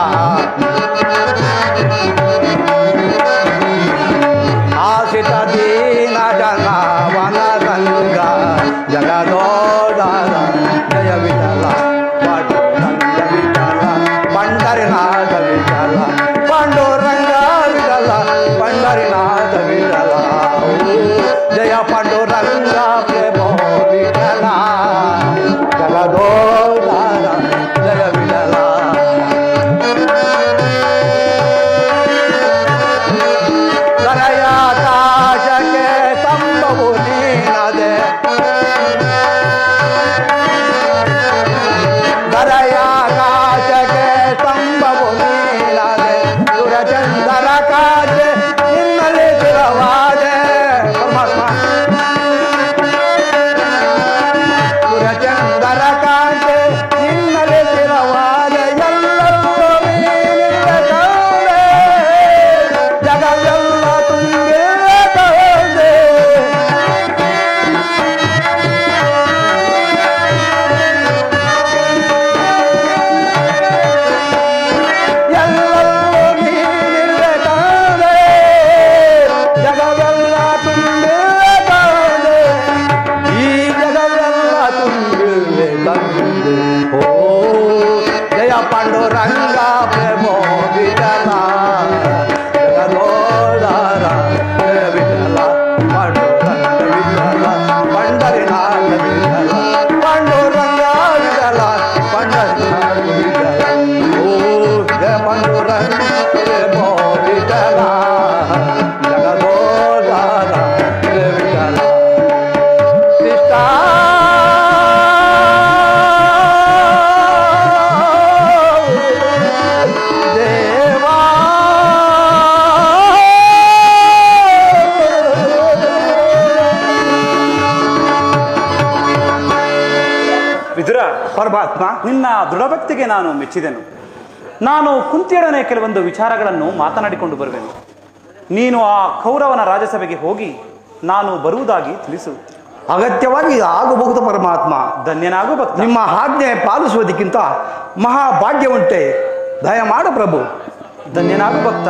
ಆಸಿತ ದೀನ ಜನ ವನರಂಗ ಜಗದೋದಾರ ಜಯ ವಿಠಲ ಪಾಂಡುರಂಗ ವಿಠಲ ಪಂಡರಿನಾಥ ವಿಠಲ ಪಾಂಡುರಂಗ ವಿಠಲ ಪಂಡರಿನಾಥ ವಿಠಲ ಜಯ ಪಾಂಡುರಂಗ ಪ್ರೇಮೋ ವಿಠಲ ಜಗದೋದಾರ ಜಯ ವಿಠಲ. ದರೆಯಾಕಾಶಕ್ಕೆ ಸಂಭವು ನೀನದೆ ದರೆಯಾಕಾಶಕ್ಕೆ ಸಂಭವು ನೀನದೆ ಸುರಚಂದರ ಕಾಜೆ ನಿನ್ನಲ್ಲಿ ಸುರವಾದೆ ಪರಮಾತ್ಮ ಸುರಚಂದರ ಕಾಜೆ ನಿನ್ನಲ್ಲಿ ಸುರವಾದೆ ಎಲ್ಲರೂ ನೀನಿರುವೆ ಕೌಲೆ ಜಗವೆಲ್ಲ ತುಂಬಿರುವೆ ಕೌಲೆ ಎಲ್ಲರೂ ನೀನಿರುವೆ ಕೌಲೆ ಜಗವೆಲ್ಲ ತುಂಬಿರುವೆ ಕೌಲೆ ಈ ಜಗವೆಲ್ಲ ತುಂಬಿರುವೆ ಕೌಲೆ. ಓ ಜಯ ಪಾಂಡುರಂಗ ಪ್ರೇಮೋ ವಿಠಲ ಜಗದೋದಾರ ಜಯ ವಿಠಲ ಪಾಂಡುರಂಗ ವಿಠಲ ಪಂಡರಿನಾಥ ವಿಠಲ ಪಾಂಡುರಂಗ ವಿಠಲ ಪಂಡರಿನಾಥ ವಿಠಲ. ಓ ಜಯ ಪಾಂಡುರಂಗ ಪ್ರೇಮೋ ವಿಠಲ ಜಗದೋದಾರ ಜಯ ವಿಠಲ. ಕೃಷ್ಣ ದೇವಾ ವಿದುರ, ಪರಮಾತ್ಮ ನಿನ್ನ ದೃಢಭಕ್ತಿಗೆ ನಾನು ಮೆಚ್ಚಿದೆನು. ನಾನು ಕುಂತಿಯೊಡನೆ ಕೆಲವೊಂದು ವಿಚಾರಗಳನ್ನು ಮಾತನಾಡಿಕೊಂಡು ಬರುವೆನು. ನೀನು ಆ ಕೌರವನ ರಾಜಸಭೆಗೆ ಹೋಗಿ ನಾನು ಬರುವುದಾಗಿ ತಿಳಿಸು. ಅಗತ್ಯವಾಗಿ ಆಗಬಹುದು ಪರಮಾತ್ಮ. ಧನ್ಯನಾಗು ಭಕ್ತ. ನಿಮ್ಮ ಆಜ್ಞೆ ಪಾಲಿಸುವುದಕ್ಕಿಂತ ಮಹಾಭಾಗ್ಯ ಉಂಟೆ, ದಯಮಾಡು ಪ್ರಭು. ಧನ್ಯನಾಗು ಭಕ್ತ.